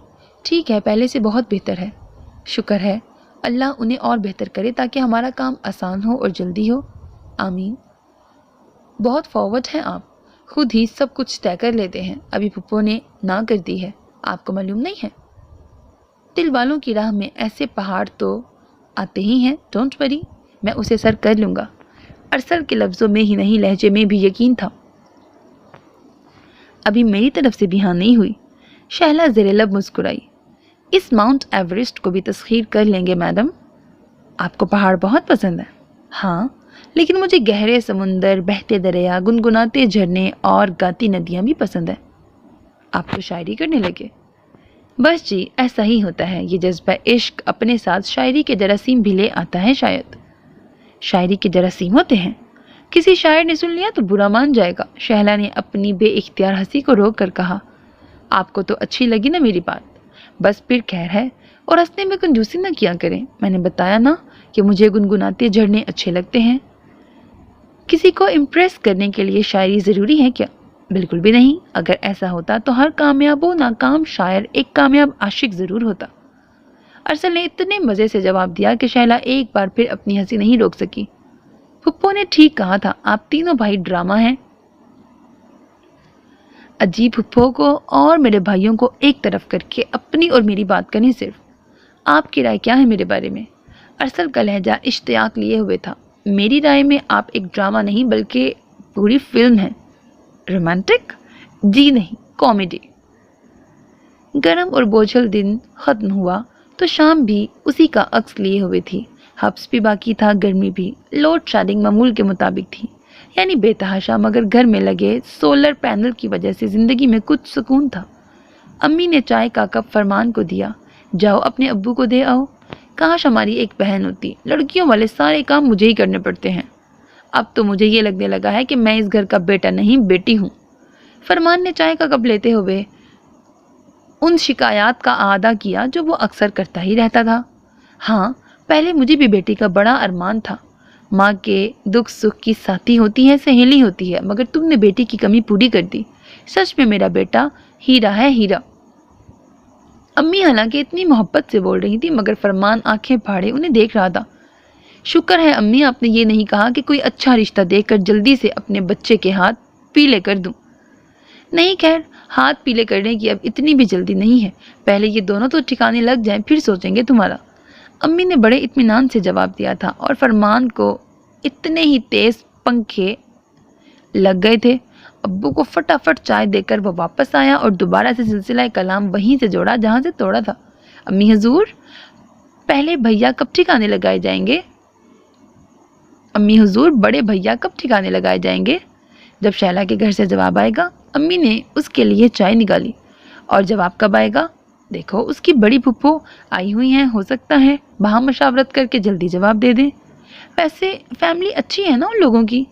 ٹھیک ہے، پہلے سے بہت بہتر ہے۔ شکر ہے، اللہ انہیں اور بہتر کرے تاکہ ہمارا کام آسان ہو اور جلدی ہو۔ آمین۔ بہت فارورڈ ہیں آپ، خود ہی سب کچھ طے کر لیتے ہیں۔ ابھی پھپھو نے نہ کر دی ہے، آپ کو معلوم نہیں ہے؟ دل والوں کی راہ میں ایسے پہاڑ تو آتے ہی ہیں، ڈونٹ وری، میں اسے سر کر لوں گا۔ ارسل کے لفظوں میں ہی نہیں، لہجے میں بھی یقین تھا۔ ابھی میری طرف سے بھی ہاں نہیں ہوئی۔ شہلا زیر لب مسکرائی۔ اس ماؤنٹ ایوریسٹ کو بھی تسخیر کر لیں گے میڈم۔ آپ کو پہاڑ بہت پسند ہے؟ ہاں، لیکن مجھے گہرے سمندر، بہتے دریا، گنگناتے جھرنے اور گاتی ندیاں بھی پسند ہیں۔ آپ تو شاعری کرنے لگے؟ بس جی، ایسا ہی ہوتا ہے، یہ جذبہ عشق اپنے ساتھ شاعری کے جراثیم بھی لے آتا ہے شاید۔ شاعری کے جراثیم ہوتے ہیں؟ کسی شاعر نے سن لیا تو برا مان جائے گا۔ شہلا نے اپنی بے اختیار ہنسی کو روک کر کہا۔ آپ کو تو اچھی لگی نا میری بات؟ بس پھر خیر ہے، اور ہنسنے میں کنجوسی نہ کیا کریں۔ میں نے بتایا نا کہ مجھے گنگناتے جھرنے اچھے لگتے ہیں۔ کسی کو امپریس کرنے کے لیے شاعری ضروری ہے کیا؟ بالکل بھی نہیں۔ اگر ایسا ہوتا تو ہر کامیاب و ناکام شاعر ایک کامیاب عاشق ضرور ہوتا۔ ارسل نے اتنے مزے سے جواب دیا کہ شہلا ایک بار پھر اپنی ہنسی نہیں روک سکی۔ پھپھو نے ٹھیک کہا تھا، آپ تینوں بھائی ڈرامہ ہیں۔ عجیب، پھپھو کو اور میرے بھائیوں کو ایک طرف کر کے اپنی اور میری بات کرنی صرف۔ آپ کی رائے کیا ہے میرے بارے میں؟ ارسل کا لہجہ اشتیاق لیے ہوئے تھا۔ میری رائے میں آپ ایک ڈرامہ نہیں بلکہ پوری فلم ہے۔ رومانٹک؟ جی نہیں، کامیڈی۔ گرم اور بوجھل دن ختم ہوا تو شام بھی اسی کا عکس لیے ہوئے تھی۔ حبس بھی باقی تھا، گرمی بھی۔ لوڈ شیڈنگ معمول کے مطابق تھی، یعنی بے تحاشا، مگر گھر میں لگے سولر پینل کی وجہ سے زندگی میں کچھ سکون تھا۔ امی نے چائے کا کپ فرمان کو دیا۔ جاؤ اپنے ابو کو دے آؤ۔ کاش ہماری ایک بہن ہوتی، لڑکیوں والے سارے کام مجھے ہی کرنے پڑتے ہیں۔ اب تو مجھے یہ لگنے لگا ہے کہ میں اس گھر کا بیٹا نہیں، بیٹی ہوں۔ فرمان نے چائے کا کپ لیتے ہوئے ان شکایات کا اعادہ کیا جو وہ اکثر کرتا ہی رہتا تھا۔ ہاں، پہلے مجھے بھی بیٹی کا بڑا ارمان تھا۔ ماں کے دکھ سکھ کی ساتھی ہوتی ہے، سہیلی ہوتی ہے، مگر تم نے بیٹی کی کمی پوری کر دی۔ سچ میں میرا بیٹا ہیرا ہے، ہیرا۔ امی حالانکہ اتنی محبت سے بول رہی تھی، مگر فرمان آنکھیں پھاڑے انہیں دیکھ رہا تھا۔ شکر ہے امی، آپ نے یہ نہیں کہا کہ کوئی اچھا رشتہ دیکھ کر جلدی سے اپنے بچے کے ہاتھ پیلے کر دوں۔ نہیں، خیر، ہاتھ پیلے کرنے کی اب اتنی بھی جلدی نہیں ہے، پہلے یہ دونوں تو ٹھکانے لگ جائیں، پھر سوچیں گے تمہارا۔ امی نے بڑے اطمینان سے جواب دیا تھا، اور فرمان کو اتنے ہی تیز پنکھے لگ گئے تھے۔ ابو کو فٹافٹ چائے دے کر وہ واپس آیا اور دوبارہ سے سلسلہ کلام وہیں سے جوڑا جہاں سے توڑا تھا۔ امی حضور، پہلے بھیا کب ٹھکانے لگائے جائیں گے؟ امی حضور، بڑے بھیا کب ٹھکانے لگائے جائیں گے؟ جب شہلا کے گھر سے جواب آئے گا۔ امی نے اس کے لیے چائے نکالی۔ اور جواب کب آئے گا؟ دیکھو، اس کی بڑی پھپھو آئی ہوئی ہیں، ہو سکتا ہے وہاں مشاورت کر کے جلدی جواب دے دیں۔ ویسے فیملی اچھی ہے نا ان لوگوں کی؟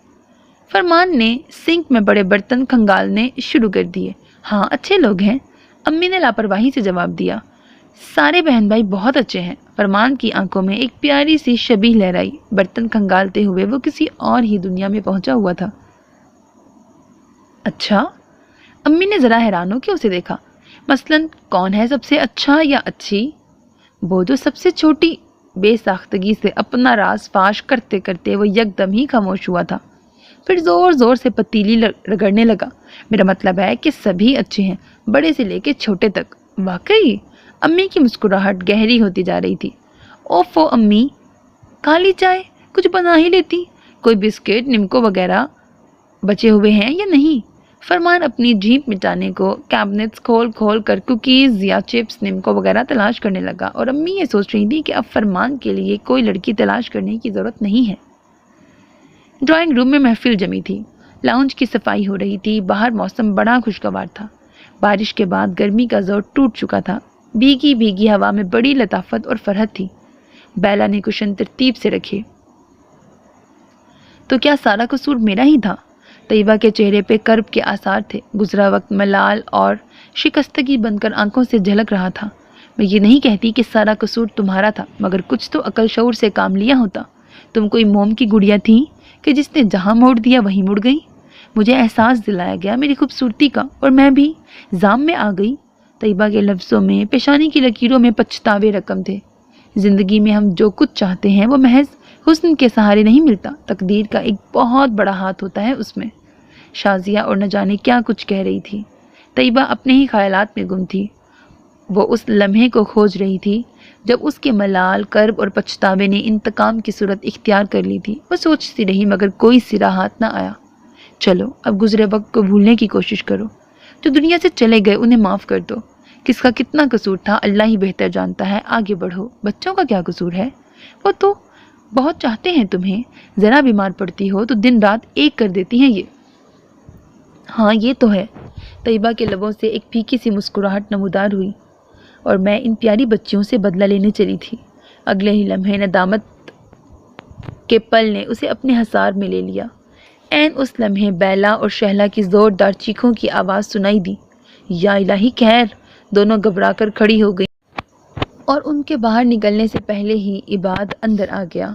فرمان نے سنک میں بڑے برتن کھنگالنے شروع کر دیے۔ ہاں، اچھے لوگ ہیں، امی نے لاپرواہی سے جواب دیا۔ سارے بہن بھائی بہت اچھے ہیں، فرمان کی آنکھوں میں ایک پیاری سی شبیہ لہرائی. برتن کھنگالتے ہوئے وہ کسی اور ہی دنیا میں پہنچا ہوا تھا. اچھا؟ امی نے ذرا حیران ہو کے اسے دیکھا. مثلاً کون ہے سب سے اچھا یا اچھی؟ وہ جو سب سے چھوٹی. بے ساختگی سے اپنا راز فاش کرتے کرتے وہ یکدم ہی خاموش ہوا تھا. پھر زور زور سے پتیلی رگڑنے لگا. میرا مطلب ہے کہ سبھی اچھے ہیں، بڑے سے لے کے چھوٹے تک. واقعی؟ امی کی مسکراہٹ گہری ہوتی جا رہی تھی. اوفو امی، کالی چائے کچھ بنا ہی لیتی. کوئی بسکٹ نمکو وغیرہ بچے ہوئے ہیں یا نہیں؟ فرمان اپنی جھیپ مٹانے کو کیبنٹس کھول کھول کر کوکیز یا چپس نمکو وغیرہ تلاش کرنے لگا، اور امی یہ سوچ رہی تھی کہ اب فرمان کے لیے کوئی لڑکی تلاش کرنے کی ضرورت نہیں ہے. ڈرائنگ روم میں محفل جمی تھی. لاؤنج کی صفائی ہو رہی تھی. باہر موسم بڑا خوشگوار تھا. بارش کے بعد گرمی کا زور ٹوٹ چکا تھا. بھیگی بھیگی ہوا میں بڑی لطافت اور فرحت تھی. بیلا نے کشن ترتیب سے رکھے. تو کیا سارا قصور میرا ہی تھا؟ طیبہ کے چہرے پہ کرب کے آثار تھے. گزرا وقت ملال اور شکستگی بن کر آنکھوں سے جھلک رہا تھا. میں یہ نہیں کہتی کہ سارا قصور تمہارا تھا، مگر کچھ تو عقل شعور سے کام لیا ہوتا. تم کوئی موم کی گڑیا تھی کہ جس نے جہاں موڑ دیا وہیں مڑ گئی. مجھے احساس دلایا گیا میری خوبصورتی کا، اور میں بھی زام میں آ گئی. طیبہ کے لفظوں میں پیشانی کی لکیروں میں پچھتاوے رقم تھے. زندگی میں ہم جو کچھ چاہتے ہیں وہ محض حسن کے سہارے نہیں ملتا. تقدیر کا ایک بہت بڑا ہاتھ ہوتا ہے اس میں. شازیہ اور نہ جانے کیا کچھ کہہ رہی تھی. طیبہ اپنے ہی خیالات میں گم تھی. وہ اس لمحے کو کھوج رہی تھی جب اس کے ملال، کرب اور پچھتاوے نے انتقام کی صورت اختیار کر لی تھی. وہ سوچتی رہی مگر کوئی سرا ہاتھ نہ آیا. چلو اب گزرے وقت کو بھولنے کی کوشش کرو. جو دنیا سے چلے گئے انہیں معاف کر دو. کس کا کتنا قصور تھا اللہ ہی بہتر جانتا ہے. آگے بڑھو. بچوں کا کیا قصور ہے؟ وہ تو بہت چاہتے ہیں تمہیں. ذرا بیمار پڑتی ہو تو دن رات ایک کر دیتی ہیں یہ. ہاں یہ تو ہے. طیبہ کے لبوں سے ایک پھیکی سی مسکراہٹ نمودار ہوئی. اور میں ان پیاری بچیوں سے بدلہ لینے چلی تھی. اگلے ہی لمحے ندامت کے پل نے اسے اپنے حصار میں لے لیا. عین اس لمحے بیلا اور شہلا کی زوردار چیخوں کی آواز سنائی دی. یا الہی خیر! دونوں گھبرا کر کھڑی ہو گئی اور ان کے باہر نکلنے سے پہلے ہی عباد اندر آ گیا.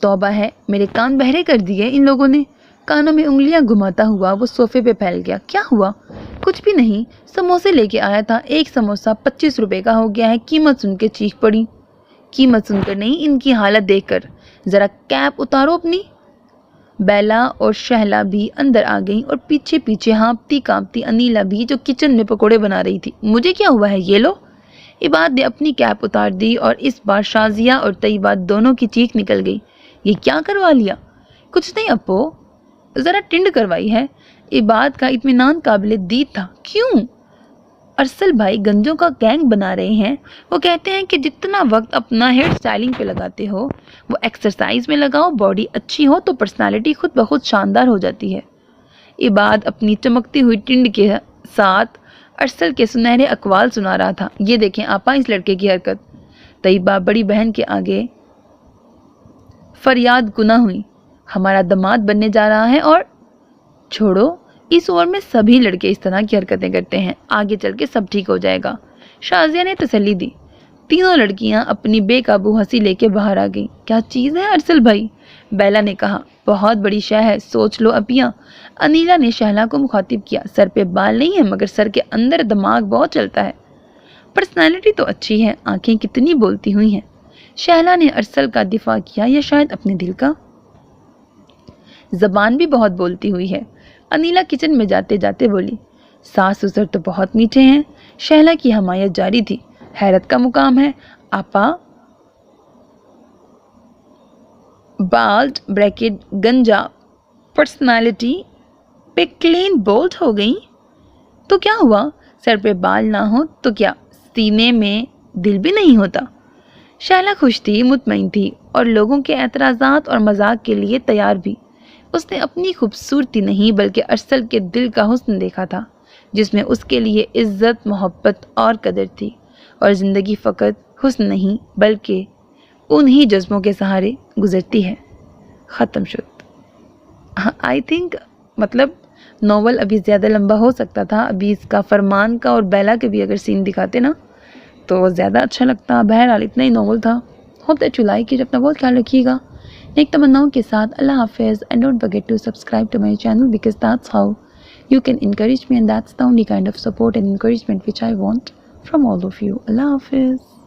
توبہ ہے، میرے کان بہرے کر دیے ان لوگوں نے. کانوں میں انگلیاں گھماتا ہوا وہ صوفے پہ پھیل گیا. کیا ہوا؟ کچھ بھی نہیں. سموسے لے کے آیا تھا. ایک سموسہ 25 روپے کا ہو گیا ہے. قیمت سن کے چیخ پڑی. قیمت سن کر نہیں، ان کی حالت دیکھ کر. ذرا کیپ اتارو اپنی. بیلا اور شہلا بھی اندر آ گئیں اور پیچھے پیچھے ہانپتی کانپتی انیلا بھی، جو کچن میں پکوڑے بنا رہی تھی. مجھے کیا ہوا ہے؟ یہ لو. عباد نے اپنی کیپ اتار دی اور اس بار شازیہ اور طیبہ دونوں کی چیخ نکل گئی. یہ کیا کروا لیا؟ کچھ نہیں اپو، ذرا ٹنڈ کروائی ہے. عباد کا اطمینان قابل دید تھا. کیوں؟ ارسل بھائی گنجوں کا گینگ بنا رہے ہیں. وہ کہتے ہیں کہ جتنا وقت اپنا ہیئر سٹائلنگ پہ لگاتے ہو وہ ایکسرسائز میں لگاؤ. باڈی اچھی ہو تو پرسنالٹی خود بخود شاندار ہو جاتی ہے. عباد اپنی چمکتی ہوئی ٹنڈ کے ساتھ ارسل کے سنہرے اقوال سنا رہا تھا. یہ دیکھیں آپا اس لڑکے کی حرکت. طیبہ بڑی بہن کے آگے فریاد گناہ ہوئی. ہمارا داماد بننے جا رہا ہے اور چھوڑو، اس عمر میں سبھی لڑکے اس طرح کی حرکتیں کرتے ہیں. آگے چل کے سب ٹھیک ہو جائے گا. شازیہ نے تسلی دی. تینوں لڑکیاں اپنی بے قابو ہنسی لے کے باہر آ گئیں. کیا چیز ہے ارسل بھائی؟ بیلا نے کہا. بہت بڑی شے ہے، سوچ لو اپیاں. انیلا نے شہلا کو مخاطب کیا. سر پہ بال نہیں ہے مگر سر کے اندر دماغ بہت چلتا ہے. پرسنالٹی تو اچھی ہے، آنکھیں کتنی بولتی ہوئی ہیں. شہلا نے ارسل کا دفاع کیا، یا شاید اپنے دل کا. زبان بھی بہت بولتی ہوئی ہے. انیلا کچن میں جاتے جاتے بولی. ساس سسر تو بہت میٹھے ہیں. شہلا کی حمایت جاری تھی. حیرت کا مقام ہے آپا. بالڈ بریکٹ گنجا پرسنالٹی پہ کلین بولڈ ہو گئی. تو کیا ہوا؟ سر پہ بال نہ ہو تو کیا سینے میں دل بھی نہیں ہوتا؟ شہلا خوش تھی، مطمئن تھی اور لوگوں کے اعتراضات اور مذاق کے لیے تیار بھی. اس نے اپنی خوبصورتی نہیں بلکہ ارسل کے دل کا حسن دیکھا تھا، جس میں اس کے لیے عزت، محبت اور قدر تھی. اور زندگی فقط حسن نہیں بلکہ انہی جذبوں کے سہارے گزرتی ہے. ختم شد. آئی تھنک مطلب ناول ابھی زیادہ لمبا ہو سکتا تھا. ابھی اس کا فرمان کا اور بیلا کے بھی اگر سین دکھاتے نا تو زیادہ اچھا لگتا. بہرحال اتنا ہی ناول تھا. Hope that you like it. اپنا بہت خیال رکھیے گا. نیک تمناؤں کے ساتھ اللہ حافظ. And don't forget to subscribe to my channel because that's how you can encourage me, and that's the only kind of support and encouragement which I want from all of you. Allah Hafiz.